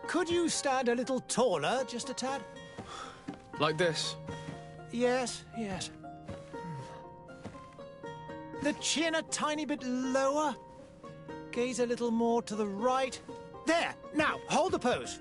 Could you stand a little taller, just a tad? Like this? Yes, yes. The chin a tiny bit lower. Gaze a little more to the right. There! Now, hold the pose.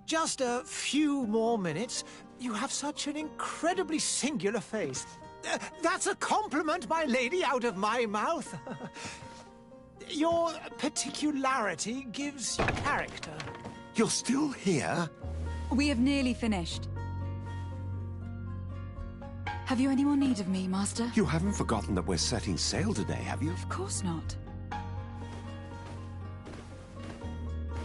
Just a few more minutes. You have such an incredibly singular face. That's a compliment, my lady, out of my mouth. Your particularity gives you character. You're still here? We have nearly finished. Have you any more need of me, Master? You haven't forgotten that we're setting sail today, have you? Of course not.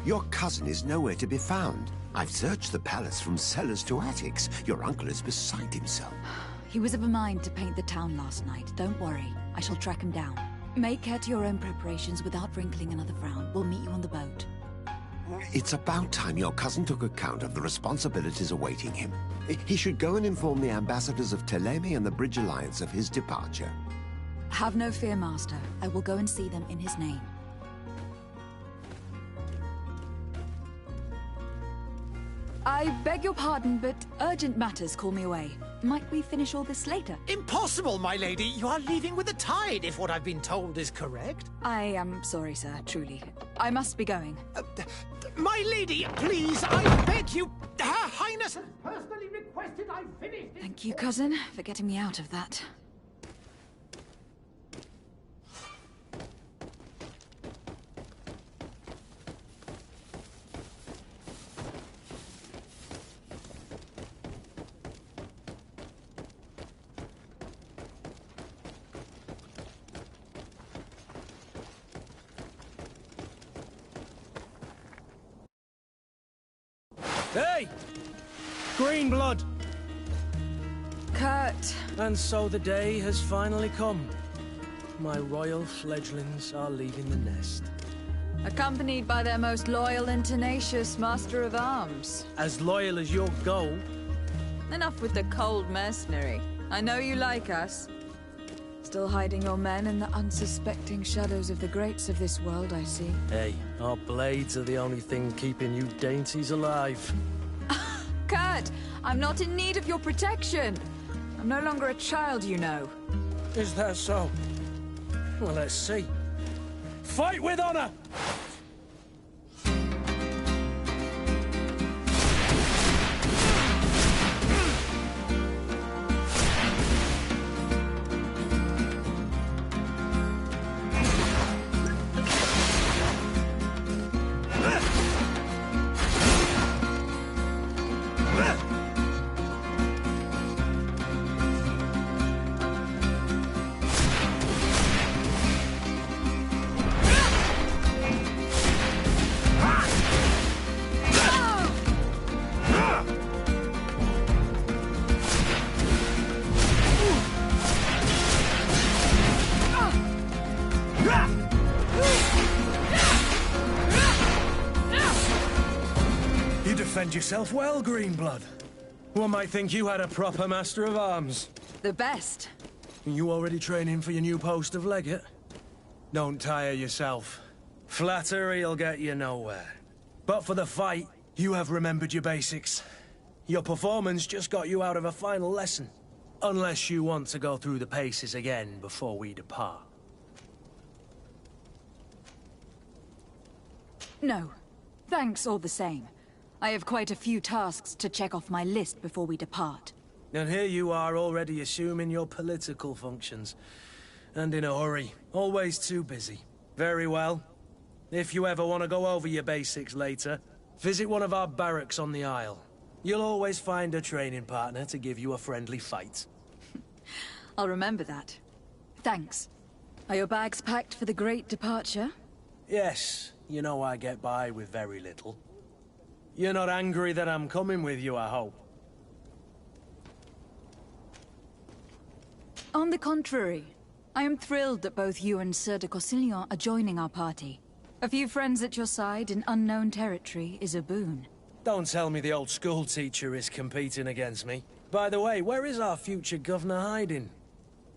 Your cousin is nowhere to be found. I've searched the palace from cellars to attics. Your uncle is beside himself. He was of a mind to paint the town last night. Don't worry. I shall track him down. Make care to your own preparations without wrinkling another frown. We'll meet you on the boat. It's about time your cousin took account of the responsibilities awaiting him. He should go and inform the ambassadors of Teleme and the Bridge Alliance of his departure. Have no fear, Master. I will go and see them in his name. I beg your pardon, but urgent matters call me away. Might we finish all this later? Impossible, my lady. You are leaving with the tide, if what I've been told is correct. I am sorry, sir, truly. I must be going. My lady, please, I beg you. Her Highness has personally requested I finish this. Thank you, cousin, for getting me out of that. Hey! Green blood! Kurt. And so the day has finally come. My royal fledglings are leaving the nest. Accompanied by their most loyal and tenacious Master of Arms. As loyal as your goal. Enough with the cold mercenary. I know you like us. Still hiding your men in the unsuspecting shadows of the greats of this world, I see. Hey, our blades are the only thing keeping you dainties alive. Kurt, I'm not in need of your protection. I'm no longer a child, you know. Is that so? Well, let's see. Fight with honor! Defend yourself well, Greenblood. One might think you had a proper Master of Arms. The best. You already training for your new post of legate? Don't tire yourself. Flattery'll get you nowhere. But for the fight, you have remembered your basics. Your performance just got you out of a final lesson. Unless you want to go through the paces again before we depart. No. Thanks all the same. I have quite a few tasks to check off my list before we depart. And here you are already assuming your political functions. And in a hurry. Always too busy. Very well. If you ever want to go over your basics later, visit one of our barracks on the Isle. You'll always find a training partner to give you a friendly fight. I'll remember that. Thanks. Are your bags packed for the great departure? Yes. You know I get by with very little. You're not angry that I'm coming with you, I hope. On the contrary, I am thrilled that both you and Sir de Corsillon are joining our party. A few friends at your side in unknown territory is a boon. Don't tell me the old school teacher is competing against me. By the way, where is our future governor hiding?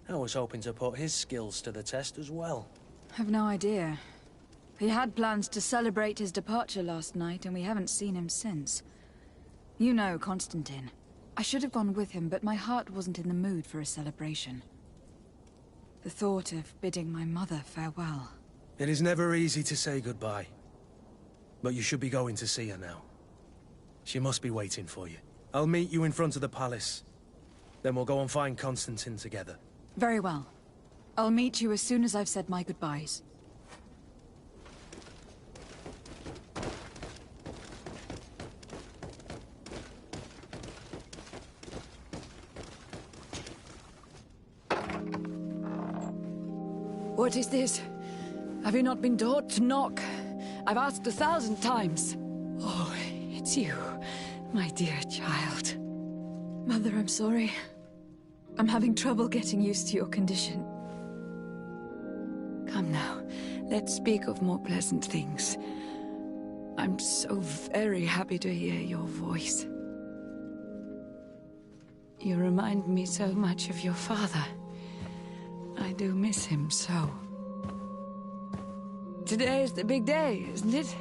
I was hoping to put his skills to the test as well. I've no idea. He had plans to celebrate his departure last night, and we haven't seen him since. You know Constantine. I should have gone with him, but my heart wasn't in the mood for a celebration. The thought of bidding my mother farewell. It is never easy to say goodbye. But you should be going to see her now. She must be waiting for you. I'll meet you in front of the palace. Then we'll go and find Constantine together. Very well. I'll meet you as soon as I've said my goodbyes. What is this? Have you not been taught to knock I've asked 1,000 times. Oh, it's you, my dear child. Mother, I'm sorry. I'm having trouble getting used to your condition. Come now, let's speak of more pleasant things. I'm so very happy to hear your voice. You remind me so much of your father. I do miss him so. Today is the big day, isn't it?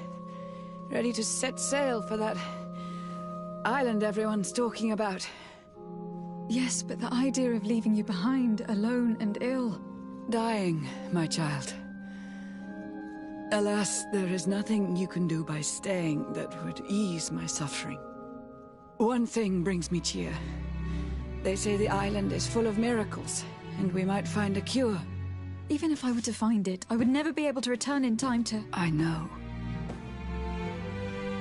Ready to set sail for that island everyone's talking about. Yes, but the idea of leaving you behind, alone and ill... Dying, my child. Alas, there is nothing you can do by staying that would ease my suffering. One thing brings me cheer. They say the island is full of miracles, and we might find a cure. Even if I were to find it, I would never be able to return in time to... I know.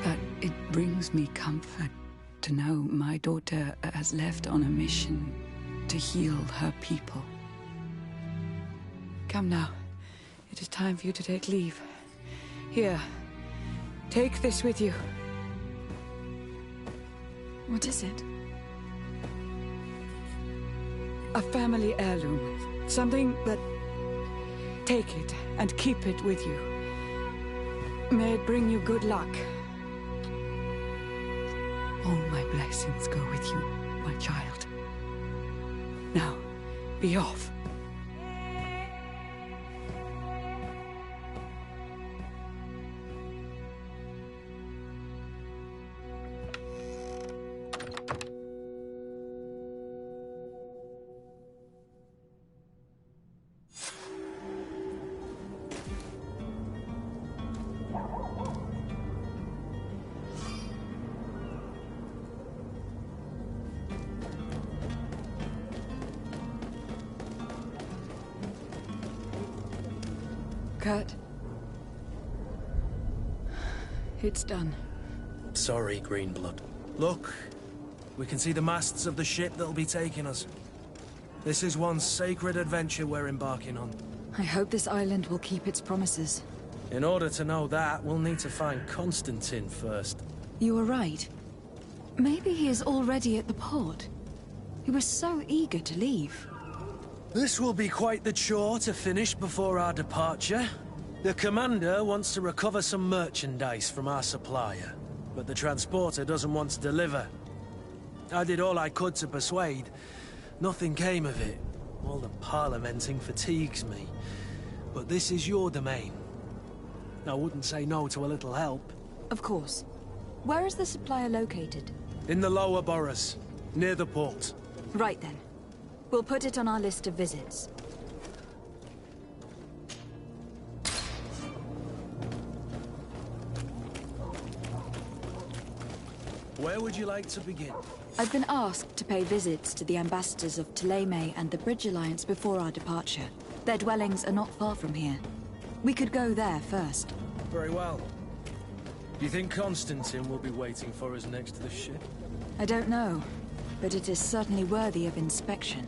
But it brings me comfort to know my daughter has left on a mission to heal her people. Come now. It is time for you to take leave. Here, take this with you. What is it? A family heirloom. Something that... Take it and keep it with you. May it bring you good luck. All my blessings go with you, my child. Now, be off. Kurt. It's done. Sorry, Greenblood. Look, we can see the masts of the ship that'll be taking us. This is one sacred adventure we're embarking on. I hope this island will keep its promises. In order to know that, we'll need to find Constantine first. You were right. Maybe he is already at the port. He was so eager to leave. This will be quite the chore to finish before our departure. The commander wants to recover some merchandise from our supplier, but the transporter doesn't want to deliver. I did all I could to persuade. Nothing came of it. All the parliamenting fatigues me. But this is your domain. I wouldn't say no to a little help. Of course. Where is the supplier located? In the lower boroughs, near the port. Right then. We'll put it on our list of visits. Where would you like to begin? I've been asked to pay visits to the ambassadors of Thélème and the Bridge Alliance before our departure. Their dwellings are not far from here. We could go there first. Very well. Do you think Constantine will be waiting for us next to the ship? I don't know, but it is certainly worthy of inspection.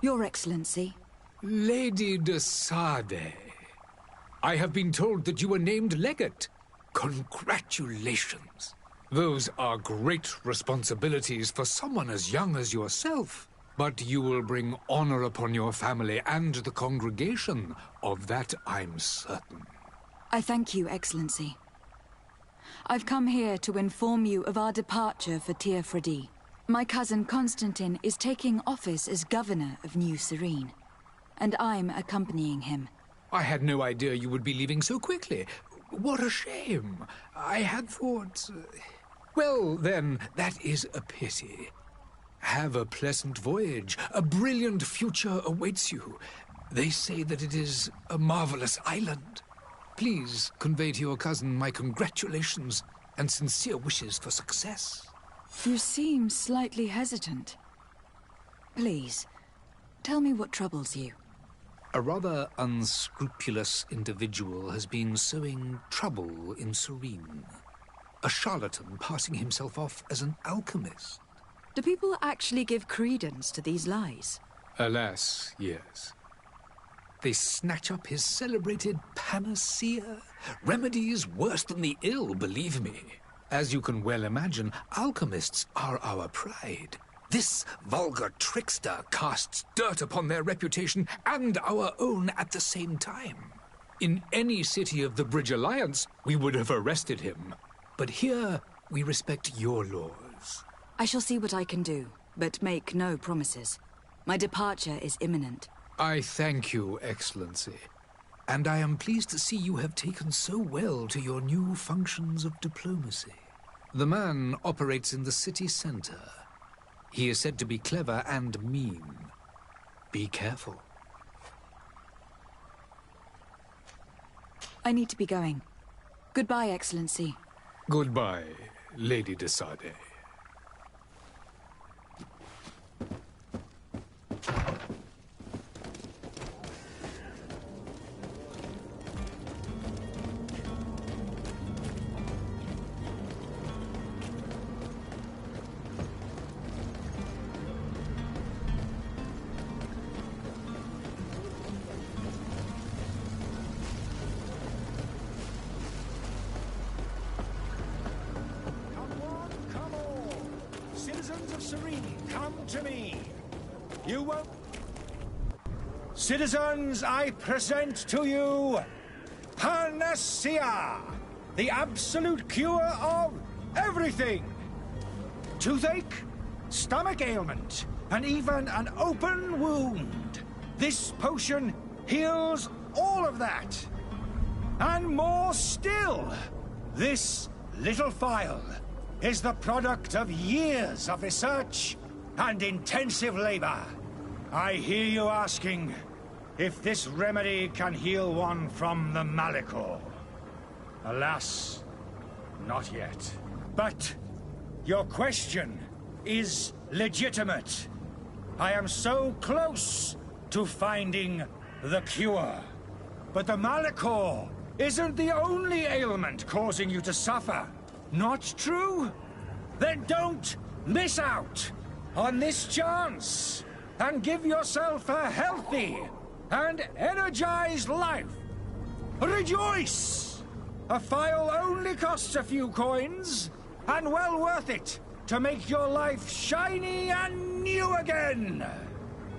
Your Excellency. Lady de Sade, I have been told that you were named legate. Congratulations. Those are great responsibilities for someone as young as yourself. But you will bring honor upon your family and the congregation. Of that, I'm certain. I thank you, Excellency. I've come here to inform you of our departure for Tir Fredi. My cousin Constantine is taking office as governor of New Serene, and I'm accompanying him. I had no idea you would be leaving so quickly. What a shame. I had thought... Well, then, that is a pity. Have a pleasant voyage. A brilliant future awaits you. They say that it is a marvelous island. Please convey to your cousin my congratulations and sincere wishes for success. You seem slightly hesitant. Please, tell me what troubles you. A rather unscrupulous individual has been sowing trouble in Serene. A charlatan passing himself off as an alchemist. Do people actually give credence to these lies? Alas, yes. They snatch up his celebrated panacea. Remedies worse than the ill, believe me. As you can well imagine, alchemists are our pride. This vulgar trickster casts dirt upon their reputation and our own at the same time. In any city of the Bridge Alliance, we would have arrested him. But here, we respect your laws. I shall see what I can do, but make no promises. My departure is imminent. I thank you, Excellency. And I am pleased to see you have taken so well to your new functions of diplomacy. The man operates in the city center. He is said to be clever and mean. Be careful. I need to be going. Goodbye, Excellency. Goodbye, Lady de Sade. Citizens, I present to you Panacea, the absolute cure of everything. Toothache, stomach ailment, and even an open wound. This potion heals all of that. And more still, this little phial is the product of years of research and intensive labor. I hear you asking if this remedy can heal one from the Malachor. Alas, not yet. But your question is legitimate. I am so close to finding the cure. But the Malachor isn't the only ailment causing you to suffer. Not true? Then don't miss out on this chance and give yourself a healthy and energized life. Rejoice! A phial only costs a few coins, and well worth it to make your life shiny and new again.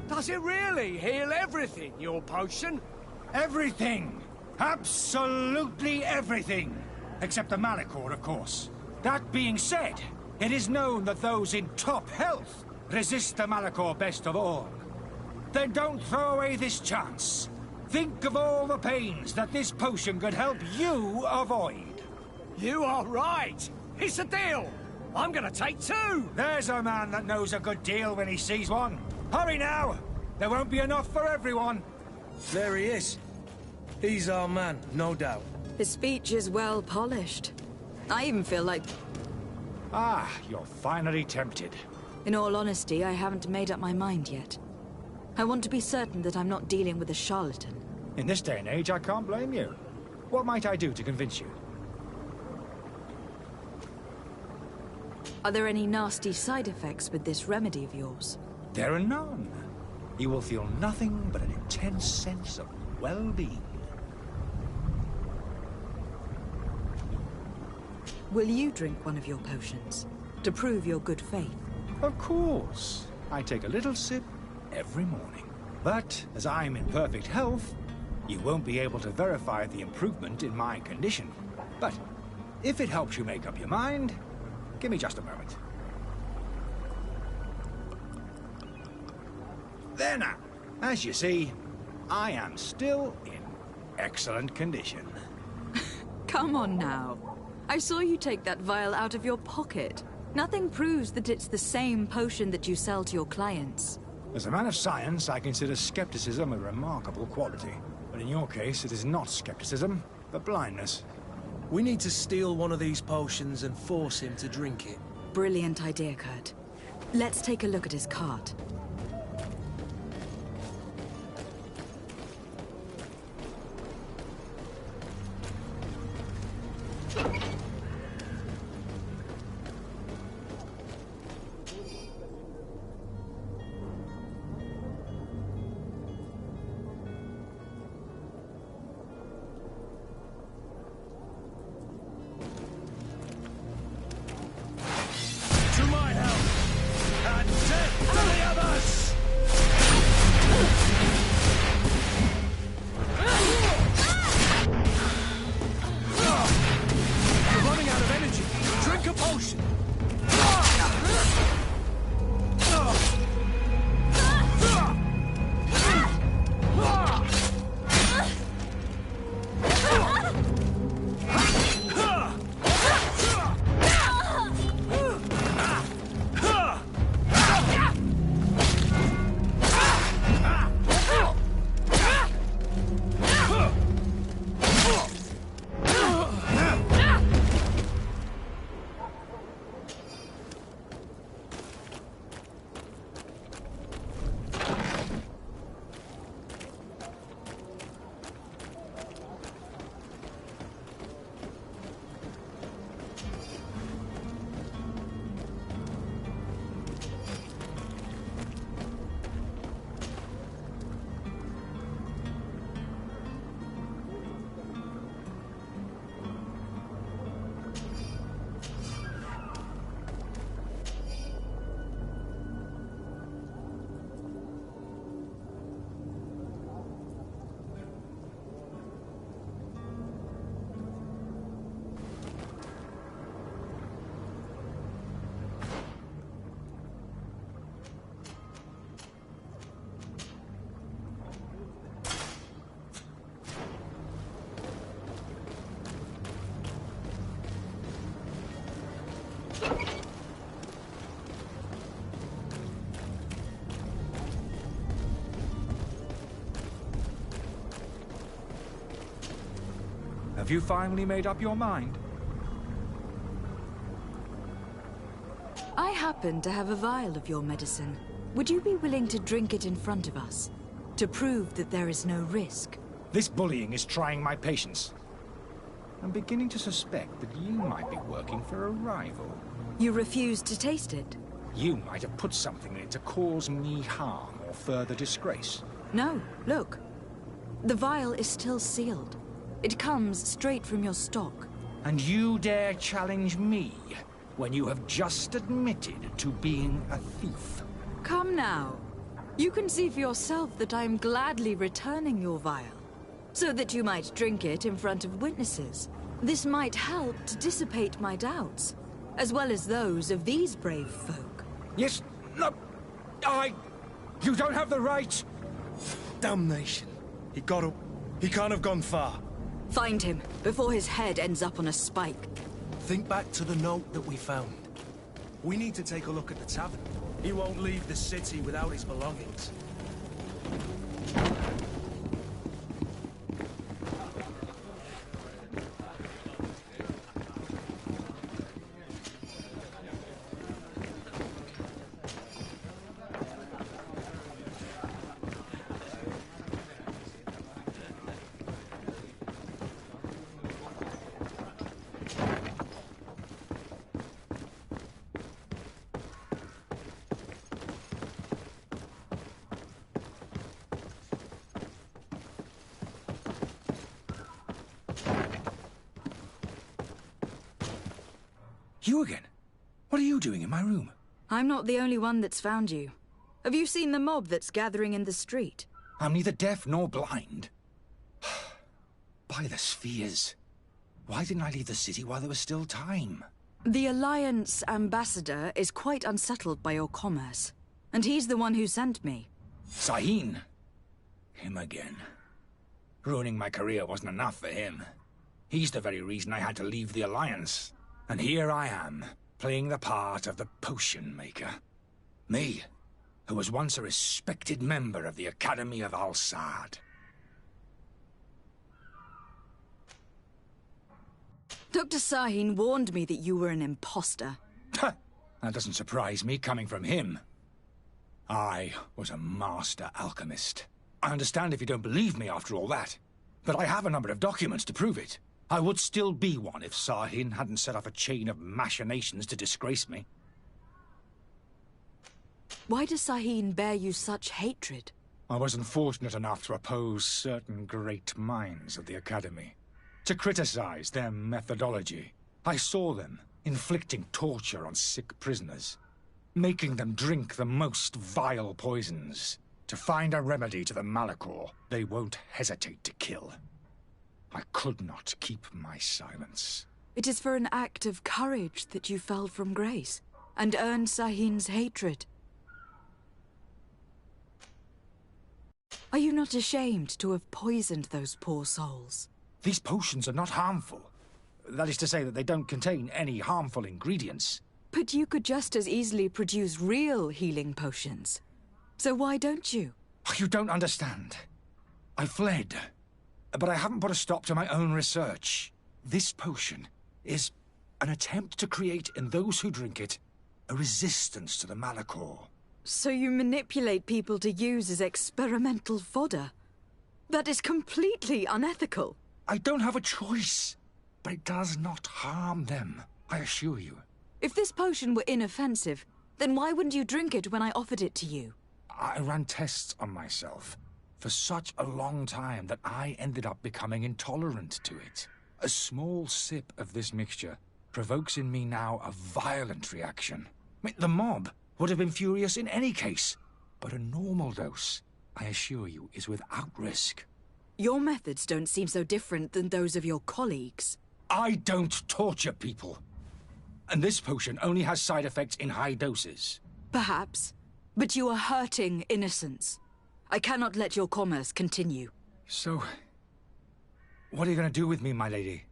Does it really heal everything, your potion? Everything. Absolutely everything. Except the Malachor, of course. That being said, it is known that those in top health resist the Malachor best of all. Then don't throw away this chance. Think of all the pains that this potion could help you avoid. You are right. It's a deal. I'm gonna take two. There's a man that knows a good deal when he sees one. Hurry now. There won't be enough for everyone. There he is. He's our man, no doubt. His speech is well polished. I even feel like... Ah, you're finally tempted. In all honesty, I haven't made up my mind yet. I want to be certain that I'm not dealing with a charlatan. In this day and age, I can't blame you. What might I do to convince you? Are there any nasty side effects with this remedy of yours? There are none. you will feel nothing but an intense sense of well-being. Will you drink one of your potions to prove your good faith? Of course. I take a little sip every morning. But as I'm in perfect health, you won't be able to verify the improvement in my condition. But if it helps you make up your mind, give me just a moment. There now. As you see, I am still in excellent condition. Come on now. I saw you take that vial out of your pocket. Nothing proves that it's the same potion that you sell to your clients. As a man of science, I consider skepticism a remarkable quality. But in your case, it is not skepticism, but blindness. We need to steal one of these potions and force him to drink it. Brilliant idea, Kurt. Let's take a look at his cart. Have you finally made up your mind? I happen to have a vial of your medicine. Would you be willing to drink it in front of us? To prove that there is no risk? This bullying is trying my patience. I'm beginning to suspect that you might be working for a rival. You refuse to taste it? You might have put something in it to cause me harm or further disgrace. No, look. The vial is still sealed. It comes straight from your stock. And you dare challenge me when you have just admitted to being a thief? Come now. You can see for yourself that I am gladly returning your vial, so that you might drink it in front of witnesses. This might help to dissipate my doubts, as well as those of these brave folk. Yes, no, you don't have the right. Damnation. He got up. He can't have gone far. Find him, before his head ends up on a spike. Think back to the note that we found. We need to take a look at the tavern. He won't leave the city without his belongings. You again? What are you doing in my room? I'm not the only one that's found you. Have you seen the mob that's gathering in the street? I'm neither deaf nor blind. By the spheres. Why didn't I leave the city while there was still time? The Alliance ambassador is quite unsettled by your commerce. And he's the one who sent me. Sahin. Him again. Ruining my career wasn't enough for him. He's the very reason I had to leave the Alliance. And here I am, playing the part of the potion maker. Me, who was once a respected member of the Academy of Al-Sad. Dr. Sahin warned me that you were an imposter. That doesn't surprise me, coming from him. I was a master alchemist. I understand if you don't believe me after all that, but I have a number of documents to prove it. I would still be one if Sahin hadn't set off a chain of machinations to disgrace me. Why does Sahin bear you such hatred? I wasn't fortunate enough to oppose certain great minds of the Academy, to criticize their methodology. I saw them inflicting torture on sick prisoners, making them drink the most vile poisons. To find a remedy to the Malachor, they won't hesitate to kill. I could not keep my silence. It is for an act of courage that you fell from grace, and earned Sahin's hatred. Are you not ashamed to have poisoned those poor souls? These potions are not harmful. That is to say that they don't contain any harmful ingredients. But you could just as easily produce real healing potions. So why don't you? You don't understand. I fled, but I haven't put a stop to my own research. This potion is an attempt to create in those who drink it a resistance to the Malachor. So you manipulate people to use as experimental fodder? That is completely unethical. I don't have a choice, but it does not harm them, I assure you. If this potion were inoffensive, then why wouldn't you drink it when I offered it to you? I ran tests on myself for such a long time that I ended up becoming intolerant to it. A small sip of this mixture provokes in me now a violent reaction. The mob would have been furious in any case, but a normal dose, I assure you, is without risk. Your methods don't seem so different than those of your colleagues. I don't torture people. And this potion only has side effects in high doses. Perhaps, but you are hurting innocents. I cannot let your commerce continue. So, what are you going to do with me, my lady?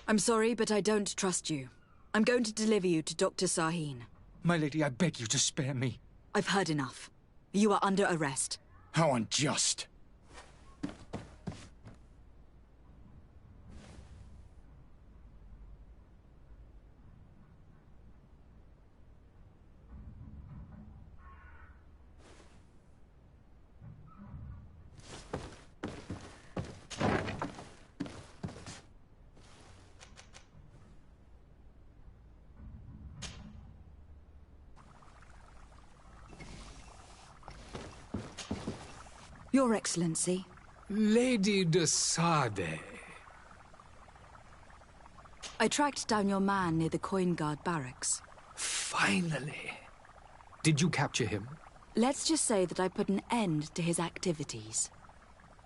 I'm sorry, but I don't trust you. I'm going to deliver you to Dr. Sahin. My lady, I beg you to spare me. I've heard enough. You are under arrest. How unjust. Your Excellency. Lady de Sade. I tracked down your man near the Coin Guard barracks. Finally. Did you capture him? Let's just say that I put an end to his activities.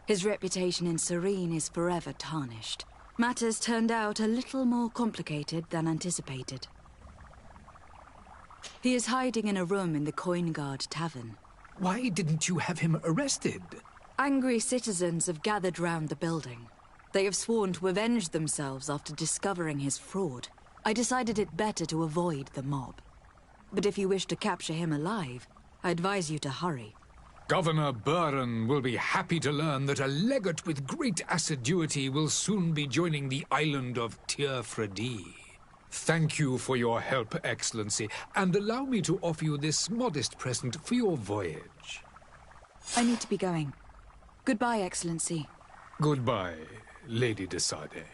His reputation in Serene is forever tarnished. Matters turned out a little more complicated than anticipated. He is hiding in a room in the Coin Guard Tavern. Why didn't you have him arrested? Angry citizens have gathered round the building. They have sworn to avenge themselves after discovering his fraud. I decided it better to avoid the mob. But if you wish to capture him alive, I advise you to hurry. Governor Buren will be happy to learn that a legate with great assiduity will soon be joining the island of Tierfredi. Thank you for your help, Excellency, and allow me to offer you this modest present for your voyage. I need to be going. Goodbye, Excellency. Goodbye, Lady de Sade.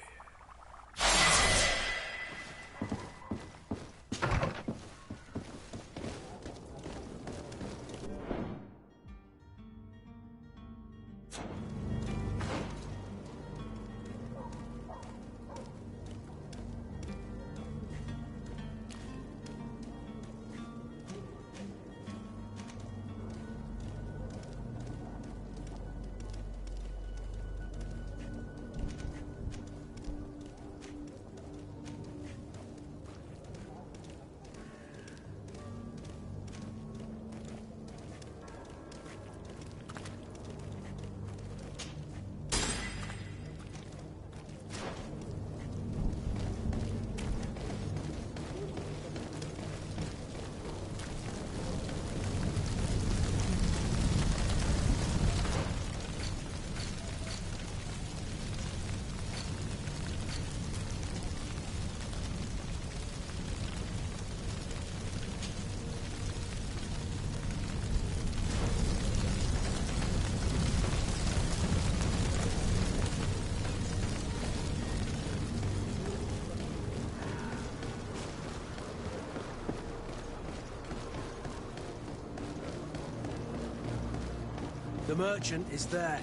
The merchant is there.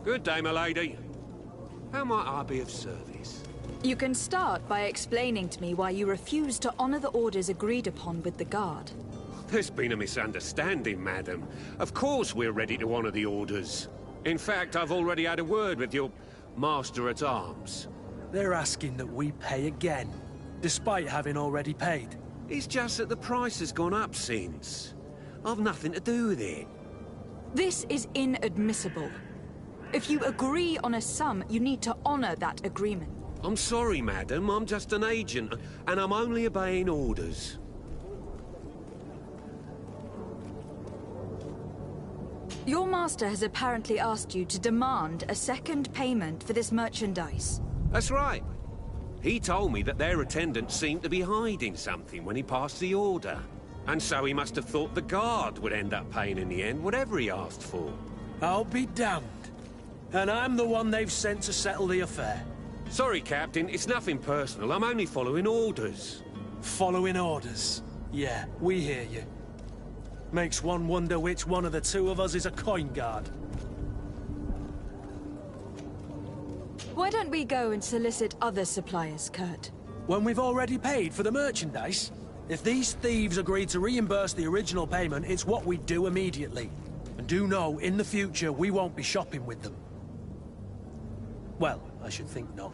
Good day, my lady. How might I be of service? You can start by explaining to me why you refuse to honor the orders agreed upon with the guard. There's been a misunderstanding, madam. Of course we're ready to honor the orders. In fact, I've already had a word with your master-at-arms. They're asking that we pay again, despite having already paid. It's just that the price has gone up since. I've nothing to do with it. This is inadmissible. If you agree on a sum, you need to honor that agreement. I'm sorry, madam. I'm just an agent, and I'm only obeying orders. Your master has apparently asked you to demand a second payment for this merchandise. That's right. He told me that their attendant seemed to be hiding something when he passed the order. And so he must have thought the guard would end up paying in the end, whatever he asked for. I'll be damned. And I'm the one they've sent to settle the affair. Sorry, Captain, it's nothing personal. I'm only following orders. Following orders? Yeah, we hear you. Makes one wonder which one of the two of us is a coin guard. Why don't we go and solicit other suppliers, Kurt? When we've already paid for the merchandise? If these thieves agree to reimburse the original payment, it's what we do immediately. And do know, in the future, we won't be shopping with them. Well, I should think not.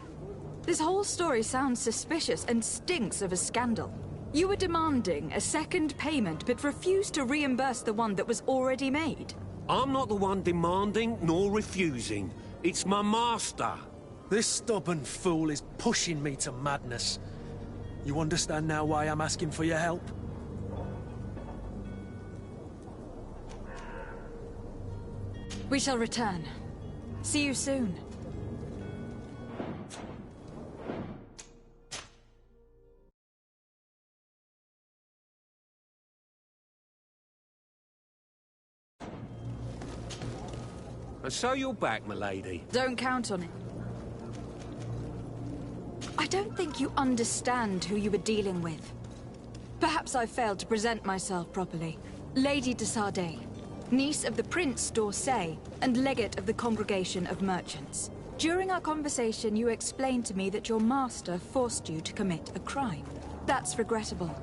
This whole story sounds suspicious and stinks of a scandal. You were demanding a second payment, but refused to reimburse the one that was already made. I'm not the one demanding nor refusing. It's my master. This stubborn fool is pushing me to madness. You understand now why I'm asking for your help? We shall return. See you soon. And so you're back, my lady. Don't count on it. I don't think you understand who you were dealing with. Perhaps I failed to present myself properly. Lady de Sardet, niece of the Prince d'Orsay and legate of the Congregation of Merchants. During our conversation, you explained to me that your master forced you to commit a crime. That's regrettable,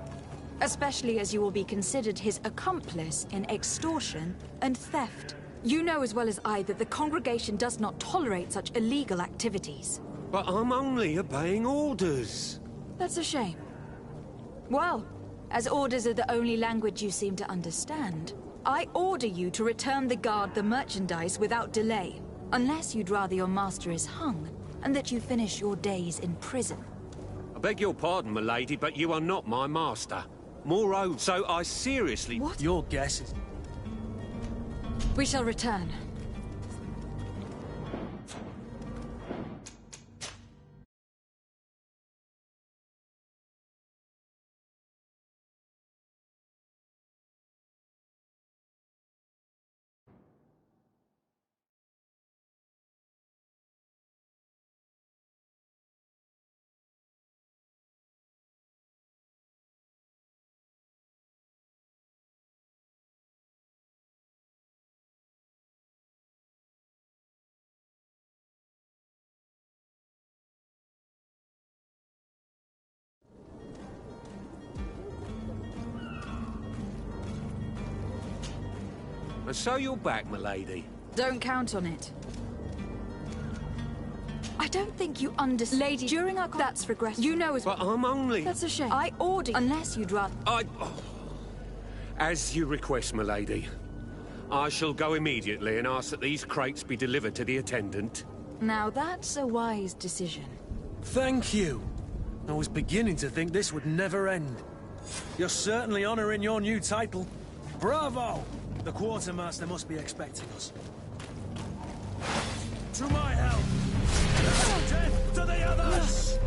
especially as you will be considered his accomplice in extortion and theft. You know as well as I that the Congregation does not tolerate such illegal activities. But I'm only obeying orders. That's a shame. Well, as orders are the only language you seem to understand, I order you to return the guard the merchandise without delay. Unless you'd rather your master is hung, and that you finish your days in prison. I beg your pardon, milady, but you are not my master. Moreover, so I seriously... What? Your guess is... We shall return. And so you're back, milady. Don't count on it. I don't think you understand. Lady, during our... That's regrettable. You know as... But I'm only... That's a shame. I order... Unless you'd rather... As you request, milady. I shall go immediately and ask that these crates be delivered to the attendant. Now that's a wise decision. Thank you. I was beginning to think this would never end. You're certainly honoring your new title. Bravo! The quartermaster must be expecting us. To my help! Death to the others!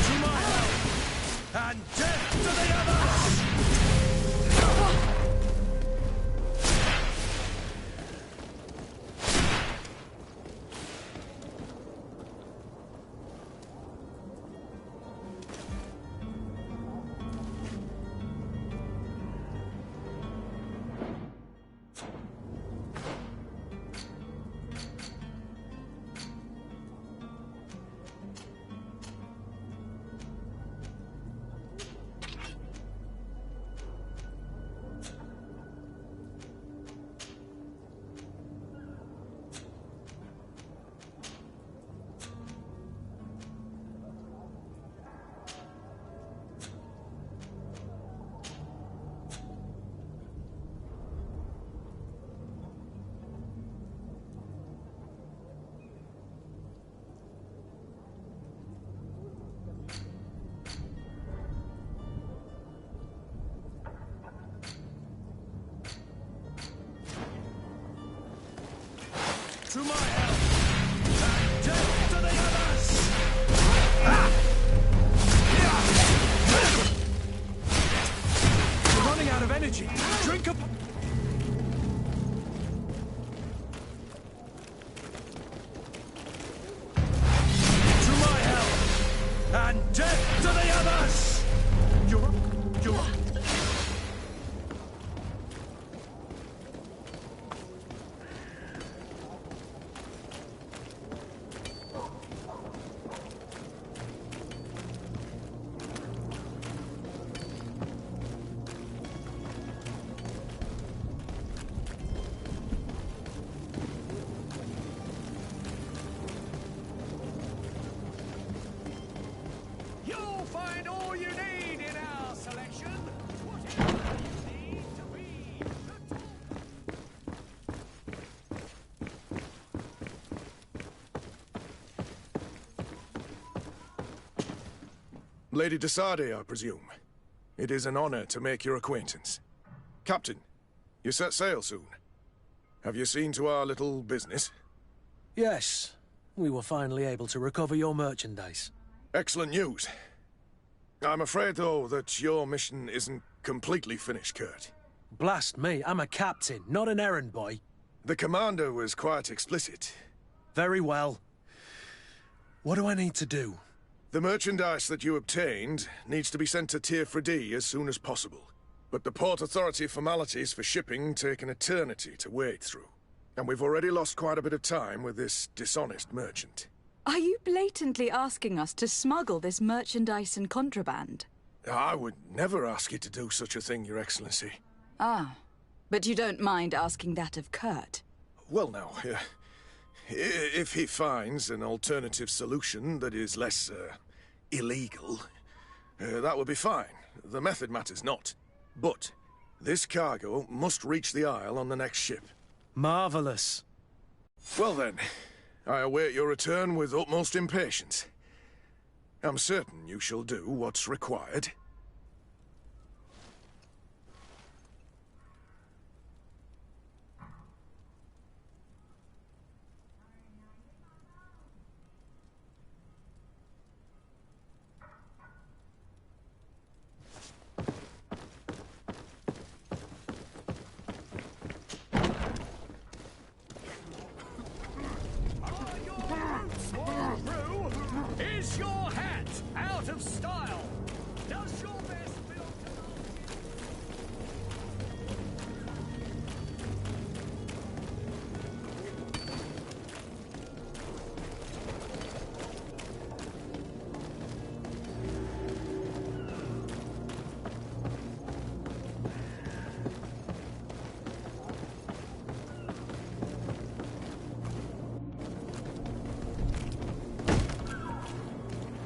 To my help! And death to the others! To my help! And death to the others! You're running out of energy. Drink up. To my help! And death to the others! You're... You'll find all you need in our selection. Whatever you need to be the top. Lady de Sardet, I presume. It is an honor to make your acquaintance. Captain, you set sail soon. Have you seen to our little business? Yes. We were finally able to recover your merchandise. Excellent news. I'm afraid, though, that your mission isn't completely finished, Kurt. Blast me, I'm a captain, not an errand boy. The commander was quite explicit. Very well. What do I need to do? The merchandise that you obtained needs to be sent to Tier 4D as soon as possible. But the Port Authority formalities for shipping take an eternity to wade through. And we've already lost quite a bit of time with this dishonest merchant. Are you blatantly asking us to smuggle this merchandise and contraband? I would never ask you to do such a thing, Your Excellency. Ah, but you don't mind asking that of Kurt? Well, now, if he finds an alternative solution that is less, illegal, that would be fine. The method matters not. But this cargo must reach the Isle on the next ship. Marvelous. Well then, I await your return with utmost impatience. I'm certain you shall do what's required. Is your hat out of style? Does your vest belong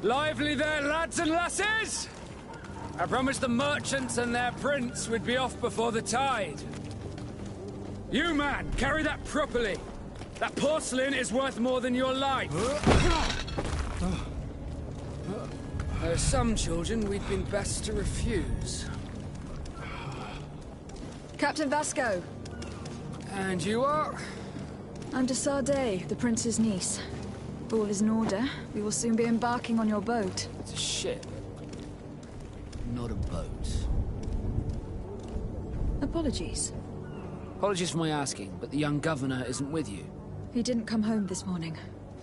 Lively there, lads and lasses! I promised the merchants and their prince we'd be off before the tide. You, man, carry that properly. That porcelain is worth more than your life. There are some children we'd been best to refuse. Captain Vasco. And you are? I'm de Sardet, the prince's niece. If all is in order, we will soon be embarking on your boat. It's a ship, not a boat. Apologies. Apologies for my asking, but the young governor isn't with you. He didn't come home this morning.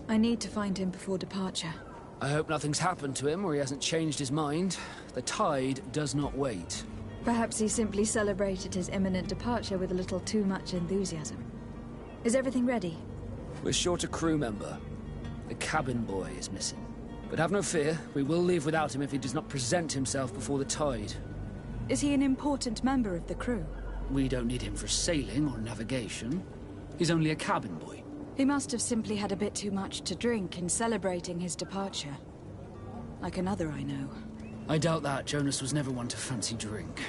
I need to find him before departure. I hope nothing's happened to him or he hasn't changed his mind. The tide does not wait. Perhaps he simply celebrated his imminent departure with a little too much enthusiasm. Is everything ready? We're short a crew member. The cabin boy is missing. But have no fear, we will leave without him if he does not present himself before the tide. Is he an important member of the crew? We don't need him for sailing or navigation. He's only a cabin boy. He must have simply had a bit too much to drink in celebrating his departure. Like another I know. I doubt that. Jonas was never one to fancy drink.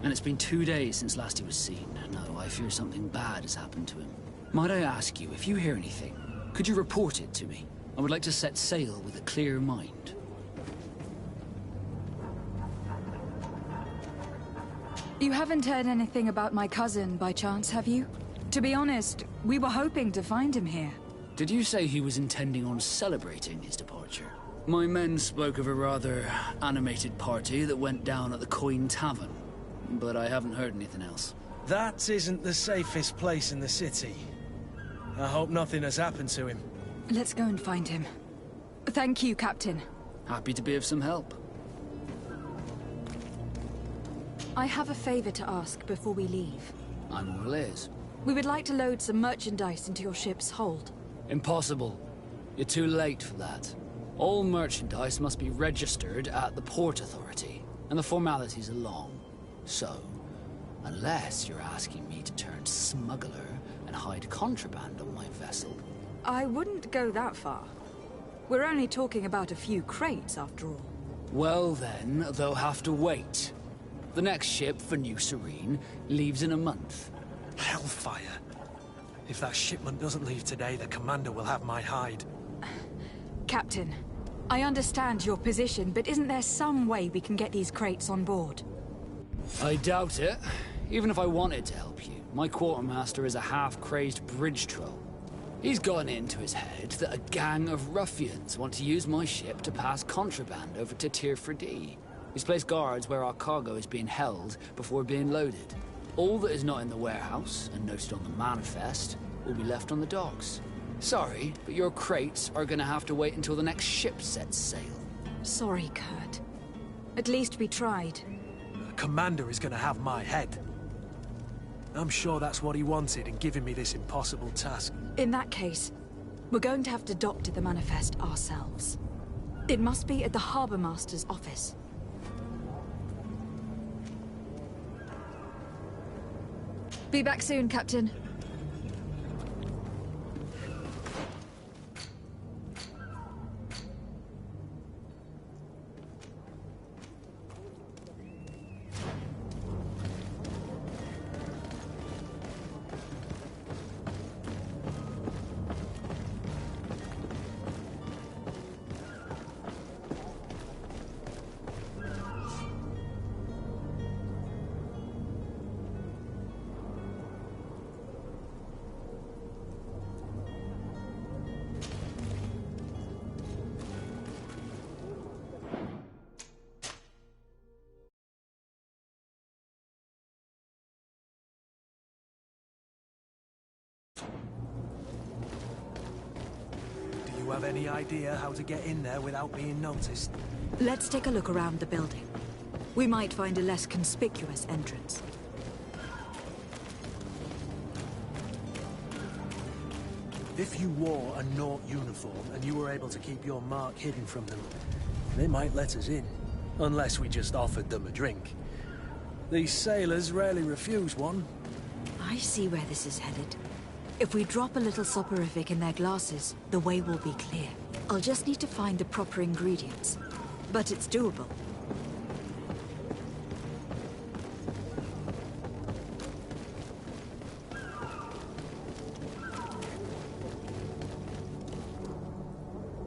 And it's been 2 days since last he was seen. No, I fear something bad has happened to him. Might I ask you, if you hear anything, could you report it to me? I would like to set sail with a clear mind. You haven't heard anything about my cousin, by chance, have you? To be honest, we were hoping to find him here. Did you say he was intending on celebrating his departure? My men spoke of a rather animated party that went down at the Coin Tavern, but I haven't heard anything else. That isn't the safest place in the city. I hope nothing has happened to him. Let's go and find him. Thank you, Captain. Happy to be of some help. I have a favor to ask before we leave. I'm all ears. We would like to load some merchandise into your ship's hold. Impossible. You're too late for that. All merchandise must be registered at the Port Authority, and the formalities are long. So, unless you're asking me to turn smuggler and hide contraband on my vessel... I wouldn't go that far. We're only talking about a few crates, after all. Well then, they'll have to wait. The next ship for New Serene leaves in a month. Hellfire. If that shipment doesn't leave today, the commander will have my hide. Captain, I understand your position, but isn't there some way we can get these crates on board? I doubt it. Even if I wanted to help you, my quartermaster is a half-crazed bridge troll. He's gotten into his head that a gang of ruffians want to use my ship to pass contraband over to Tier 4D. He's placed guards where our cargo is being held before being loaded. All that is not in the warehouse, and noted on the manifest, will be left on the docks. Sorry, but your crates are gonna have to wait until the next ship sets sail. Sorry, Kurt. At least we tried. The commander is gonna have my head. I'm sure that's what he wanted in giving me this impossible task. In that case, we're going to have to doctor the manifest ourselves. It must be at the Harbour Master's office. Be back soon, Captain. Do you have any idea how to get in there without being noticed? Let's take a look around the building. We might find a less conspicuous entrance. If you wore a Naut uniform and you were able to keep your mark hidden from them, they might let us in. Unless we just offered them a drink. These sailors rarely refuse one. I see where this is headed. If we drop a little soporific in their glasses, the way will be clear. I'll just need to find the proper ingredients. But it's doable.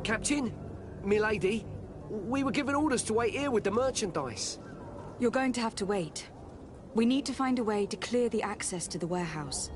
Captain, milady, we were given orders to wait here with the merchandise. You're going to have to wait. We need to find a way to clear the access to the warehouse.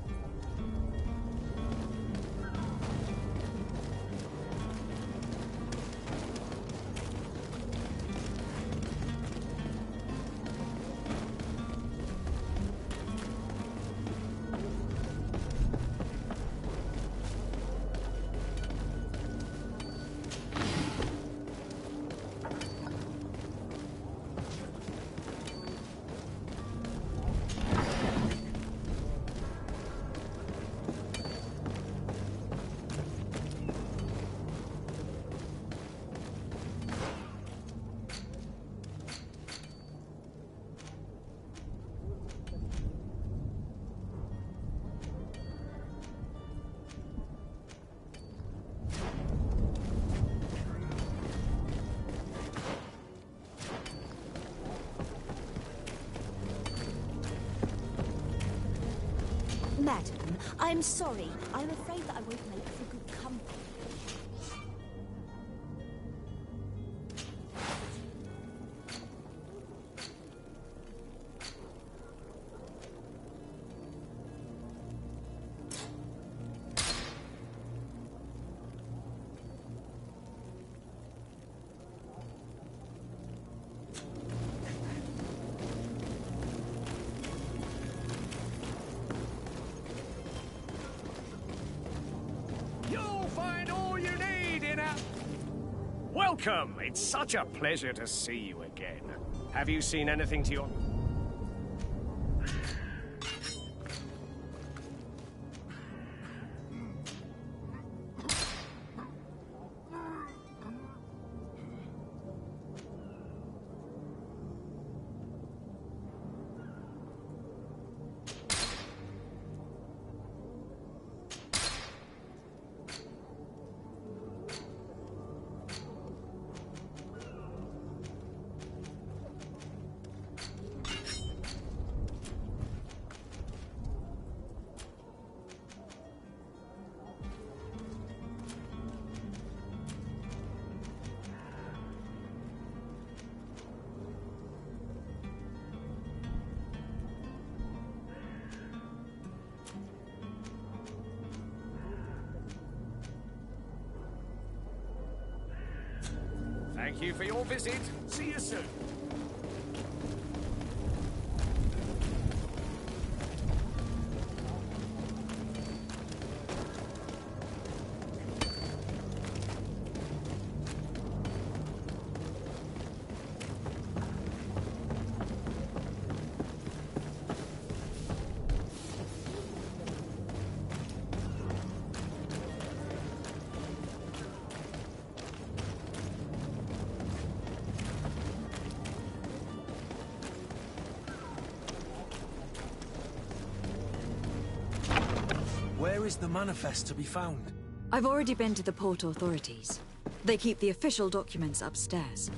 Madam, I'm sorry. I'm afraid that I won't make for good company. Welcome! It's such a pleasure to see you again. Have you seen anything to your... Thank you for your visit. See you soon. Where is the manifest to be found? I've already been to the port authorities. They keep the official documents upstairs.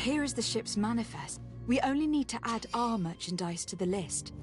Here is the ship's manifest. We only need to add our merchandise to the list.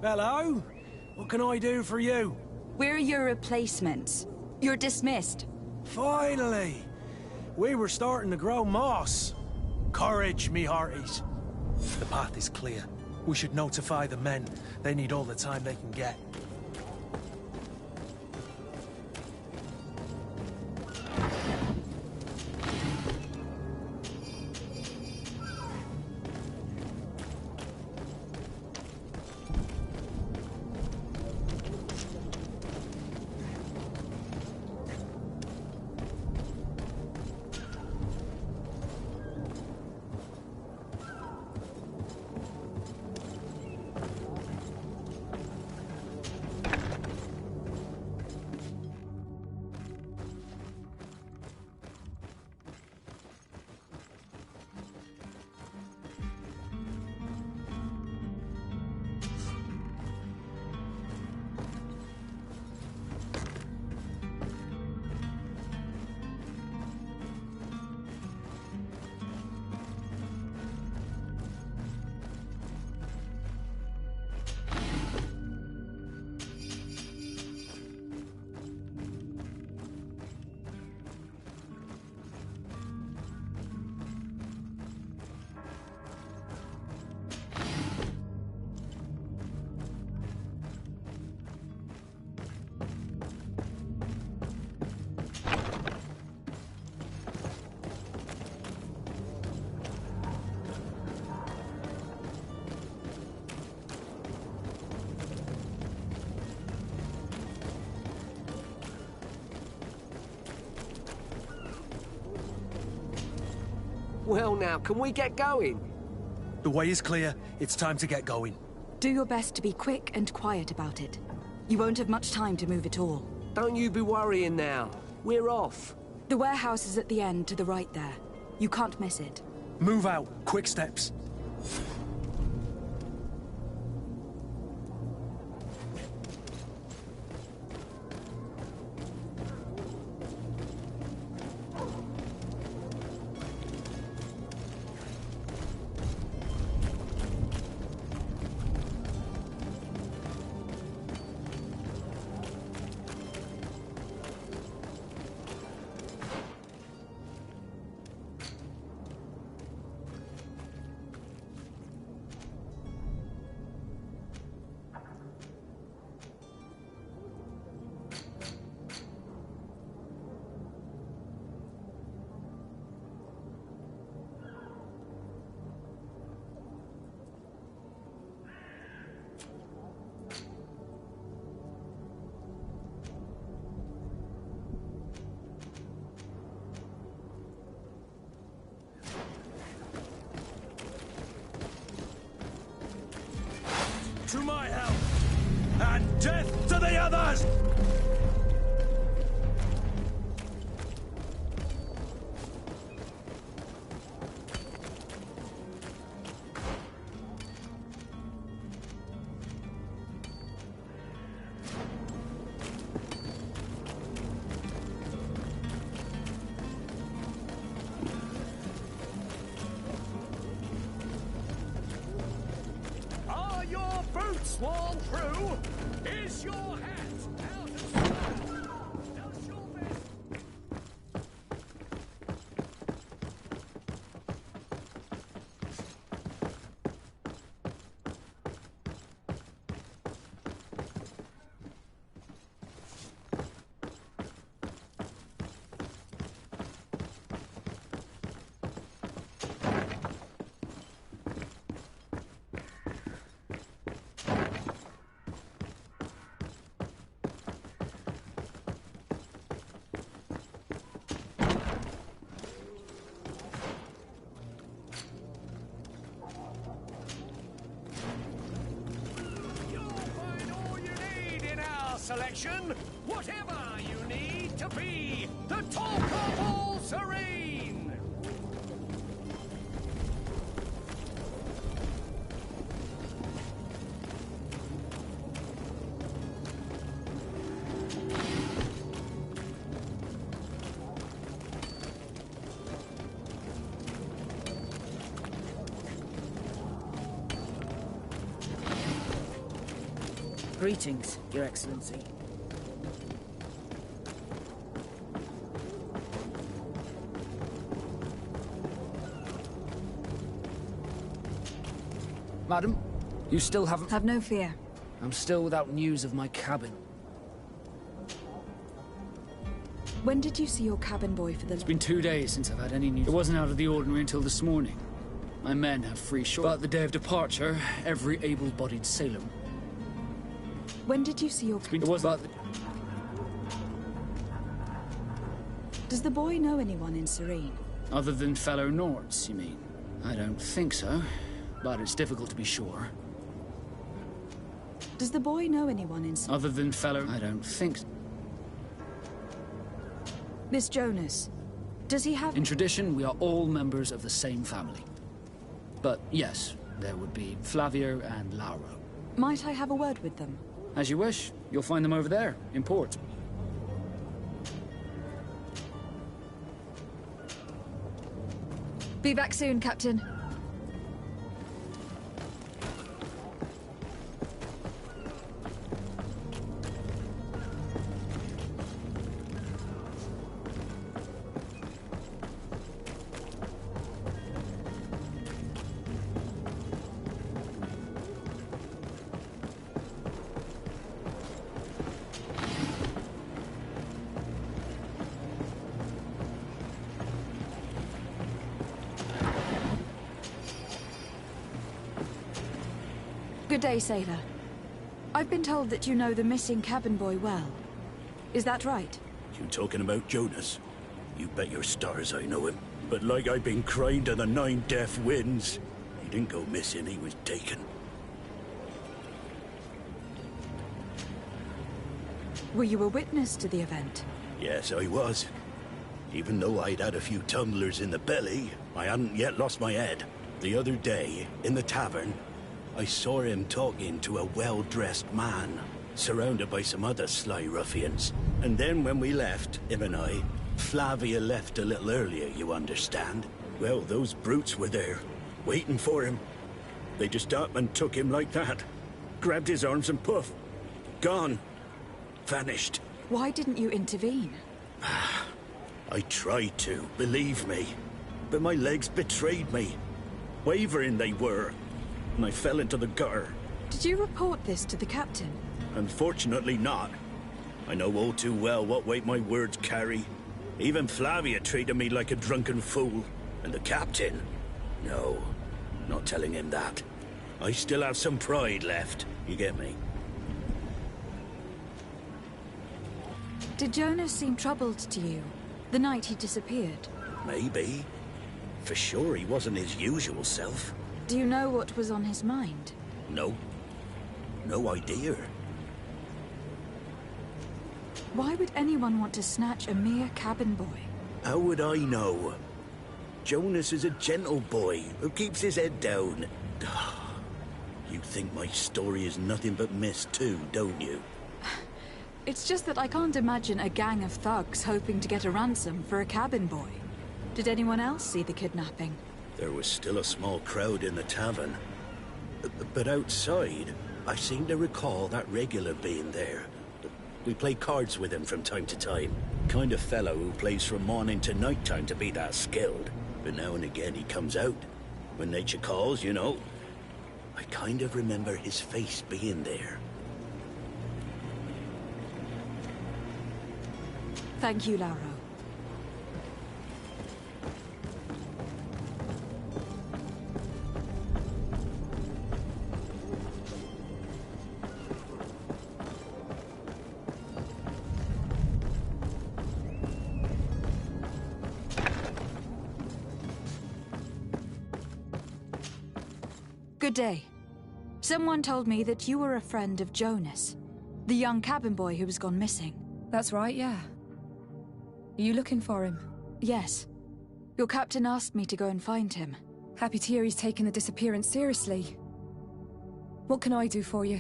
Hello? What can I do for you? We're your replacements. You're dismissed. Finally! We were starting to grow moss. Courage, me hearties. The path is clear. We should notify the men. They need all the time they can get. Well now, can we get going? The way is clear. It's time to get going. Do your best to be quick and quiet about it. You won't have much time to move at all. Don't you be worrying now. We're off. The warehouse is at the end to the right there. You can't miss it. Move out. Quick steps. To my help! And death to the others! Are your boots worn through? Is your hat out of style? Does your best... Selection, whatever you need to be the talk of all serene. Greetings, Your Excellency. Madam, you still haven't... Have no fear. I'm still without news of my cabin. When did you see your cabin boy for the... It's been 2 days since I've had any news. It wasn't out of the ordinary until this morning. My men have free shore. But the day of departure, every able-bodied sailor... When did you see your... It was about... Does the boy know anyone in Serene? Other than fellow Nords, you mean? I don't think so, but it's difficult to be sure. Does the boy know anyone in... Other than fellow... I don't think so. Miss Jonas, does he have... In tradition, we are all members of the same family. But yes, there would be Flavio and Lauro. Might I have a word with them? As you wish. You'll find them over there, in port. Be back soon, Captain. Good day, sailor. I've been told that you know the missing cabin boy well. Is that right? You talking about Jonas? You bet your stars I know him. but like I've been crying to the 9 deaf winds. He didn't go missing, he was taken. Were you a witness to the event? Yes, I was. Even though I'd had a few tumblers in the belly, I hadn't yet lost my head. The other day, in the tavern, I saw him talking to a well-dressed man, surrounded by some other sly ruffians. And then when we left, him and I, Flavia left a little earlier, you understand? Well, those brutes were there, waiting for him. They just up and took him like that. Grabbed his arms and poof. Gone. Vanished. Why didn't you intervene? I tried to, believe me. But my legs betrayed me. Wavering they were. And I fell into the gutter. Did you report this to the captain? Unfortunately not. I know all too well what weight my words carry. Even Flavia treated me like a drunken fool. And the captain? No, not telling him that. I still have some pride left, you get me? Did Jonas seem troubled to you the night he disappeared? Maybe. For sure he wasn't his usual self. Do you know what was on his mind? No. No idea. Why would anyone want to snatch a mere cabin boy? How would I know? Jonas is a gentle boy who keeps his head down. You think my story is nothing but mist too, don't you? It's just that I can't imagine a gang of thugs hoping to get a ransom for a cabin boy. Did anyone else see the kidnapping? There was still a small crowd in the tavern. But outside, I seem to recall that regular being there. We play cards with him from time to time. Kind of fellow who plays from morning to night time to be that skilled. But now and again he comes out. When nature calls, you know. I kind of remember his face being there. Thank you, Lauro. Good day. Someone told me that you were a friend of Jonas, the young cabin boy who was gone missing. That's right, yeah. Are you looking for him? Yes. Your captain asked me to go and find him. Happy to hear he's taken the disappearance seriously. What can I do for you?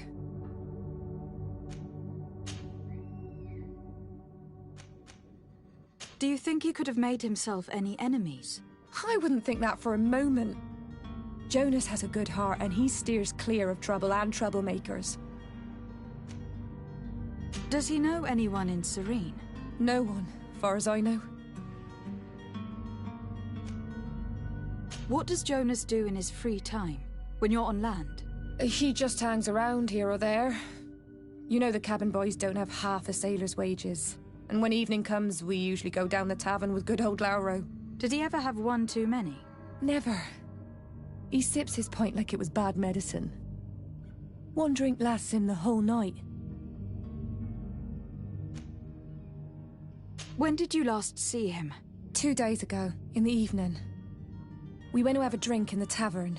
Do you think he could have made himself any enemies? I wouldn't think that for a moment. Jonas has a good heart and he steers clear of trouble and troublemakers. Does he know anyone in Serene? No one, far as I know. What does Jonas do in his free time, when you're on land? He just hangs around here or there. You know the cabin boys don't have half a sailor's wages. And when evening comes, we usually go down the tavern with good old Lauro. Did he ever have one too many? Never. He sips his pint like it was bad medicine. One drink lasts him the whole night. When did you last see him? 2 days ago, in the evening. We went to have a drink in the tavern.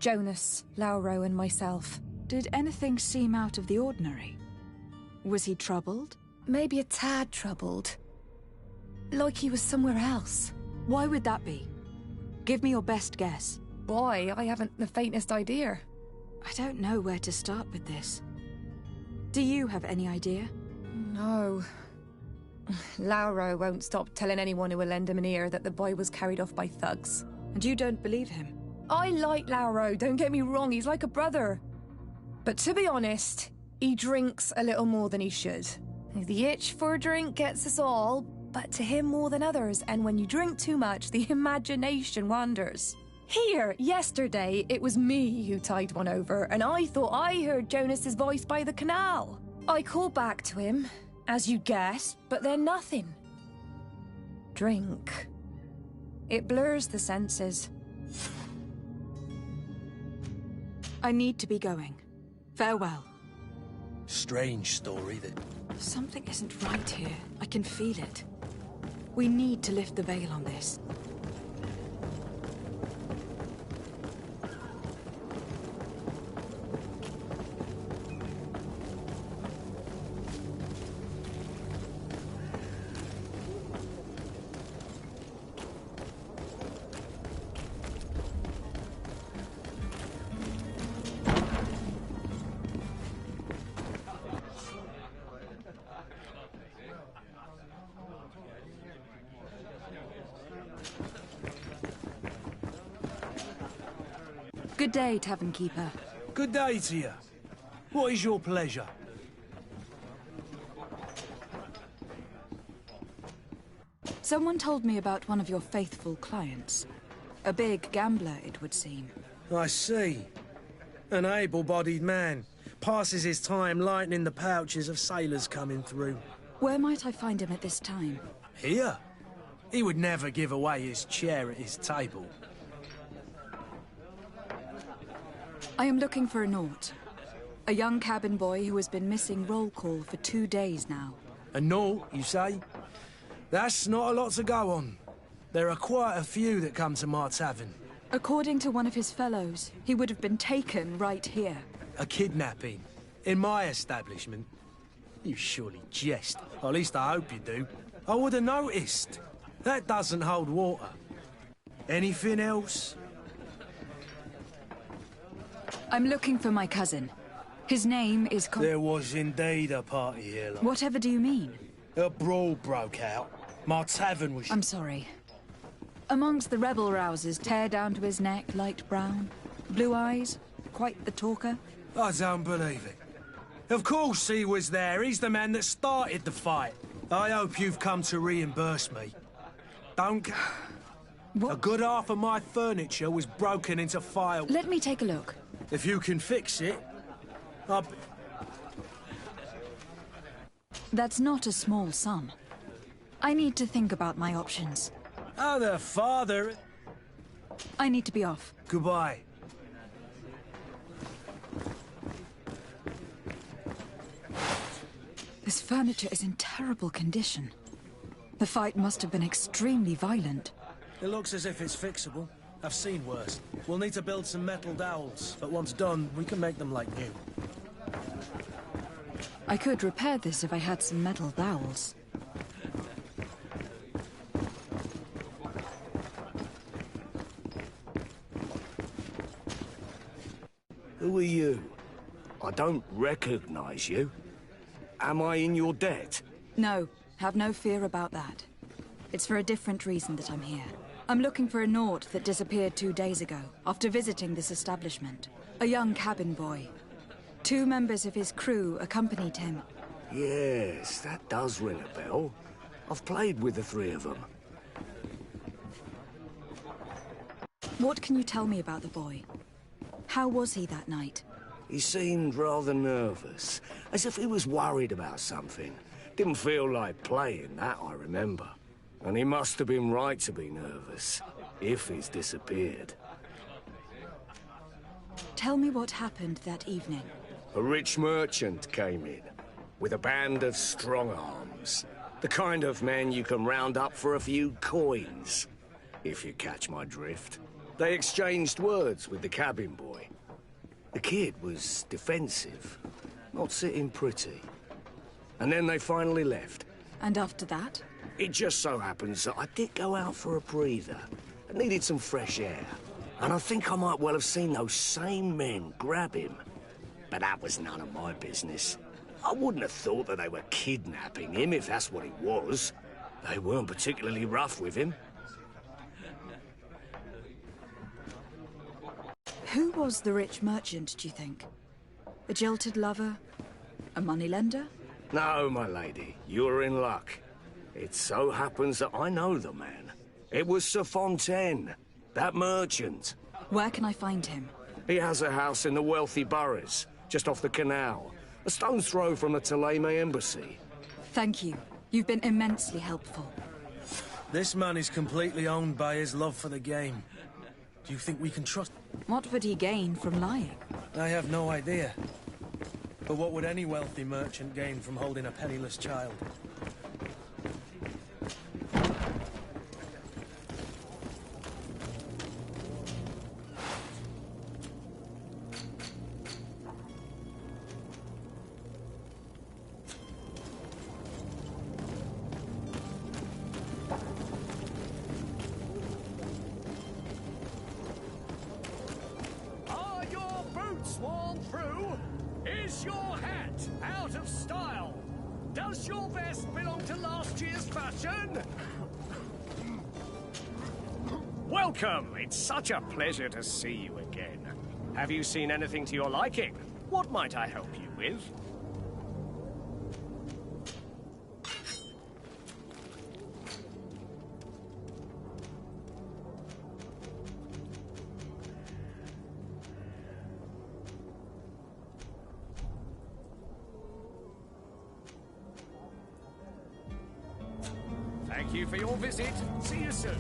Jonas, Lauro, and myself. Did anything seem out of the ordinary? Was he troubled? Maybe a tad troubled. Like he was somewhere else. Why would that be? Give me your best guess. Boy, I haven't the faintest idea. I don't know where to start with this. Do you have any idea? No. Lauro won't stop telling anyone who will lend him an ear that the boy was carried off by thugs. And you don't believe him? I like Lauro, don't get me wrong, he's like a brother. But to be honest, he drinks a little more than he should. The itch for a drink gets us all, but to him more than others, and when you drink too much, the imagination wanders. Here, yesterday, it was me who tied one over, and I thought I heard Jonas's voice by the canal. I called back to him, as you guessed, but then nothing. Drink. It blurs the senses. I need to be going. Farewell. Strange story that... Something isn't right here. I can feel it. We need to lift the veil on this. Good day, Tavern Keeper. Good day to you. What is your pleasure? Someone told me about one of your faithful clients. A big gambler, it would seem. I see. An able-bodied man. Passes his time lightening the pouches of sailors coming through. Where might I find him at this time? Here? He would never give away his chair at his table. I am looking for a Naut. A young cabin boy who has been missing roll call for 2 days now. A Naut, you say? That's not a lot to go on. There are quite a few that come to my tavern. According to one of his fellows, he would have been taken right here. A kidnapping? In my establishment? You surely jest. Or at least I hope you do. I would have noticed. That doesn't hold water. Anything else? I'm looking for my cousin. His name is There was indeed a party here. Whatever do you mean? A brawl broke out. My tavern was... I'm sorry. Amongst the rebel rousers, tear down to his neck, light brown. Blue eyes, quite the talker. I don't believe it. Of course he was there. He's the man that started the fight. I hope you've come to reimburse me. Don't... What? A good half of my furniture was broken into fire... Let me take a look. If you can fix it, I'll... That's not a small sum. I need to think about my options. Oh, the father... I need to be off. Goodbye. This furniture is in terrible condition. The fight must have been extremely violent. It looks as if it's fixable. I've seen worse. We'll need to build some metal dowels, but once done, we can make them like new. I could repair this if I had some metal dowels. Who are you? I don't recognize you. Am I in your debt? No, have no fear about that. It's for a different reason that I'm here. I'm looking for a Naut that disappeared 2 days ago, after visiting this establishment. A young cabin boy. 2 members of his crew accompanied him. Yes, that does ring a bell. I've played with the 3 of them. What can you tell me about the boy? How was he that night? He seemed rather nervous, as if he was worried about something. Didn't feel like playing, that I remember. And he must have been right to be nervous, if he's disappeared. Tell me what happened that evening. A rich merchant came in, with a band of strong-arms. The kind of men you can round up for a few coins, if you catch my drift. They exchanged words with the cabin boy. The kid was defensive, not sitting pretty. And then they finally left. And after that? It just so happens that I did go out for a breather. I needed some fresh air. And I think I might well have seen those same men grab him. But that was none of my business. I wouldn't have thought that they were kidnapping him if that's what it was. They weren't particularly rough with him. Who was the rich merchant, do you think? A jilted lover? A moneylender? No, my lady, you're in luck. It so happens that I know the man. It was Sir Fontaine, that merchant. Where can I find him? He has a house in the wealthy boroughs, just off the canal. A stone's throw from the Theleme embassy. Thank you. You've been immensely helpful. This man is completely owned by his love for the game. Do you think we can trust... What would he gain from lying? I have no idea. But what would any wealthy merchant gain from holding a penniless child? Are your boots worn through? Is your hat out of style? Does your vest belong to last year's fashion? Welcome! It's such a pleasure to see you again. Have you seen anything to your liking? What might I help you with? Thank you for your visit. See you soon.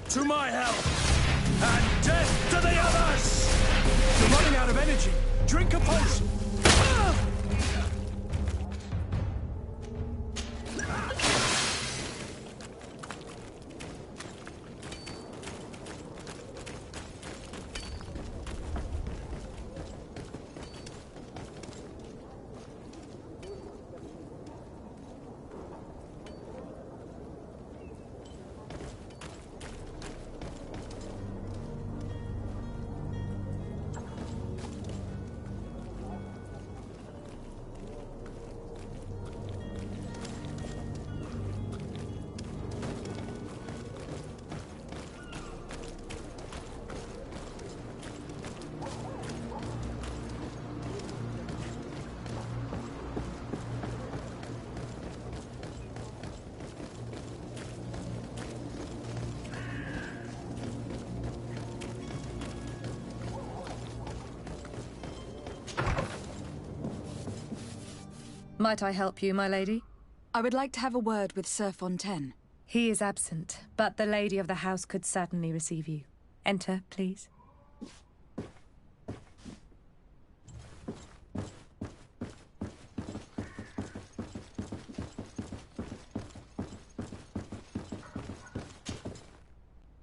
To my help! And death to the others! You're running out of energy. Drink a potion! Might I help you, my lady? I would like to have a word with Sir Fontaine. He is absent, but the lady of the house could certainly receive you. Enter, please.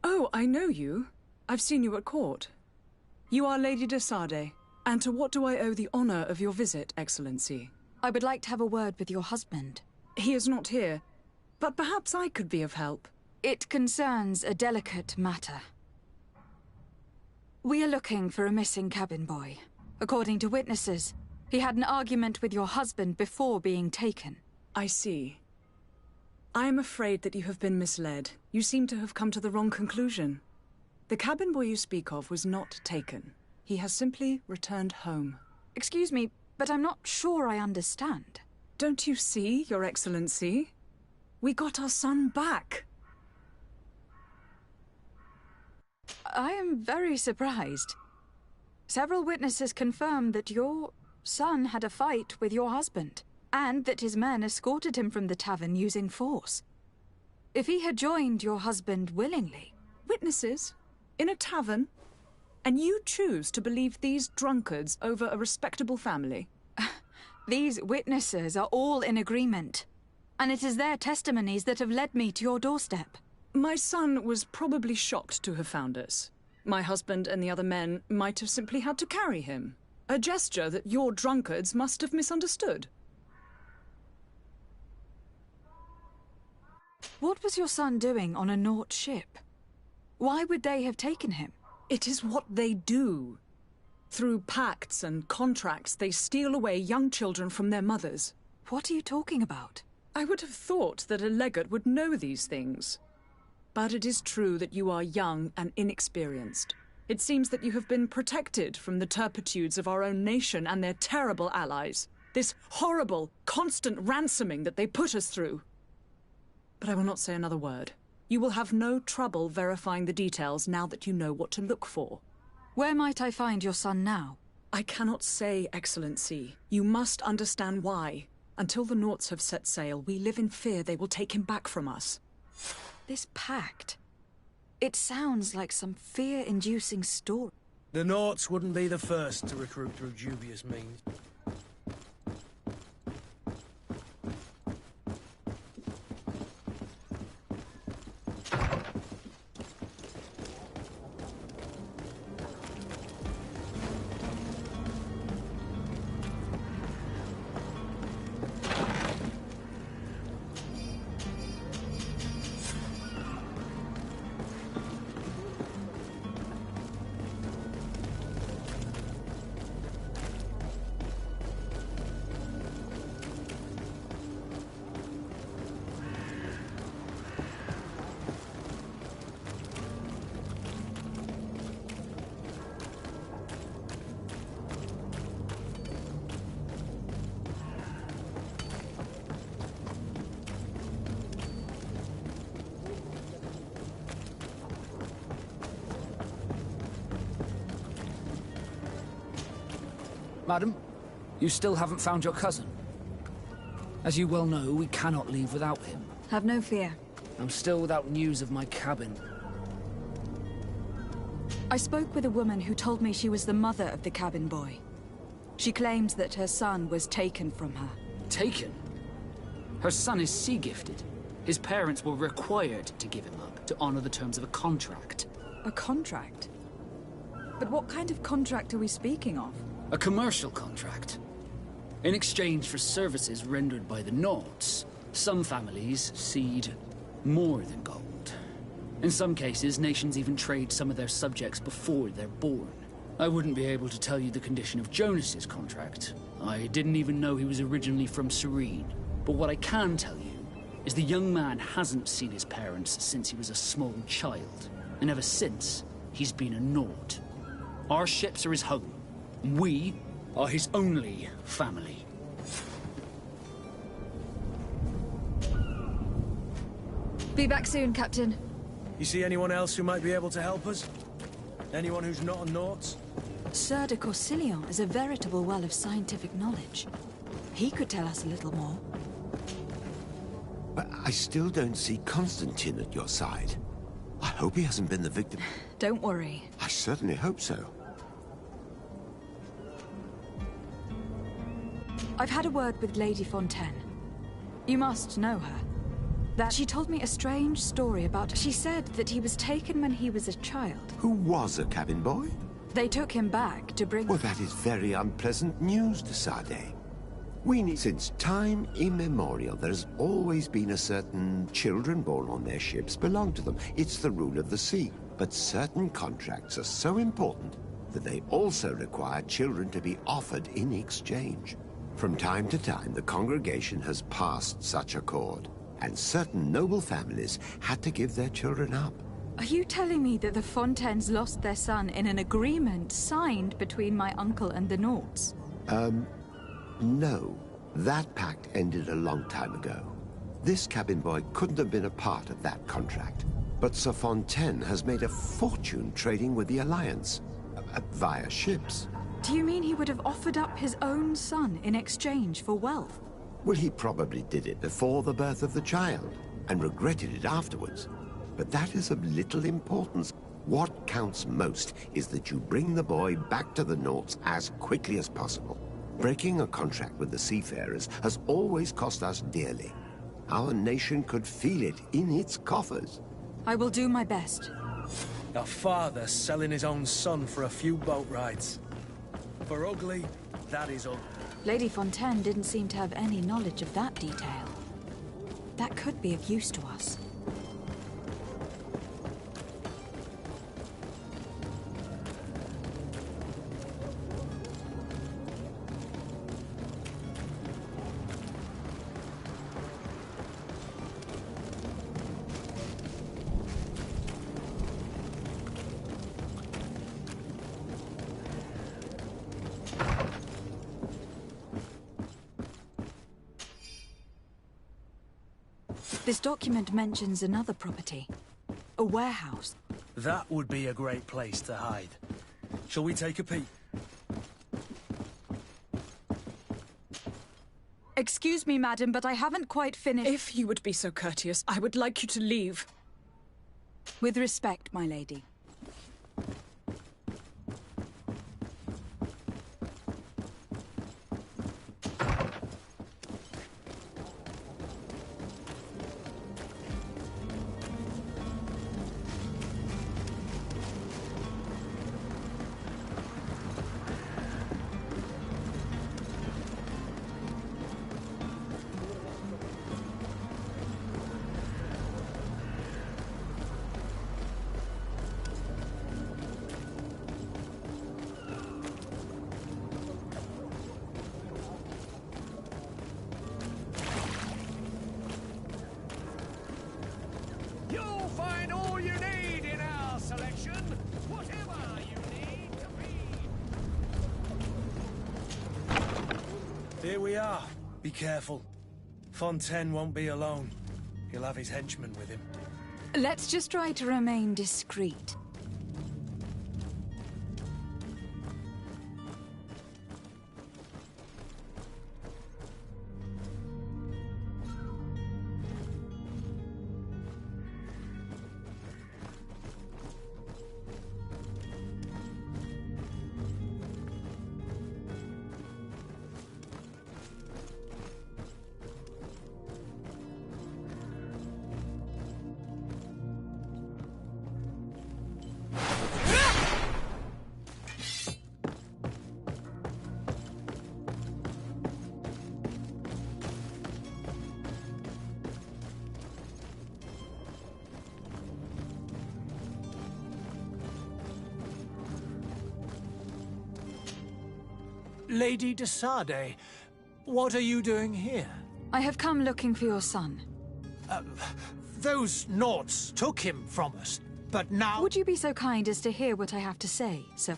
Oh, I know you. I've seen you at court. You are Lady de Sade. And to what do I owe the honor of your visit, Excellency? I would like to have a word with your husband. He is not here, but perhaps I could be of help. It concerns a delicate matter. We are looking for a missing cabin boy. According to witnesses, he had an argument with your husband before being taken. I see. I am afraid that you have been misled. You seem to have come to the wrong conclusion. The cabin boy you speak of was not taken. He has simply returned home. Excuse me, but I'm not sure I understand. Don't you see, Your Excellency? We got our son back. I am very surprised. Several witnesses confirmed that your son had a fight with your husband, and that his men escorted him from the tavern using force. If he had joined your husband willingly... Witnesses? In a tavern? And you choose to believe these drunkards over a respectable family? These witnesses are all in agreement, and it is their testimonies that have led me to your doorstep. My son was probably shocked to have found us. My husband and the other men might have simply had to carry him. A gesture that your drunkards must have misunderstood. What was your son doing on a Naut ship? Why would they have taken him? It is what they do. Through pacts and contracts, they steal away young children from their mothers. What are you talking about? I would have thought that a legate would know these things. But it is true that you are young and inexperienced. It seems that you have been protected from the turpitudes of our own nation and their terrible allies. This horrible, constant ransoming that they put us through. But I will not say another word. You will have no trouble verifying the details now that you know what to look for. Where might I find your son now? I cannot say, Excellency. You must understand why. Until the Nauts have set sail, we live in fear they will take him back from us. This pact. It sounds like some fear-inducing story. The Nauts wouldn't be the first to recruit through dubious means. Madam, you still haven't found your cousin. As you well know, we cannot leave without him. Have no fear. I'm still without news of my cabin. I spoke with a woman who told me she was the mother of the cabin boy. She claims that her son was taken from her. Taken? Her son is sea-gifted. His parents were required to give him up to honor the terms of a contract. A contract? But what kind of contract are we speaking of? A commercial contract. In exchange for services rendered by the Nauts, some families cede more than gold. In some cases, nations even trade some of their subjects before they're born. I wouldn't be able to tell you the condition of Jonas's contract. I didn't even know he was originally from Serene. But what I can tell you is the young man hasn't seen his parents since he was a small child. And ever since, he's been a Naut. Our ships are his home. We are his only family. Be back soon, Captain. You see anyone else who might be able to help us? Anyone who's not a Naut? Sir de Corsilion is a veritable well of scientific knowledge. He could tell us a little more. But I still don't see Constantine at your side. I hope he hasn't been the victim. Don't worry. I certainly hope so. I've had a word with Lady Fontaine. You must know her. That she told me a strange story about... She said that he was taken when he was a child. Who was a cabin boy? They took him back to bring... Well, that is very unpleasant news, de Sade. Since time immemorial, there's always been a certain children born on their ships belong to them. It's the rule of the sea. But certain contracts are so important that they also require children to be offered in exchange. From time to time, the congregation has passed such accord, and certain noble families had to give their children up. Are you telling me that the Fontaines lost their son in an agreement signed between my uncle and the Nauts? No. That pact ended a long time ago. This cabin boy couldn't have been a part of that contract. But Sir Fontaine has made a fortune trading with the Alliance, via ships. Do you mean he would have offered up his own son in exchange for wealth? Well, he probably did it before the birth of the child, and regretted it afterwards. But that is of little importance. What counts most is that you bring the boy back to the Nauts as quickly as possible. Breaking a contract with the seafarers has always cost us dearly. Our nation could feel it in its coffers. I will do my best. A father selling his own son for a few boat rides. For ugly, that is ugly. Lady Fontaine didn't seem to have any knowledge of that detail. That could be of use to us. This document mentions another property. A warehouse. That would be a great place to hide. Shall we take a peek? Excuse me, madam, but I haven't quite finished. If you would be so courteous, I would like you to leave. With respect, my lady. You'll find all you need in our selection, whatever you need to be. Here we are. Be careful. Fontaine won't be alone. He'll have his henchmen with him. Let's just try to remain discreet. Lady de Sade, what are you doing here? I have come looking for your son. Those Nauts took him from us, but now... Would you be so kind as to hear what I have to say, sir?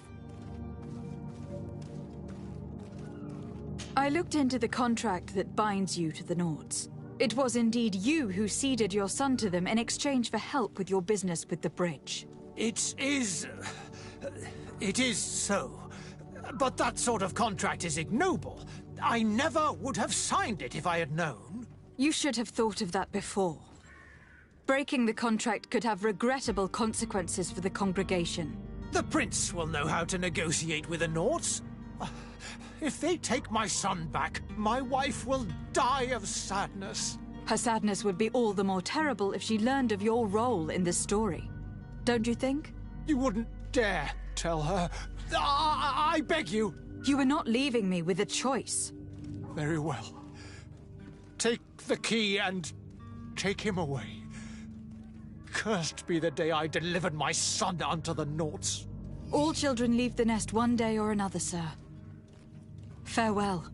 I looked into the contract that binds you to the Nauts. It was indeed you who ceded your son to them in exchange for help with your business with the bridge. It is so. But that sort of contract is ignoble. I never would have signed it if I had known. You should have thought of that before. Breaking the contract could have regrettable consequences for the congregation. The prince will know how to negotiate with the Nauts. If they take my son back, my wife will die of sadness. Her sadness would be all the more terrible if she learned of your role in this story. Don't you think? You wouldn't dare tell her. I beg you. You are not leaving me with a choice. Very well. Take the key and take him away. Cursed be the day I delivered my son unto the Nauts. All children leave the nest one day or another, sir. Farewell.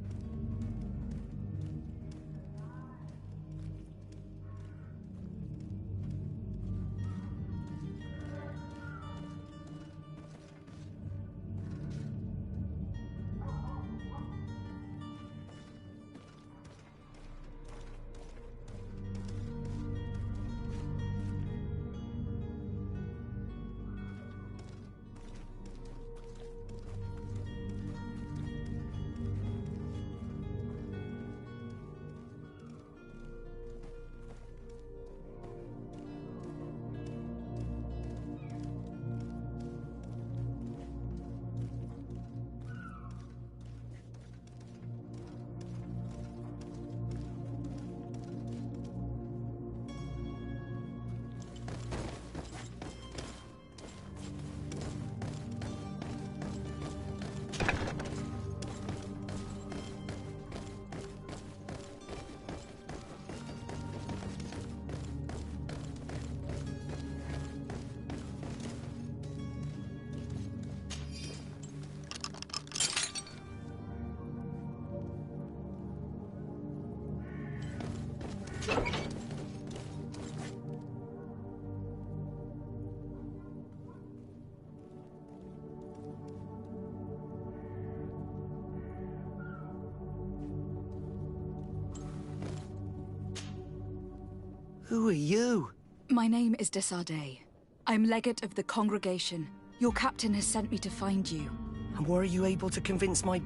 Who are you? My name is de Sardet. I'm legate of the congregation. Your captain has sent me to find you. And were you able to convince my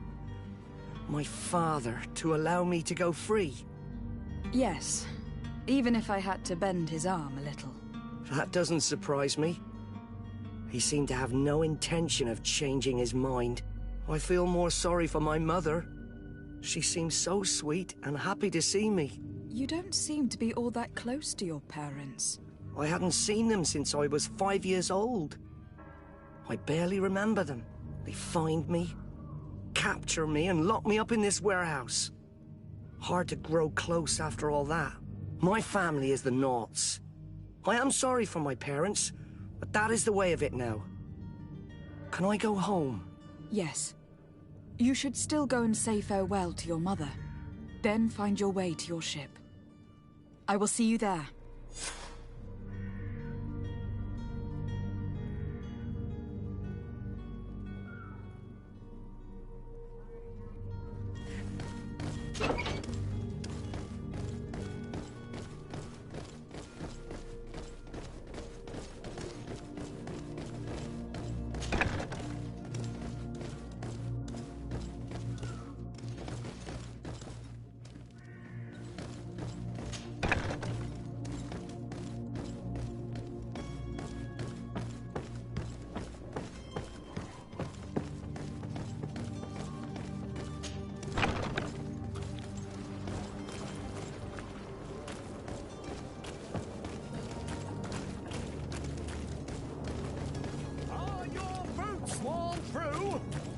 father to allow me to go free? Yes. Even if I had to bend his arm a little. That doesn't surprise me. He seemed to have no intention of changing his mind. I feel more sorry for my mother. She seems so sweet and happy to see me. You don't seem to be all that close to your parents. I hadn't seen them since I was 5 years old. I barely remember them. They find me, capture me, and lock me up in this warehouse. Hard to grow close after all that. My family is the Naughts. I am sorry for my parents, but that is the way of it now. Can I go home? Yes. You should still go and say farewell to your mother. Then find your way to your ship. I will see you there.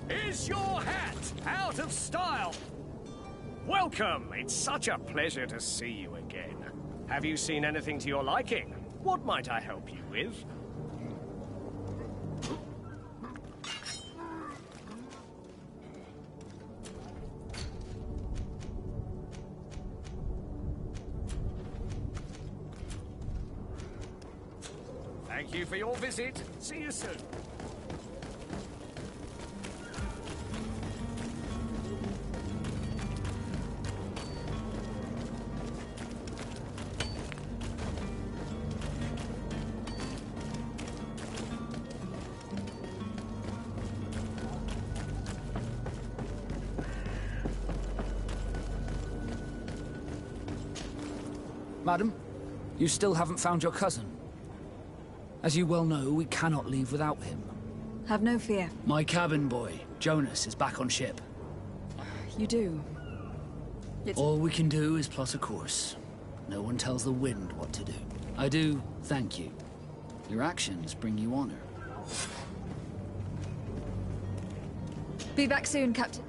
Is your hat out of style? Welcome! It's such a pleasure to see you again. Have you seen anything to your liking? What might I help you with? Thank you for your visit. See you soon. Madam, you still haven't found your cousin. As you well know, we cannot leave without him. Have no fear. My cabin boy, Jonas, is back on ship. You do? All we can do is plot a course. No one tells the wind what to do. I do thank you. Your actions bring you honor. Be back soon, Captain.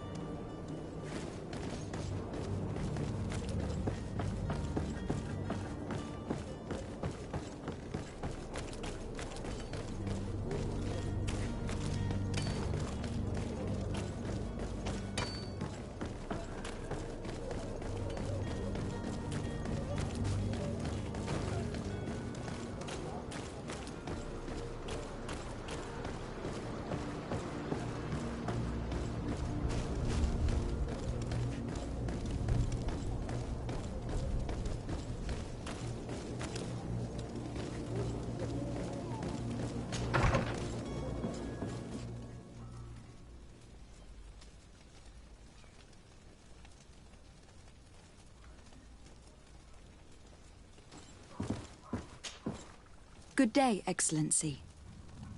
Good day, Excellency.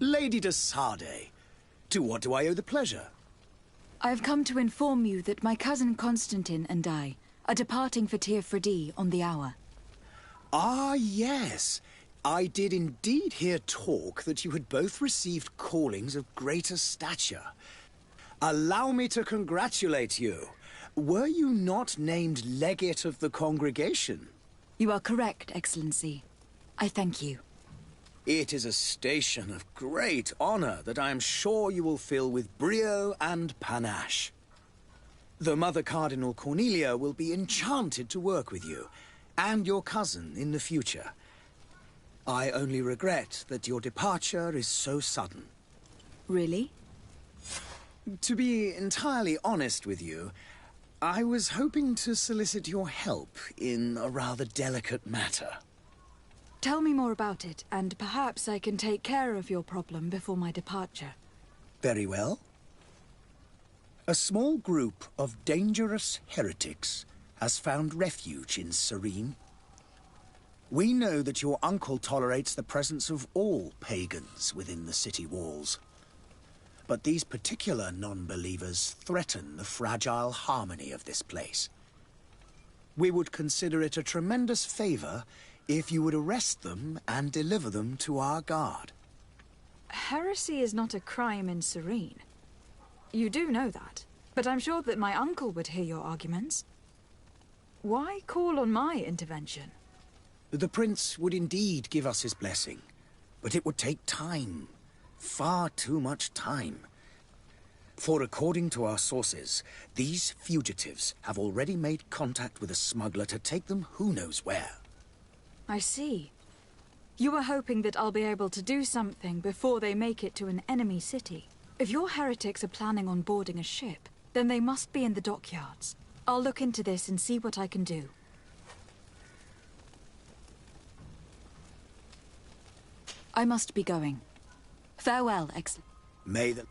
Lady de Sardet, to what do I owe the pleasure? I have come to inform you that my cousin Constantine and I are departing for Tir Freddy on the hour. Ah, yes. I did indeed hear talk that you had both received callings of greater stature. Allow me to congratulate you. Were you not named legate of the congregation? You are correct, Excellency. I thank you. It is a station of great honor that I am sure you will fill with brio and panache. The Mother Cardinal Cornelia will be enchanted to work with you, and your cousin in the future. I only regret that your departure is so sudden. Really? To be entirely honest with you, I was hoping to solicit your help in a rather delicate matter. Tell me more about it, and perhaps I can take care of your problem before my departure. Very well. A small group of dangerous heretics has found refuge in Serene. We know that your uncle tolerates the presence of all pagans within the city walls. But these particular non-believers threaten the fragile harmony of this place. We would consider it a tremendous favor if you would arrest them and deliver them to our guard. Heresy is not a crime in Serene. You do know that, but I'm sure that my uncle would hear your arguments. Why call on my intervention? The Prince would indeed give us his blessing, but it would take time. Far too much time. For according to our sources, these fugitives have already made contact with a smuggler to take them who knows where. I see. You were hoping that I'll be able to do something before they make it to an enemy city. If your heretics are planning on boarding a ship, then they must be in the dockyards. I'll look into this and see what I can do. I must be going. Farewell, Excellent. May the...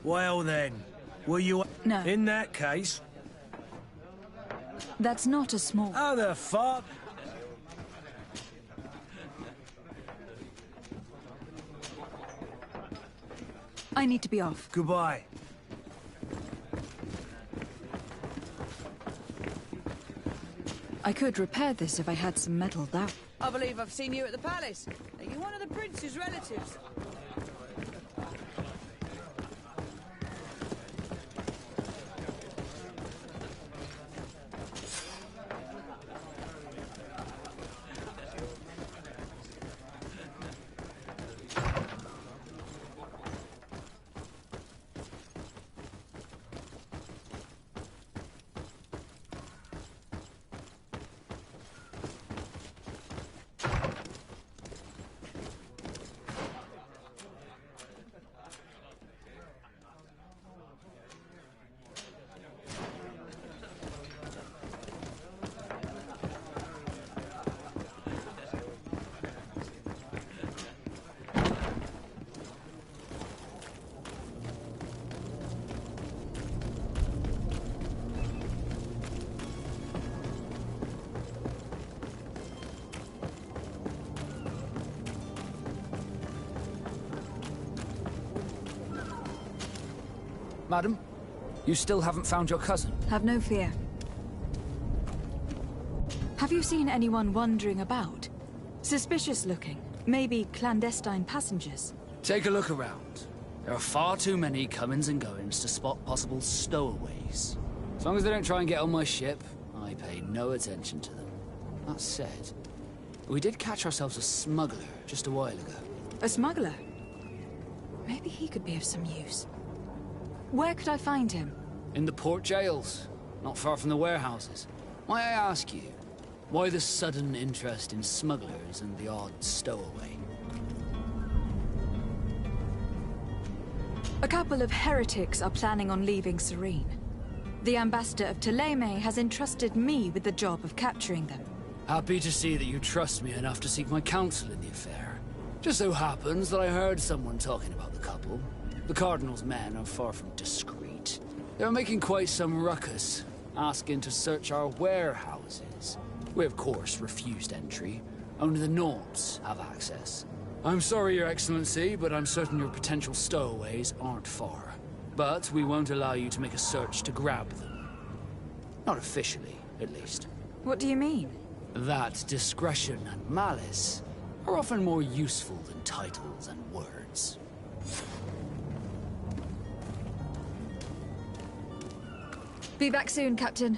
Well then, were you... No. In that case... That's not a small... How the fuck? I need to be off. Goodbye. I could repair this if I had some metal that... I believe I've seen you at the palace. Are you one of the prince's relatives? Madam, you still haven't found your cousin? Have no fear. Have you seen anyone wandering about? Suspicious looking. Maybe clandestine passengers. Take a look around. There are far too many comings and goings to spot possible stowaways. As long as they don't try and get on my ship, I pay no attention to them. That said, we did catch ourselves a smuggler just a while ago. A smuggler? Maybe he could be of some use. Where could I find him? In the port jails, not far from the warehouses. May I ask you, why the sudden interest in smugglers and the odd stowaway? A couple of heretics are planning on leaving Serene. The ambassador of Ptolemy has entrusted me with the job of capturing them. Happy to see that you trust me enough to seek my counsel in the affair. Just so happens that I heard someone talking about the couple. The Cardinal's men are far from discreet. They're making quite some ruckus, asking to search our warehouses. We, of course, refused entry. Only the Nords have access. I'm sorry, Your Excellency, but I'm certain your potential stowaways aren't far. But we won't allow you to make a search to grab them. Not officially, at least. What do you mean? That discretion and malice are often more useful than titles and words. Be back soon, Captain.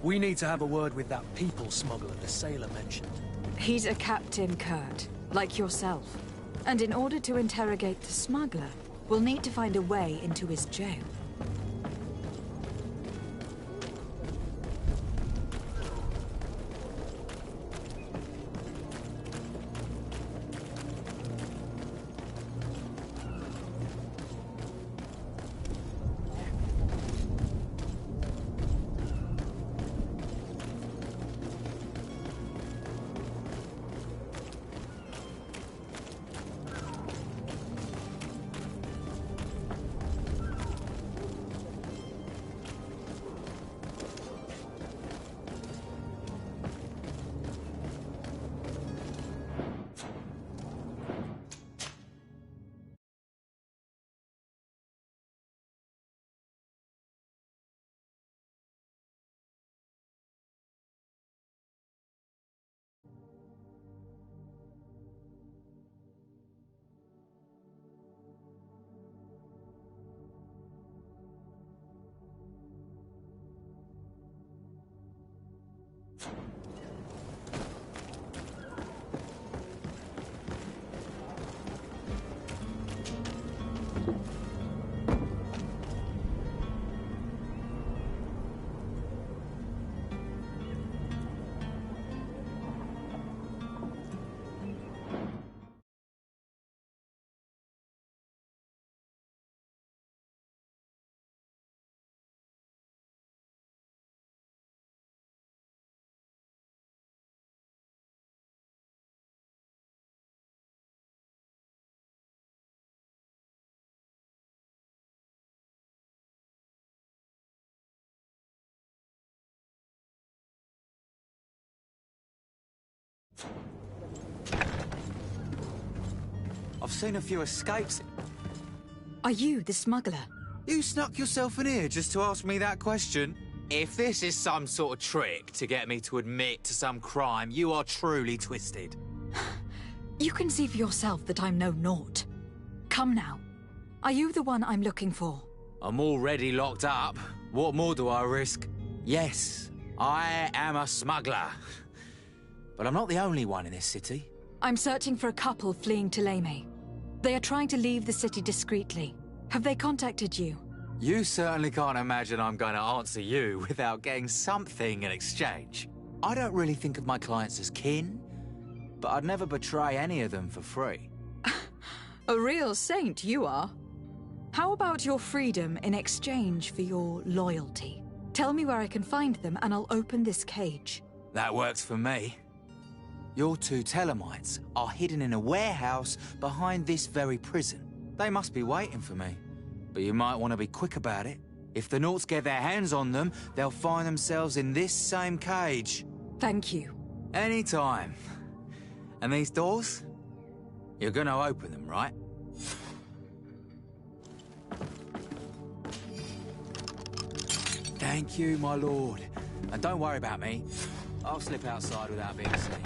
We need to have a word with that people smuggler the sailor mentioned. He's a captain, Kurt, like yourself. And in order to interrogate the smuggler, we'll need to find a way into his jail. I've seen a few escapes. Are you the smuggler? You snuck yourself in here just to ask me that question? If this is some sort of trick to get me to admit to some crime, you are truly twisted. You can see for yourself that I'm no naught. Come now. Are you the one I'm looking for? I'm already locked up. What more do I risk? Yes, I am a smuggler. But I'm not the only one in this city. I'm searching for a couple fleeing Ptolemy. They are trying to leave the city discreetly. Have they contacted you? You certainly can't imagine I'm going to answer you without getting something in exchange. I don't really think of my clients as kin, but I'd never betray any of them for free. A real saint you are. How about your freedom in exchange for your loyalty? Tell me where I can find them and I'll open this cage. That works for me. Your two Telemites are hidden in a warehouse behind this very prison. They must be waiting for me. But you might want to be quick about it. If the Nauts get their hands on them, they'll find themselves in this same cage. Thank you. Anytime. And these doors? You're gonna open them, right? Thank you, my lord. And don't worry about me. I'll slip outside without being seen.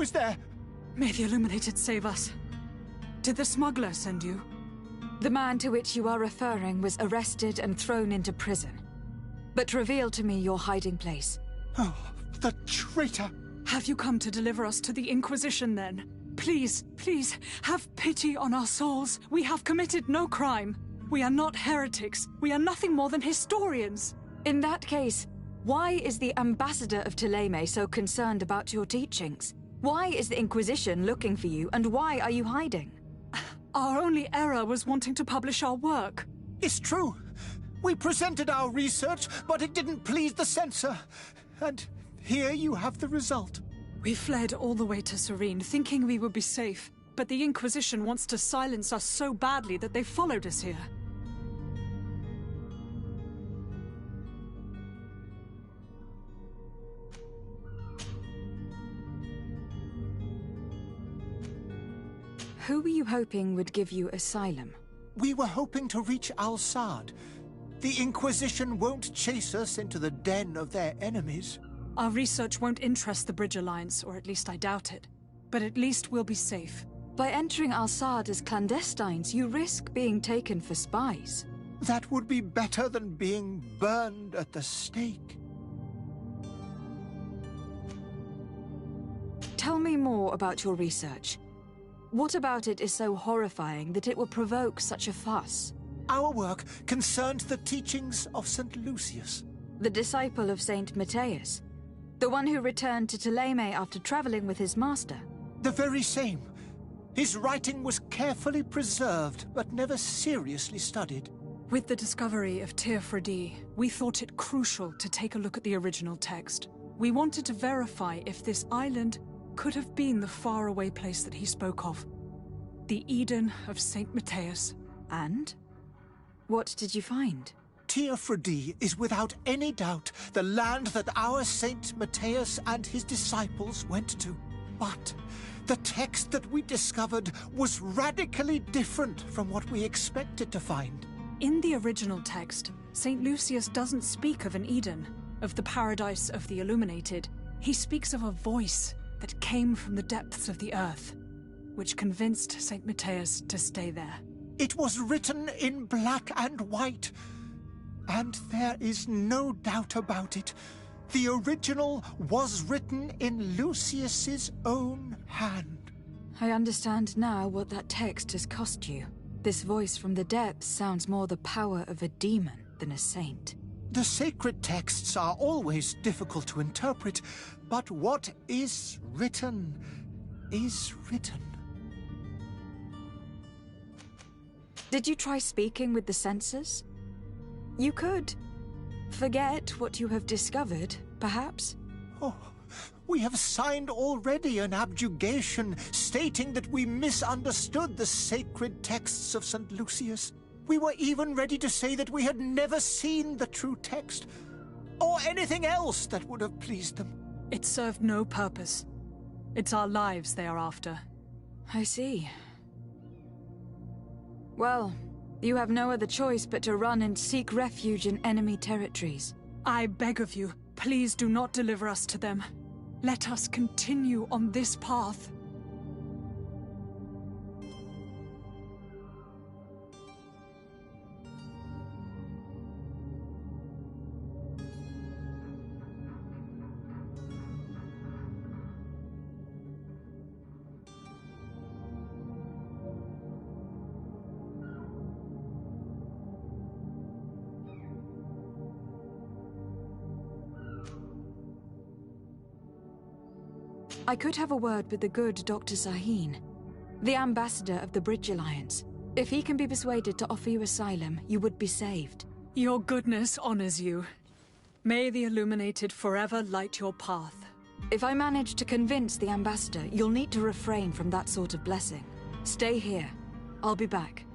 was there? May the Illuminated save us. Did the smuggler send you? The man to which you are referring was arrested and thrown into prison. But reveal to me your hiding place. Oh, the traitor! Have you come to deliver us to the Inquisition, then? Please, please, have pity on our souls. We have committed no crime. We are not heretics. We are nothing more than historians. In that case, why is the ambassador of Thélème so concerned about your teachings? Why is the Inquisition looking for you, and why are you hiding? Our only error was wanting to publish our work. It's true. We presented our research, but it didn't please the censor. And here you have the result. We fled all the way to Serene, thinking we would be safe. But the Inquisition wants to silence us so badly that they followed us here. Who were you hoping would give you asylum? We were hoping to reach Al-Sad. The Inquisition won't chase us into the den of their enemies. Our research won't interest the Bridge Alliance, or at least I doubt it. But at least we'll be safe. By entering Al-Sad as clandestines, you risk being taken for spies. That would be better than being burned at the stake. Tell me more about your research. What about it is so horrifying that it will provoke such a fuss? Our work concerned the teachings of St. Lucius. The disciple of St. Matthias. The one who returned to Thélème after traveling with his master. The very same. His writing was carefully preserved, but never seriously studied. With the discovery of Teofredi, we thought it crucial to take a look at the original text. We wanted to verify if this island could have been the faraway place that he spoke of. The Eden of St. Matthias. And? What did you find? Teofredi is without any doubt the land that our St. Matthias and his disciples went to. But the text that we discovered was radically different from what we expected to find. In the original text, St. Lucius doesn't speak of an Eden, of the paradise of the Illuminated. He speaks of a voice that came from the depths of the earth, which convinced St. Matthias to stay there. It was written in black and white, and there is no doubt about it. The original was written in Lucius's own hand. I understand now what that text has cost you. This voice from the depths sounds more the power of a demon than a saint. The sacred texts are always difficult to interpret, but what is written is written. Did you try speaking with the censors? You could. Forget what you have discovered, perhaps? Oh, we have signed already an abjugation stating that we misunderstood the sacred texts of St. Lucius. We were even ready to say that we had never seen the true text, or anything else that would have pleased them. It served no purpose. It's our lives they are after. I see. Well, you have no other choice but to run and seek refuge in enemy territories. I beg of you, please do not deliver us to them. Let us continue on this path. I could have a word with the good Dr. Sahin, the ambassador of the Bridge Alliance. If he can be persuaded to offer you asylum, you would be saved. Your goodness honors you. May the Illuminated forever light your path. If I manage to convince the ambassador, you'll need to refrain from that sort of blessing. Stay here. I'll be back.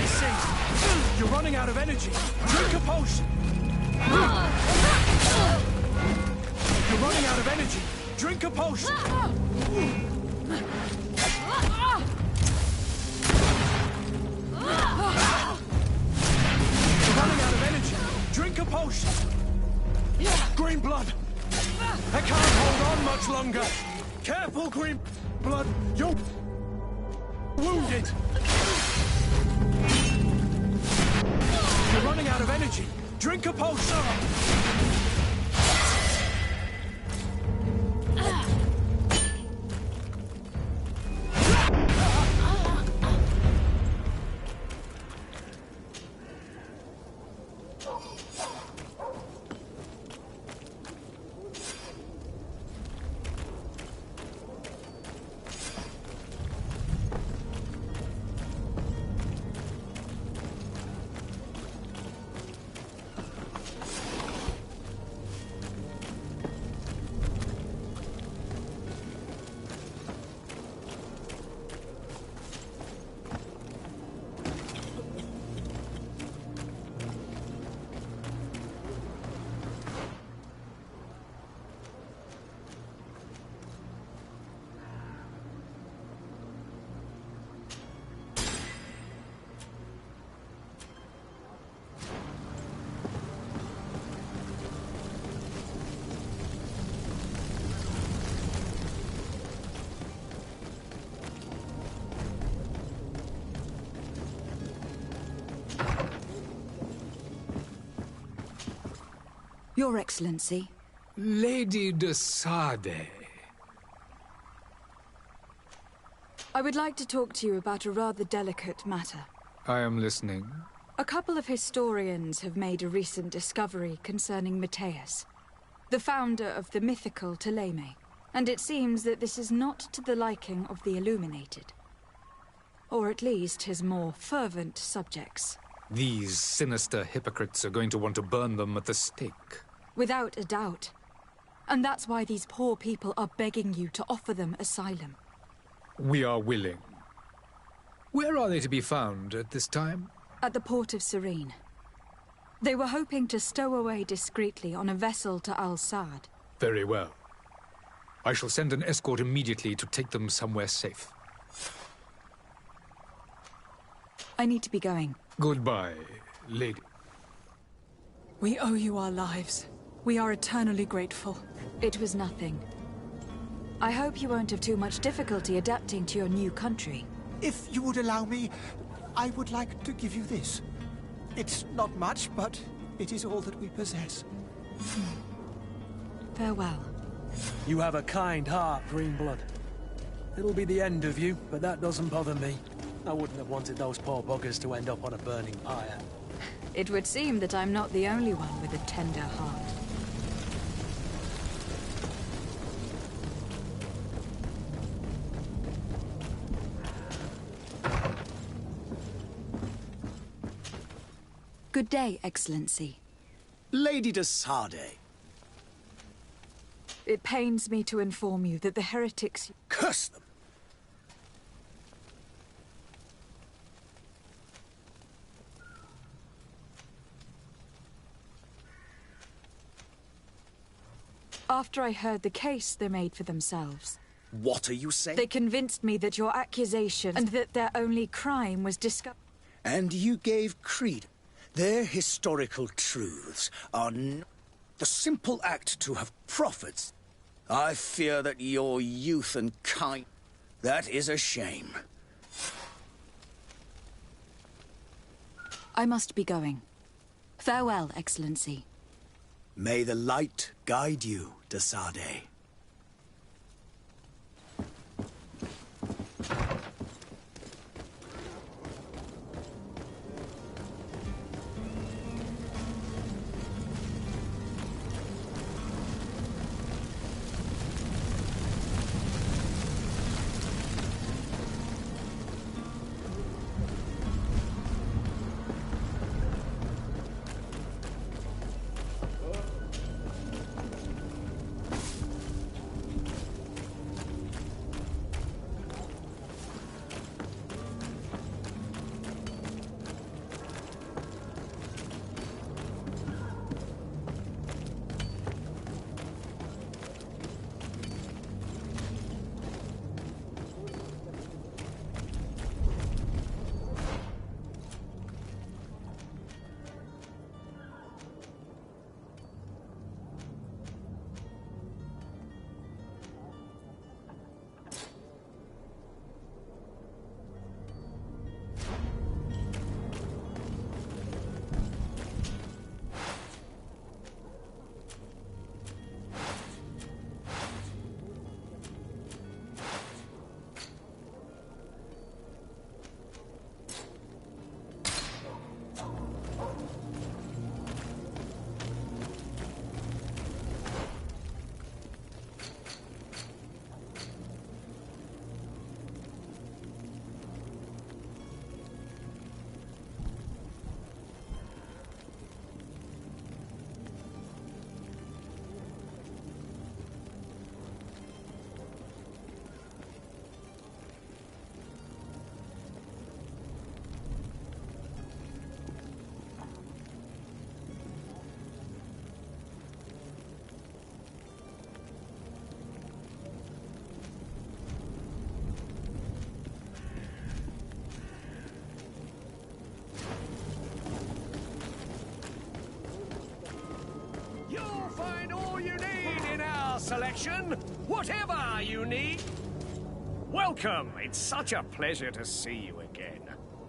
see. You're running out of energy. Drink a potion. You're running out of energy. Drink a potion. You're running out of energy. Drink a potion. Green blood. I can't hold on much longer. Careful, green blood. You're wounded. You're running out of energy. Drink a potion. Your Excellency. Lady de Sade. I would like to talk to you about a rather delicate matter. I am listening. A couple of historians have made a recent discovery concerning Matthias, the founder of the mythical Ptolemy, and it seems that this is not to the liking of the Illuminated. Or at least his more fervent subjects. These sinister hypocrites are going to want to burn them at the stake. Without a doubt. And that's why these poor people are begging you to offer them asylum. We are willing. Where are they to be found at this time? At the port of Serene. They were hoping to stow away discreetly on a vessel to Al-Sad. Very well. I shall send an escort immediately to take them somewhere safe. I need to be going. Goodbye, lady. We owe you our lives. We are eternally grateful. It was nothing. I hope you won't have too much difficulty adapting to your new country. If you would allow me, I would like to give you this. It's not much, but it is all that we possess. Farewell. You have a kind heart, Greenblood. It'll be the end of you, but that doesn't bother me. I wouldn't have wanted those poor buggers to end up on a burning pyre. It would seem that I'm not the only one with a tender heart. Good day, Excellency. Lady de Sade. It pains me to inform you that the heretics... Curse them! After I heard the case they made for themselves. What are you saying? They convinced me that your accusation and that their only crime was discovered. And you gave credence. Their historical truths are not the simple act to have prophets. I fear that your youth and kind... That is a shame. I must be going. Farewell, Excellency. May the light guide you, de Sade. Whatever you need. Welcome. It's such a pleasure to see you again.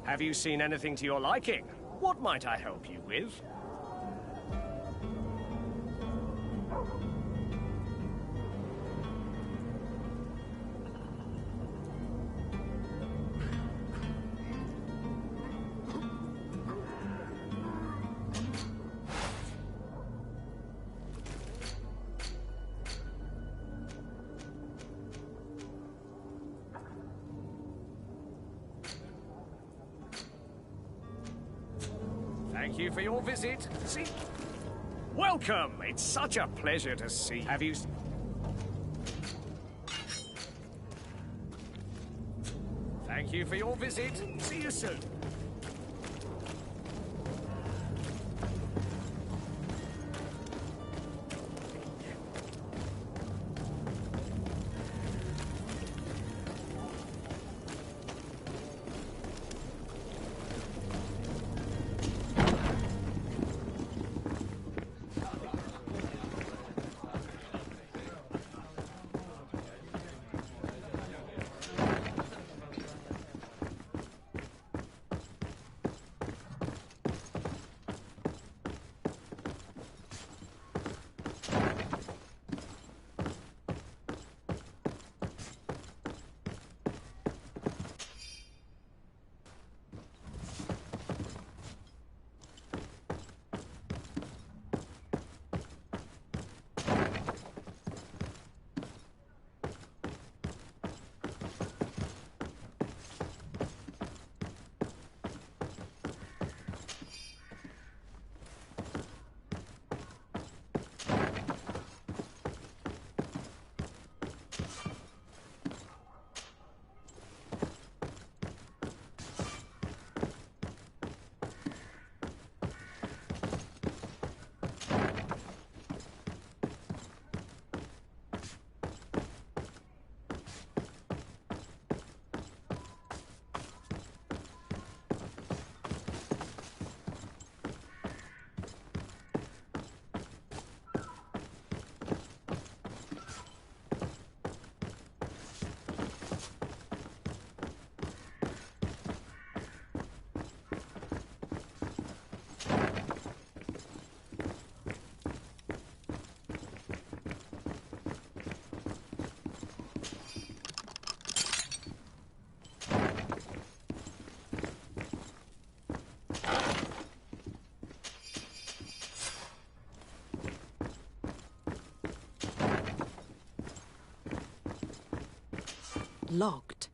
Have you seen anything to your liking? What might I help you with? Thank you for your visit. See? Welcome. It's such a pleasure to see. Have you... Thank you for your visit. See you soon. Locked.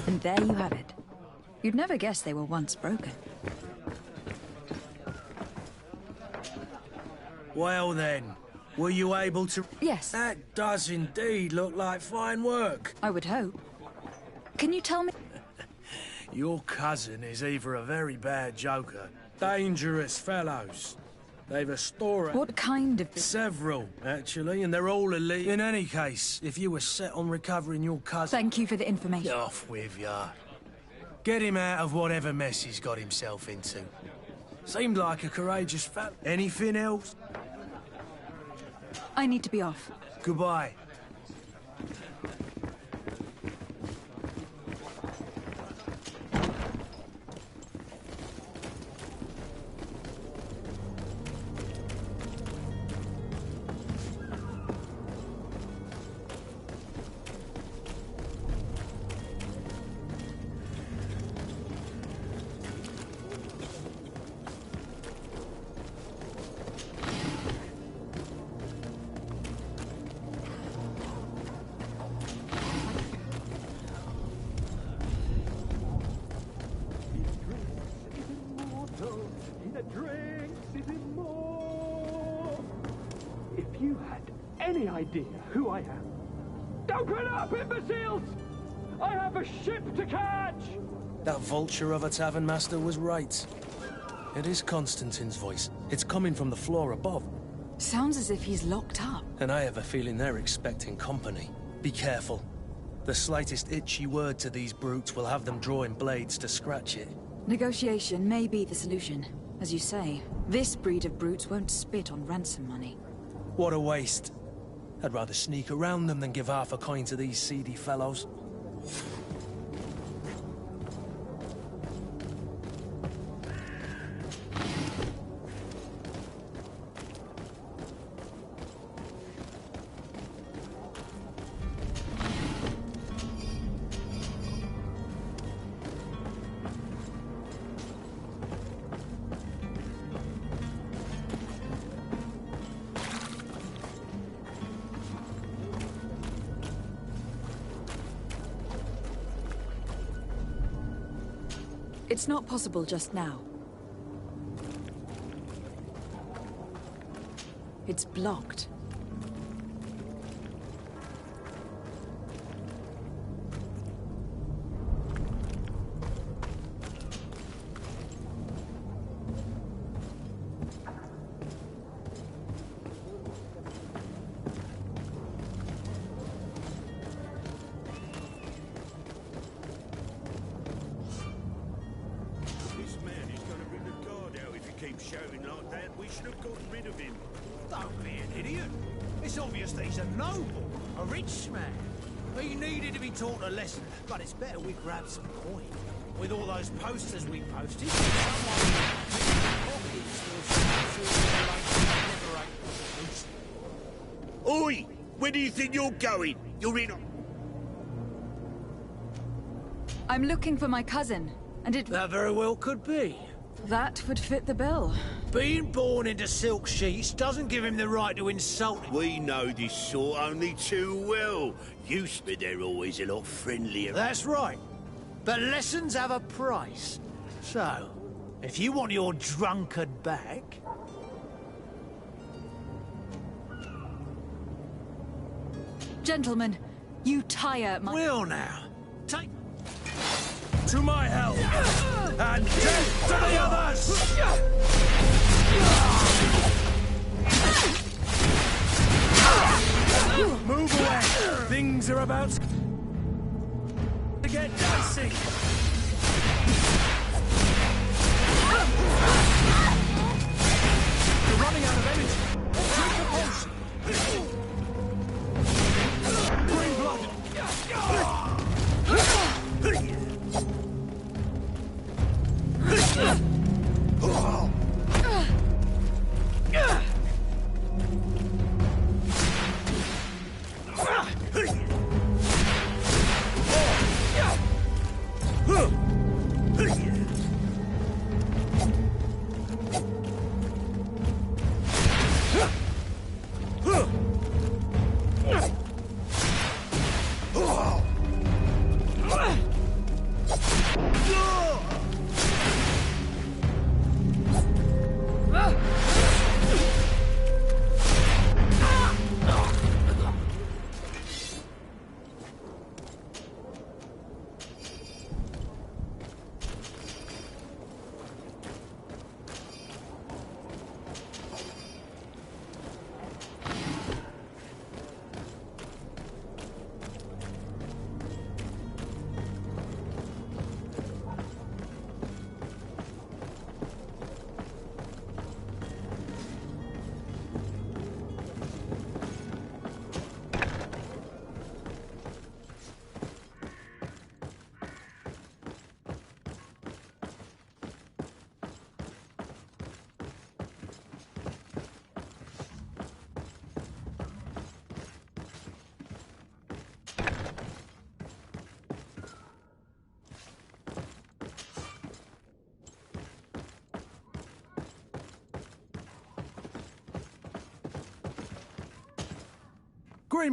And there you have it. You'd never guess they were once broken. Well then, were you able to... Yes. That does indeed look like fine work. I would hope. Can you tell me... Your cousin is either a very bad joker, dangerous fellows. They've a store... What kind of... Several, actually, and they're all elite. In any case, if you were set on recovering your cousin... Thank you for the information. Off with ya. Get him out of whatever mess he's got himself into. Seemed like a courageous fella. Anything else? I need to be off. Goodbye. Any idea who I am? Open up, imbeciles! I have a ship to catch! That vulture of a tavern master was right. It is Constantine's voice. It's coming from the floor above. Sounds as if he's locked up. And I have a feeling they're expecting company. Be careful. The slightest itchy word to these brutes will have them drawing blades to scratch it. Negotiation may be the solution. As you say, this breed of brutes won't spit on ransom money. What a waste. I'd rather sneak around them than give half a coin to these seedy fellows. It's not possible just now. It's blocked. Shouting like that, we should have gotten rid of him. Don't be an idiot. It's obvious that he's a noble, a rich man. He needed to be taught a lesson, but it's better we grab some coin. With all those posters we posted, Oi! Where do you think you're going? You're in... I'm looking for my cousin, and it... That very well could be. That would fit the bill. Being born into silk sheets doesn't give him the right to insult him. We know this sort only too well. Used to they're always a lot friendlier. That's right. But lessons have a price. So, if you want your drunkard back... Gentlemen, you tire my... Will now. Take... To my help! And death to the others! Move away! Things are about to get dicey! You're running out of energy. Drink a potion! Bring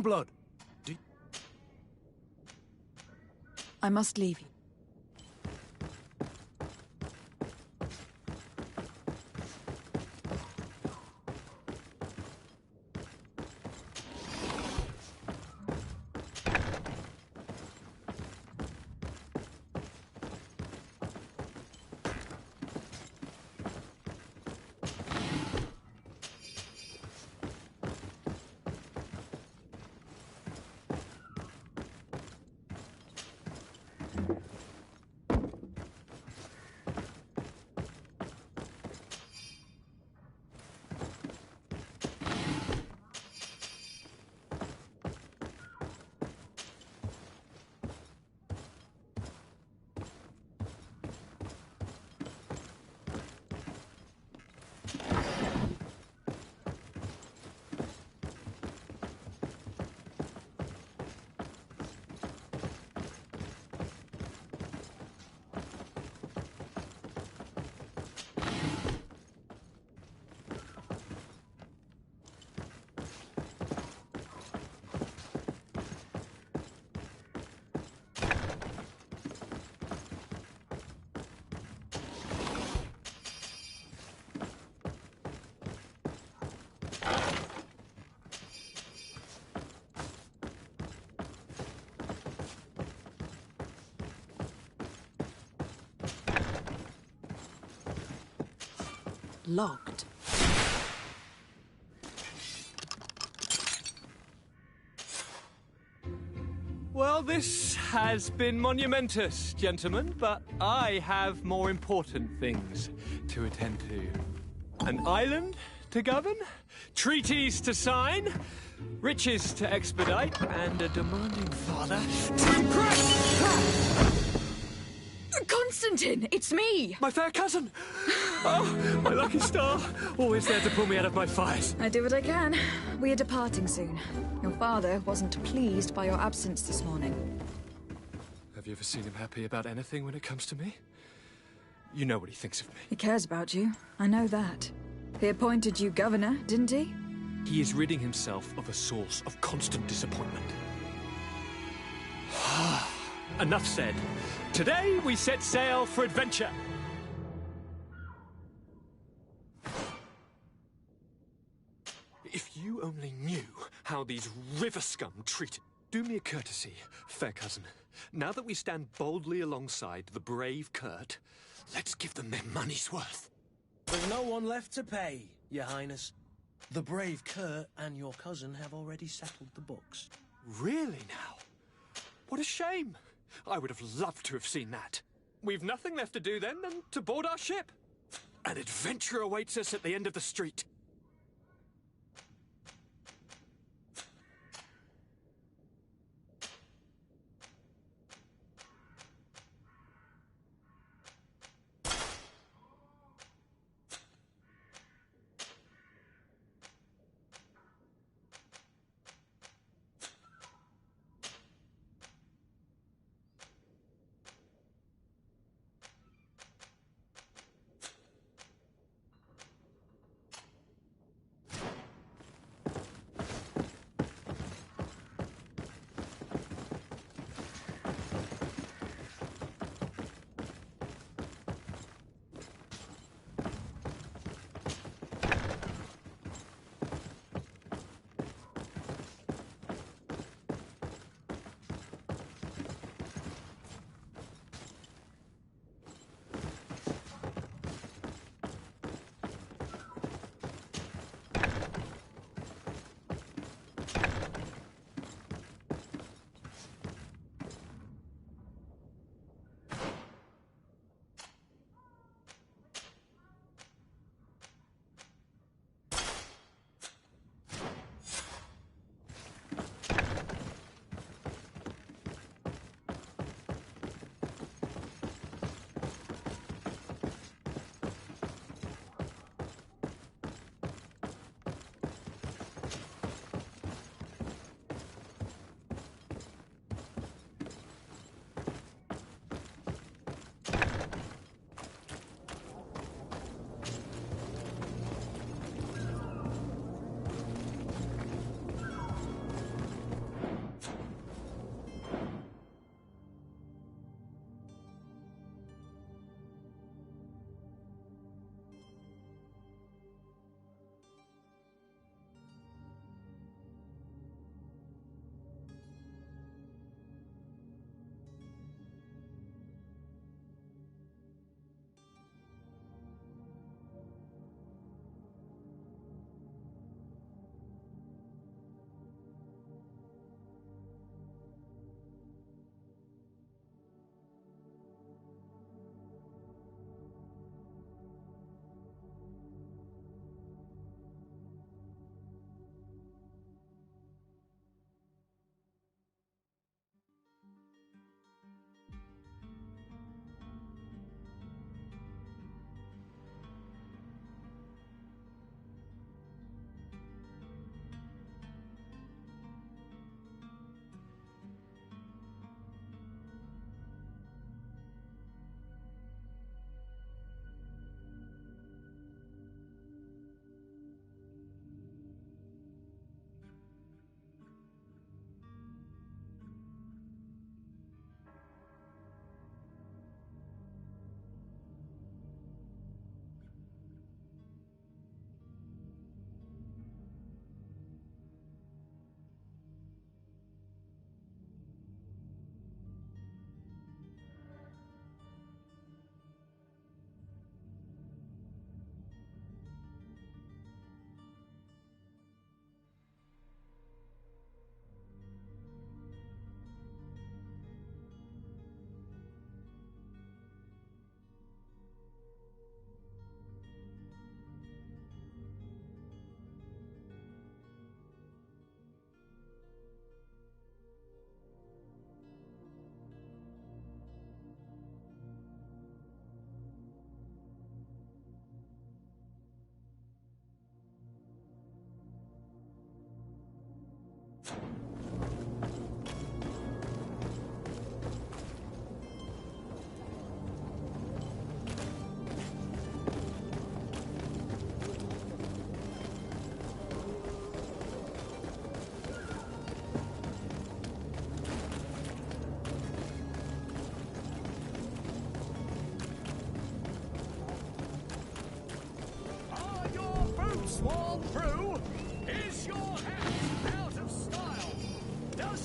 blood! Greenblood! I must leave you. locked. Well, this has been monumentous, gentlemen, but I have more important things to attend to. An island to govern, treaties to sign, riches to expedite, and a demanding father to impress! Constantine, it's me! My fair cousin! Oh, my lucky star, always there to pull me out of my fires. I do what I can. We are departing soon. Your father wasn't pleased by your absence this morning. Have you ever seen him happy about anything when it comes to me? You know what he thinks of me. He cares about you. I know that. He appointed you governor, didn't he? He is ridding himself of a source of constant disappointment. Enough said. Today we set sail for adventure. If you only knew how these river scum treated... Do me a courtesy, fair cousin. Now that we stand boldly alongside the brave Kurt, let's give them their money's worth. There's no one left to pay, Your Highness. The brave Kurt and your cousin have already settled the books. Really now? What a shame. I would have loved to have seen that. We've nothing left to do then than to board our ship. An adventure awaits us at the end of the street.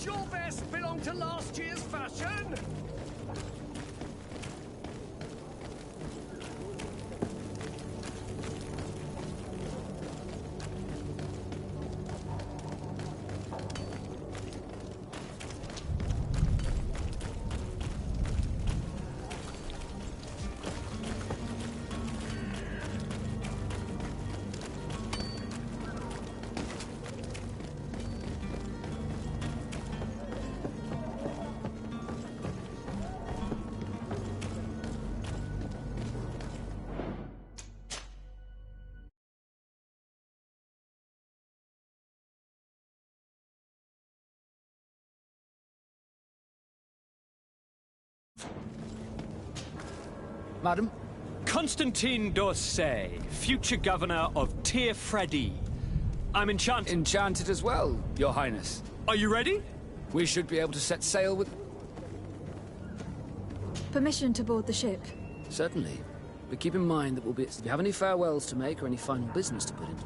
Does your vest belong to last year's fashion? Madam? Constantine d'Orsay, future governor of Tir-Fredi. I'm enchanted. Enchanted as well, Your Highness. Are you ready? We should be able to set sail with... Permission to board the ship. Certainly. But keep in mind that if you have any farewells to make or any final business to put in...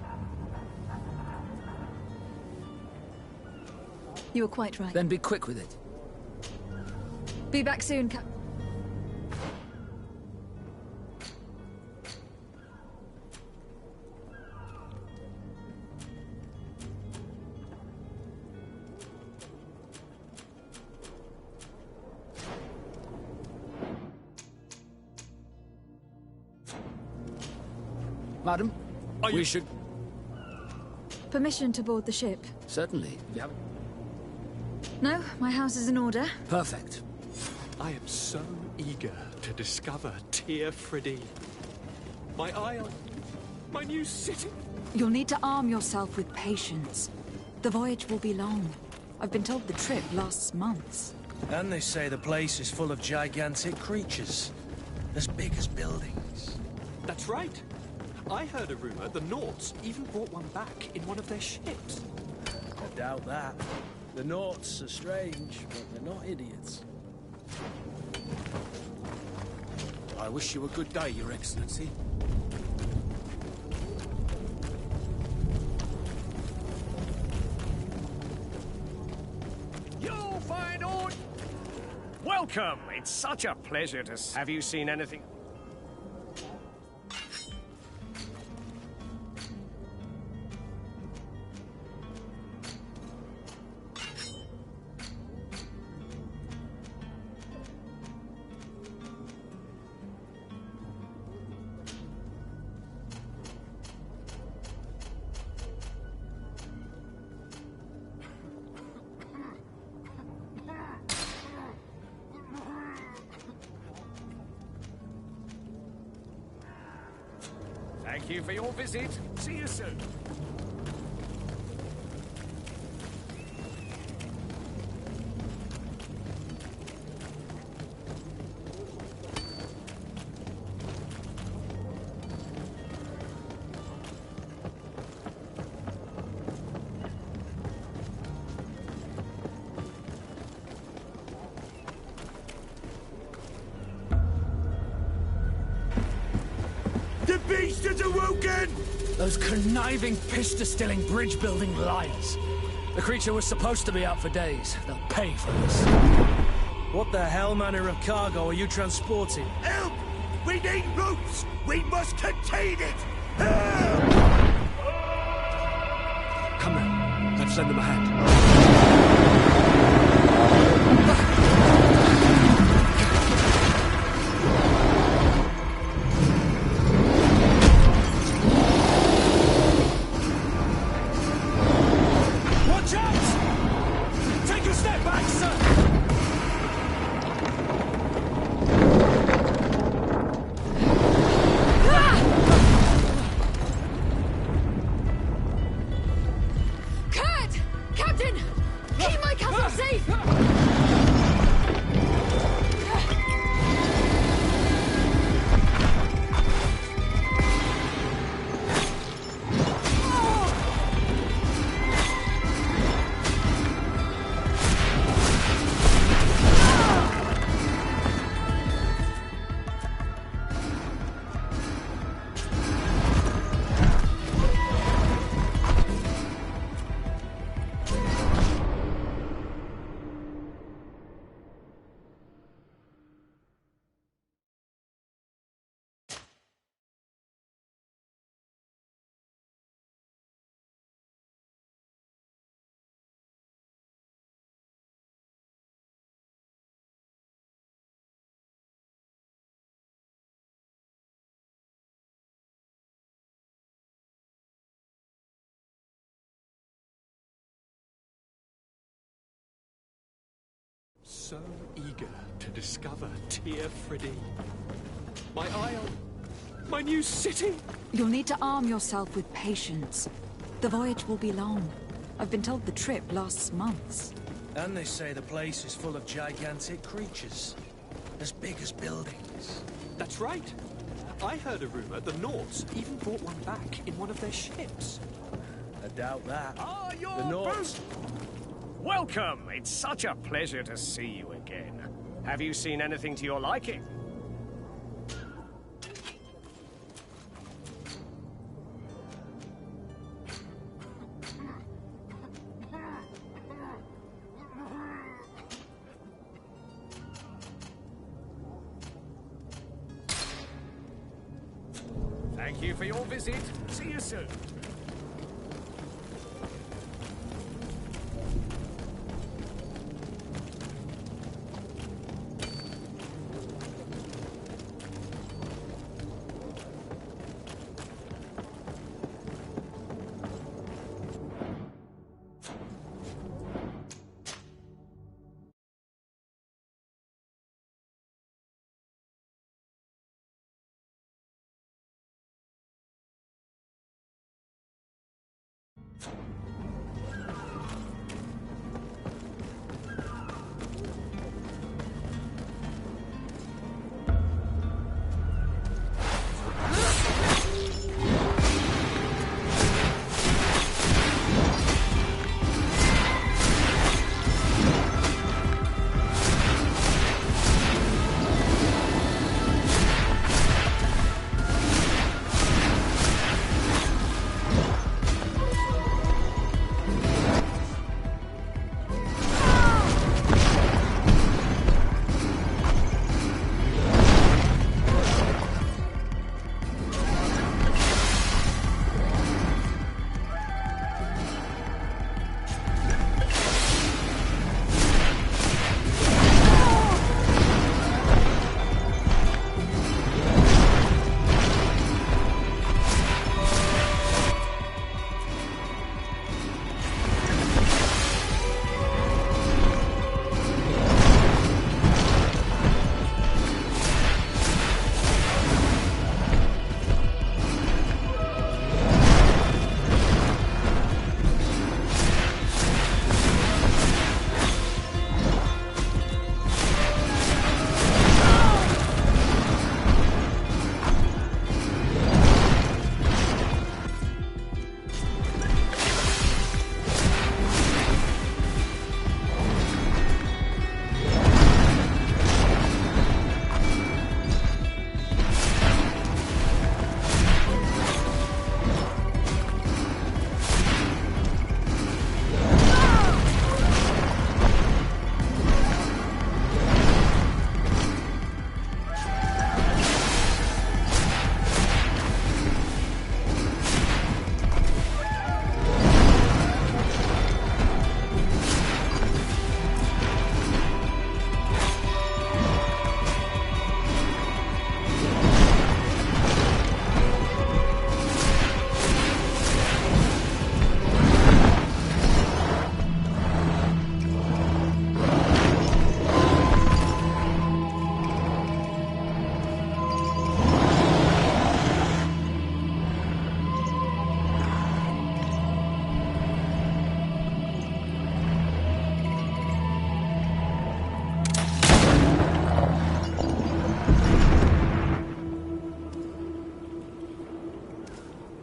You were quite right. Then be quick with it. Be back soon, Cap... Madam, we should... Permission to board the ship. Certainly. You have... No, my house is in order. Perfect. I am so eager to discover Tir-Fredi. My isle, my new city. You'll need to arm yourself with patience. The voyage will be long. I've been told the trip lasts months. And they say the place is full of gigantic creatures. As big as buildings. That's right. I heard a rumor the Nauts even brought one back in one of their ships. I doubt that. The Nauts are strange, but they're not idiots. I wish you a good day, Your Excellency. You'll find all... Welcome! It's such a pleasure to... Have you seen anything? Thank you for your visit. See you soon. The beast is awoken! Those conniving, piss-distilling, bridge-building liars. The creature was supposed to be out for days. They'll pay for this. What the hell manner of cargo are you transporting? Help! We need ropes! We must contain it! Help! Come on, let's lend them a hand. so eager to discover Tyr Friddy. My isle, my new city. You'll need to arm yourself with patience. The voyage will be long. I've been told the trip lasts months. And they say the place is full of gigantic creatures. As big as buildings. That's right. I heard a rumor the Nords even brought one back in one of their ships. I doubt that. Ah, The your Nords. Welcome! It's such a pleasure to see you again. Have you seen anything to your liking? Thank you for your visit. See you soon.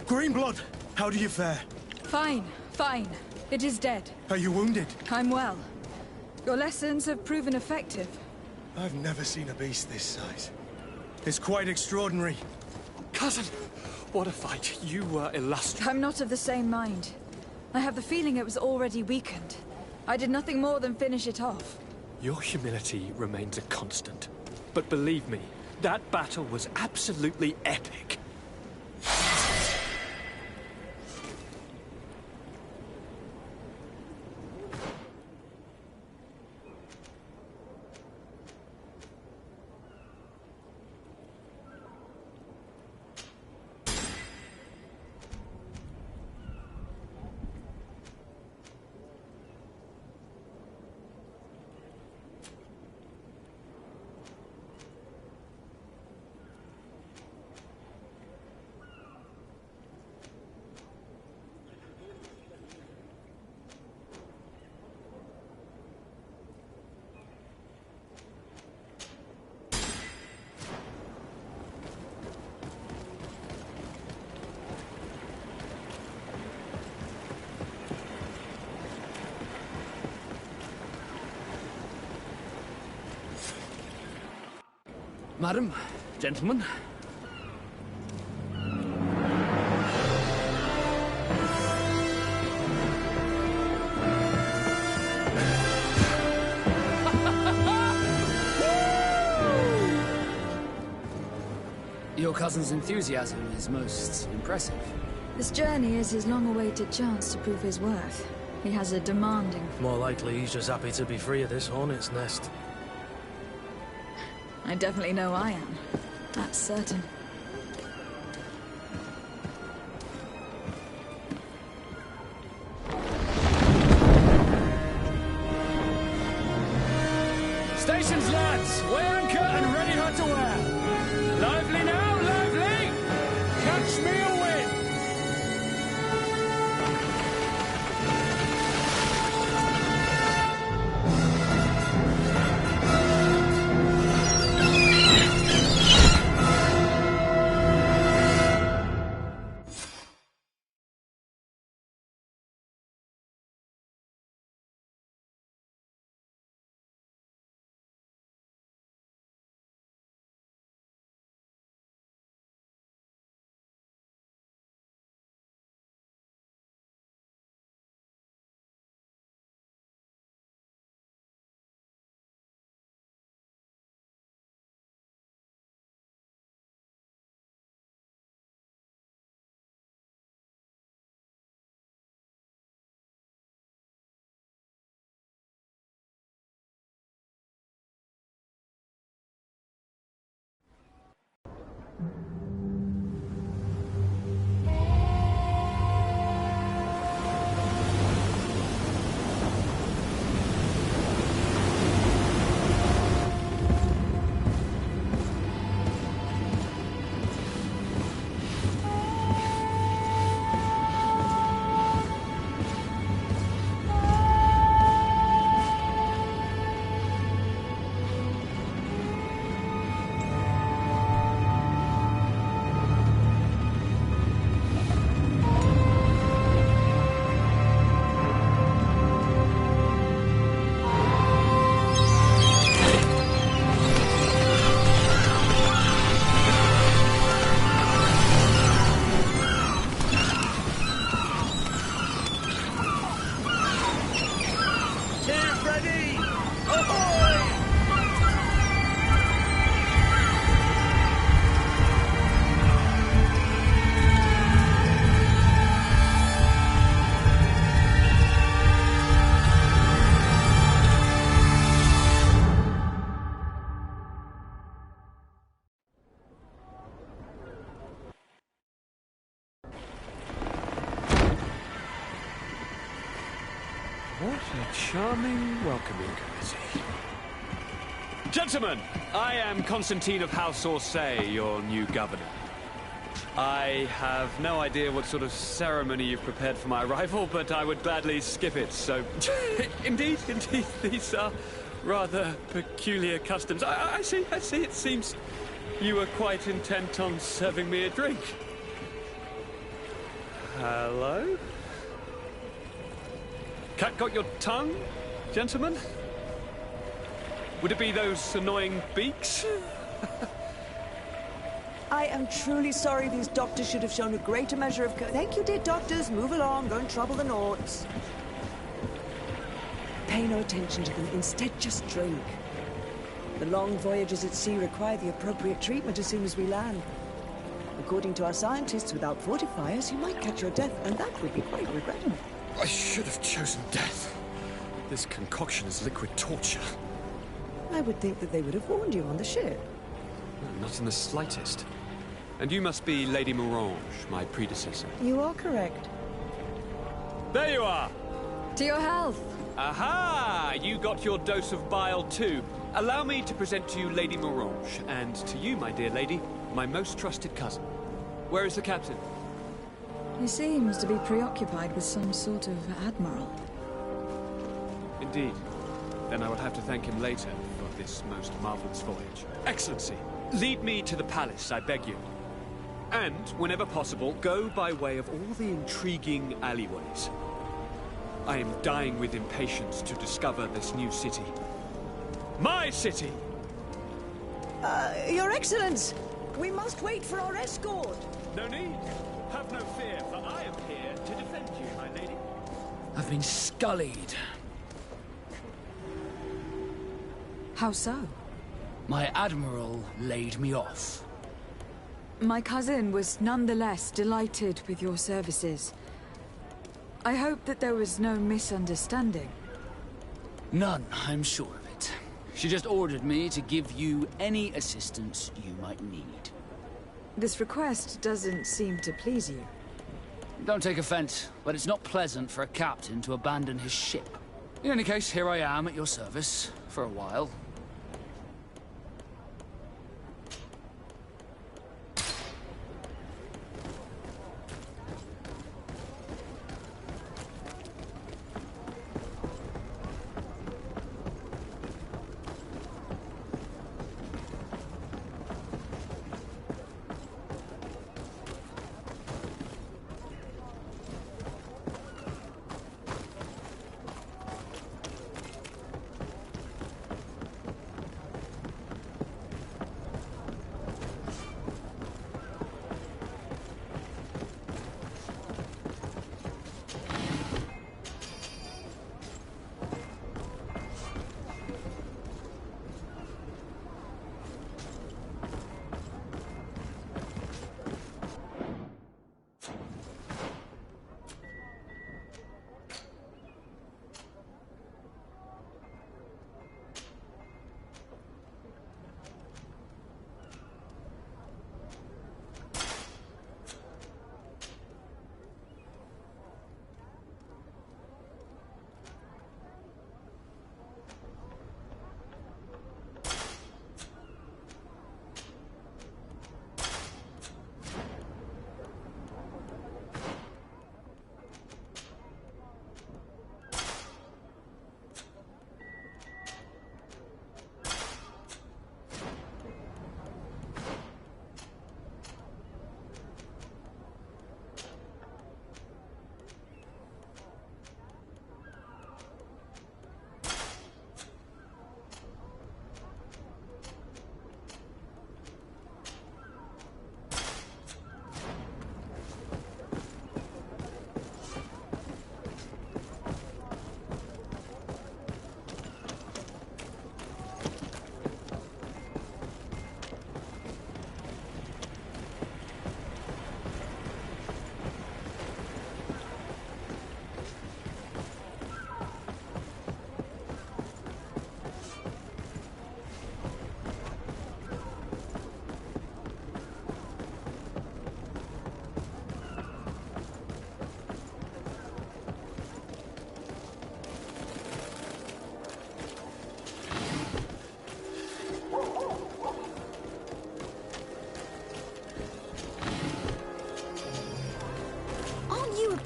Greenblood, how do you fare? Fine, fine. It is dead. Are you wounded? I'm well. Your lessons have proven effective. I've never seen a beast this size. It's quite extraordinary. Cousin, what a fight. You were illustrious. I'm not of the same mind. I have the feeling it was already weakened. I did nothing more than finish it off. Your humility remains a constant. But believe me, that battle was absolutely epic. Madam, gentlemen. Your cousin's enthusiasm is most impressive. This journey is his long-awaited chance to prove his worth. He has a demanding... More likely he's just happy to be free of this hornet's nest. I definitely know I am. That's certain. Stations, lads! Weigh anchor and ready her to wear! Lively now, lively! Catch me a wind! What a charming welcoming committee. Gentlemen, I am Constantine of House Orsay, your new governor. I have no idea what sort of ceremony you've prepared for my arrival, but I would gladly skip it, so... Indeed, these are rather peculiar customs. I see, it seems you were quite intent on serving me a drink. Hello? Cat got your tongue, gentlemen? Would it be those annoying beaks? I am truly sorry these doctors should have shown a greater measure of Thank you, dear doctors. Move along. Don't trouble the Nauts. Pay no attention to them. Instead, just drink. The long voyages at sea require the appropriate treatment as soon as we land. According to our scientists, without fortifiers, you might catch your death, and that would be quite regrettable. I should have chosen death. This concoction is liquid torture. I would think that they would have warned you on the ship. Not in the slightest. And you must be Lady Morange, my predecessor. You are correct. There you are! To your health! Aha! You got your dose of bile too. Allow me to present to you Lady Morange, and to you, my dear lady, my most trusted cousin. Where is the captain? He seems to be preoccupied with some sort of admiral. Indeed. Then I will have to thank him later for this most marvelous voyage. Excellency, lead me to the palace, I beg you. And, whenever possible, go by way of all the intriguing alleyways. I am dying with impatience to discover this new city. My city! Your Excellence! We must wait for our escort! No need. Have no fear, for I am here to defend you, my lady. I've been scullied. How so? My admiral laid me off. My cousin was nonetheless delighted with your services. I hope that there was no misunderstanding. None, I'm sure of it. She just ordered me to give you any assistance you might need. This request doesn't seem to please you. Don't take offense, but it's not pleasant for a captain to abandon his ship. In any case, here I am at your service, for a while.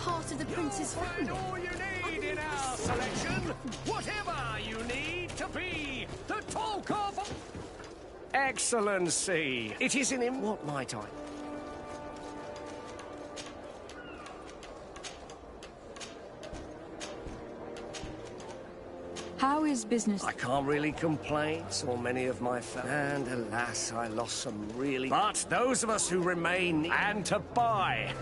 Part of the prince's family. Find all you need in our selection. Whatever you need to be. The talk of... Excellency, it is in what might I... How is business? I can't really complain. So many of my and alas, I lost some really... But those of us who remain and to buy...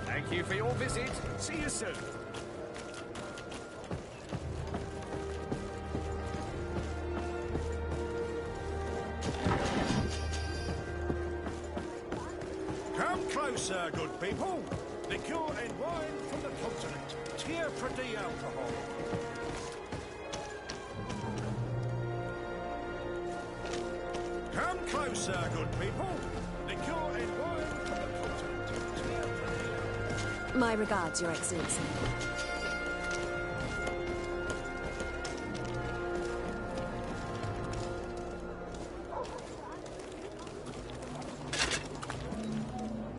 Thank you for your visit. See you soon. Come closer, good people. Liqueur and wine from the continent. Tier for the alcohol. Come closer, good people. Liqueur and wine from the continent. Tier for the... My regards, Your Excellency.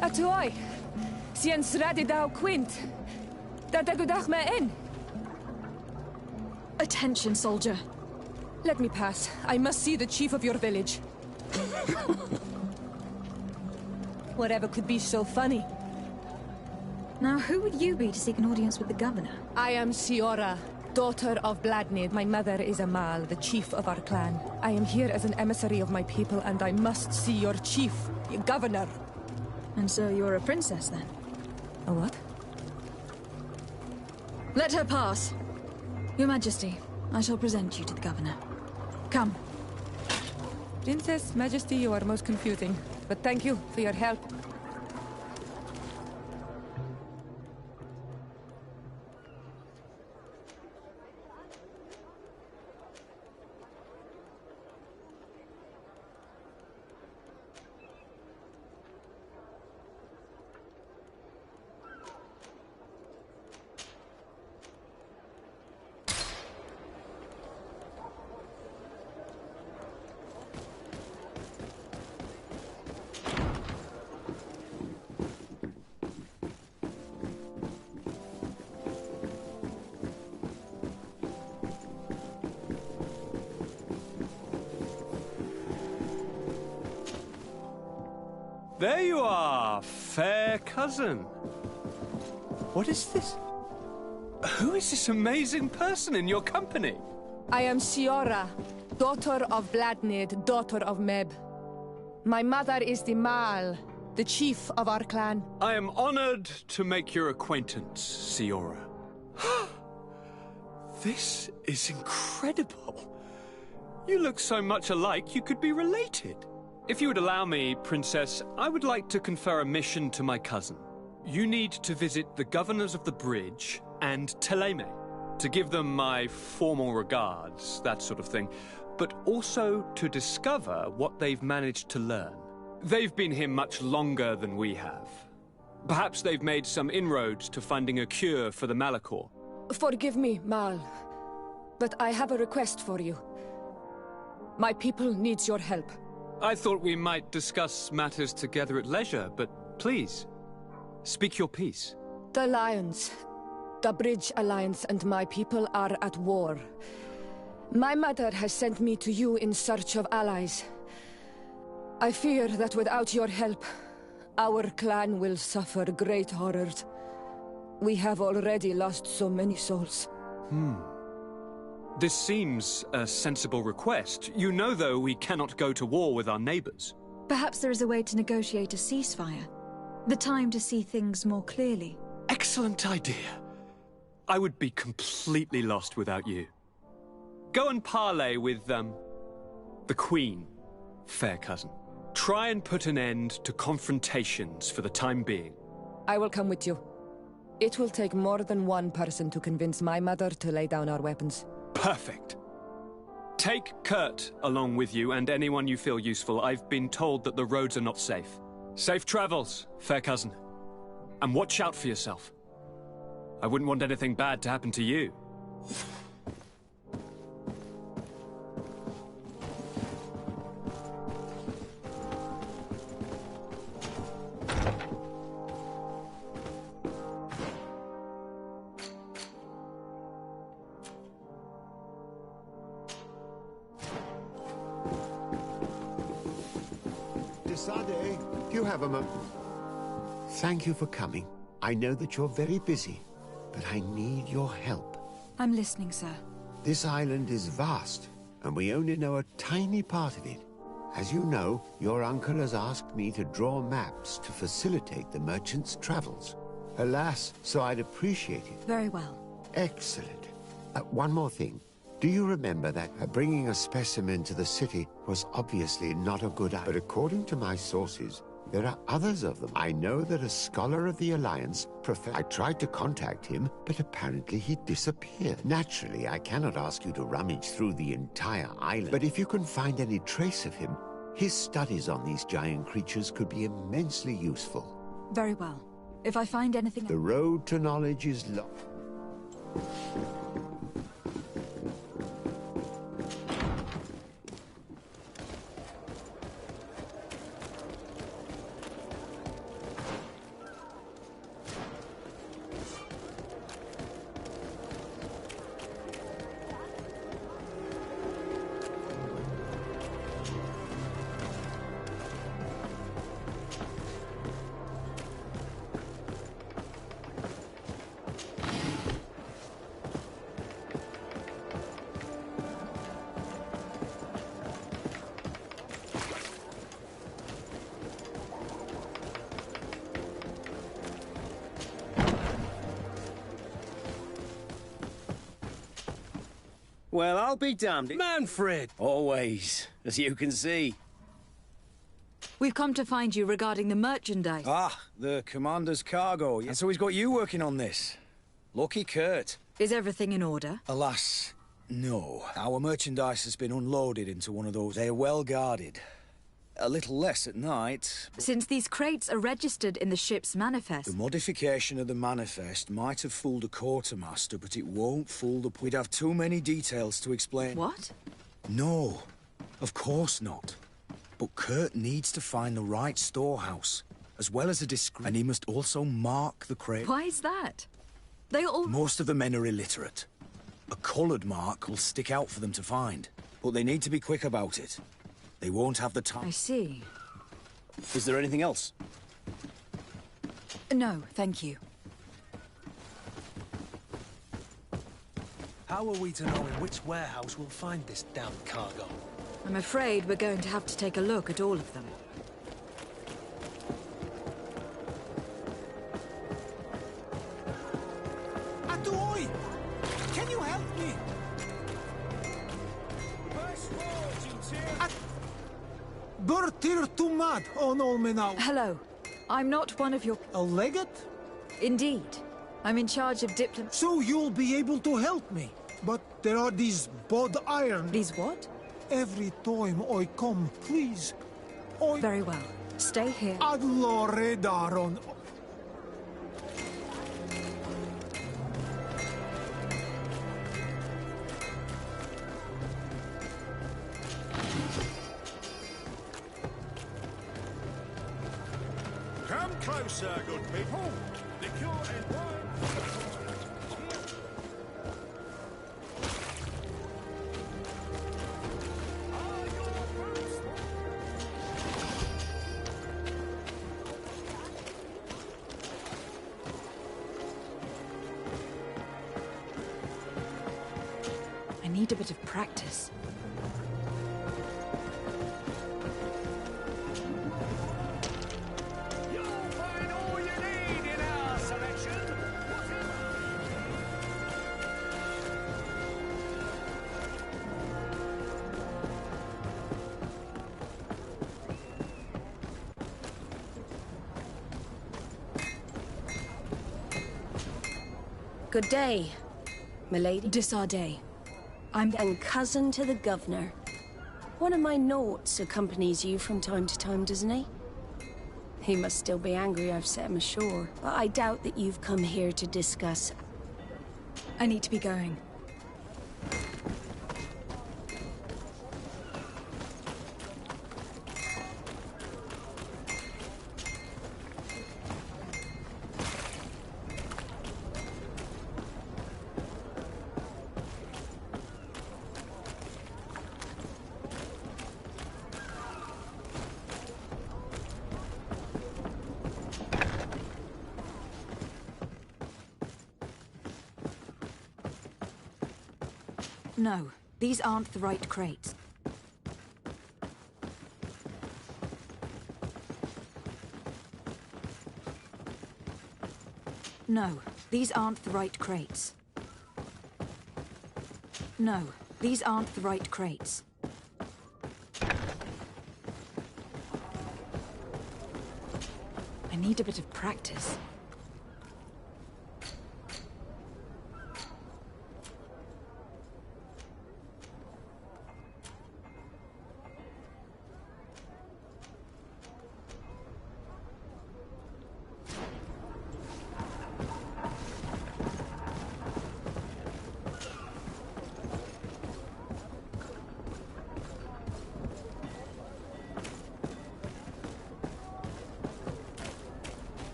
Atoy, sien sradi dao quint. Dadagudach me in. Attention, soldier. Let me pass. I must see the chief of your village. whatever could be so funny. Now, who would you be to seek an audience with the governor? I am Siora, daughter of Vladnid. My mother is Amal, the chief of our clan. I am here as an emissary of my people, and I must see your chief, your governor. And so you're a princess, then? A what? Let her pass. Your Majesty, I shall present you to the governor. Come. Princess, Majesty, you are most confusing. But thank you for your help. There you are, fair cousin. What is this? Who is this amazing person in your company? I am Siora, daughter of Vladnid, daughter of Meb. My mother is the Mal, the chief of our clan. I am honored to make your acquaintance, Siora. This is incredible. You look so much alike you could be related. If you would allow me, Princess, I would like to confer a mission to my cousin. You need to visit the governors of the bridge and Teleme to give them my formal regards, that sort of thing, but also to discover what they've managed to learn. They've been here much longer than we have. Perhaps they've made some inroads to finding a cure for the Malachor. Forgive me, Mal, but I have a request for you. My people needs your help. I thought we might discuss matters together at leisure, but please, speak your piece. The Alliance, the Bridge Alliance and my people are at war. My mother has sent me to you in search of allies. I fear that without your help, our clan will suffer great horrors. We have already lost so many souls. This seems a sensible request. You know, though, we cannot go to war with our neighbors. Perhaps there is a way to negotiate a ceasefire. The time to see things more clearly. Excellent idea. I would be completely lost without you. Go and parley with, the Queen, fair cousin. Try and put an end to confrontations for the time being. I will come with you. It will take more than one person to convince my mother to lay down our weapons. Perfect. Take Kurt along with you and anyone you feel useful. I've been told that the roads are not safe. Safe travels, fair cousin. And watch out for yourself. I wouldn't want anything bad to happen to you. Sade, do you have a moment? Thank you for coming. I know that you're very busy, but I need your help. I'm listening, sir. This island is vast, and we only know a tiny part of it. As you know, your uncle has asked me to draw maps to facilitate the merchant's travels. Alas, so I'd appreciate it. Very well. Excellent. One more thing. Do you remember that bringing a specimen to the city was obviously not a good idea? But according to my sources, there are others of them. I know that a scholar of the Alliance, I tried to contact him, but apparently he disappeared. Naturally, I cannot ask you to rummage through the entire island, but if you can find any trace of him, his studies on these giant creatures could be immensely useful. Very well. If I find anything... The road to knowledge is long. Well, I'll be damned. Manfred! Always, as you can see. We've come to find you regarding the merchandise. Ah, the commander's cargo. And so he's got you working on this. Lucky Kurt. Is everything in order? Alas, no. Our merchandise has been unloaded into one of those. They're well guarded. A little less at night. Since these crates are registered in the ship's manifest. The modification of the manifest might have fooled a quartermaster, but it won't fool the... We'd have too many details to explain. What? No, of course not. But Kurt needs to find the right storehouse, as well as a discreet... And he must also mark the crate. Why is that? They all... Most of the men are illiterate. A coloured mark will stick out for them to find. But they need to be quick about it. They won't have the time. I see. Is there anything else? No, thank you. How are we to know in which warehouse we'll find this damn cargo? I'm afraid we're going to have to take a look at all of them. Atoy! Can you help me? Burtir Tumad on Olmenau. Hello. I'm not one of your... A legate? Indeed. I'm in charge of diplomat... So you'll be able to help me. But there are these bod iron... These what? Every time I come, please. I... Very well. Stay here. Adlore Daron. Come closer, good people. Liquor and wine. I need a bit of practice. Good day, milady. Desardet. And cousin to the governor. One of my naughts accompanies you from time to time, doesn't he? He must still be angry I've set him ashore. But I doubt that you've come here to discuss... I need to be going. No, these aren't the right crates. No, these aren't the right crates. No, these aren't the right crates. I need a bit of practice.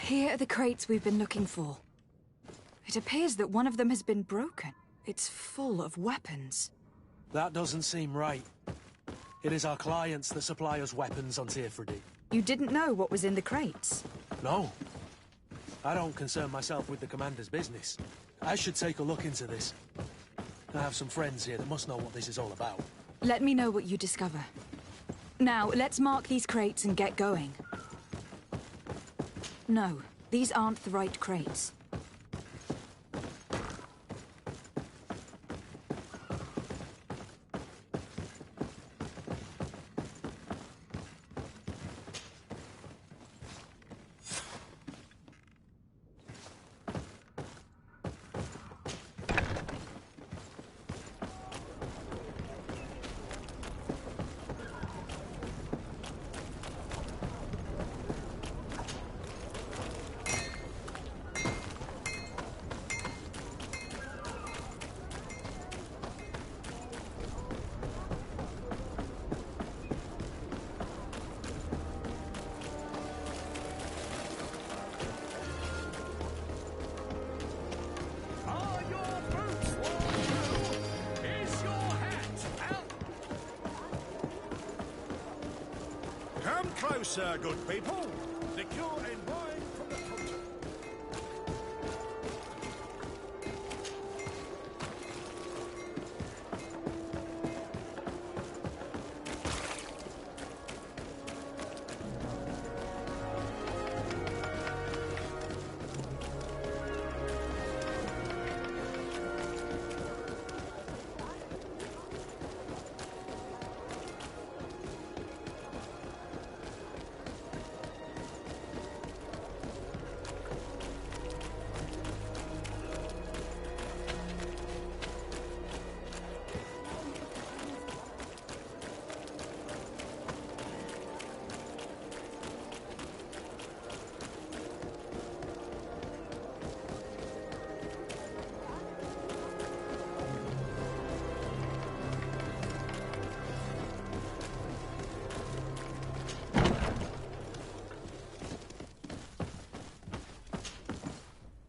Here are the crates we've been looking for. It appears that one of them has been broken. It's full of weapons. That doesn't seem right. It is our clients that supply us weapons on Tearfredy. You didn't know what was in the crates? No. I don't concern myself with the commander's business. I should take a look into this. I have some friends here that must know what this is all about. Let me know what you discover. Now, let's mark these crates and get going. No, these aren't the right crates. Come closer, good people. Liquor and wine from the continent.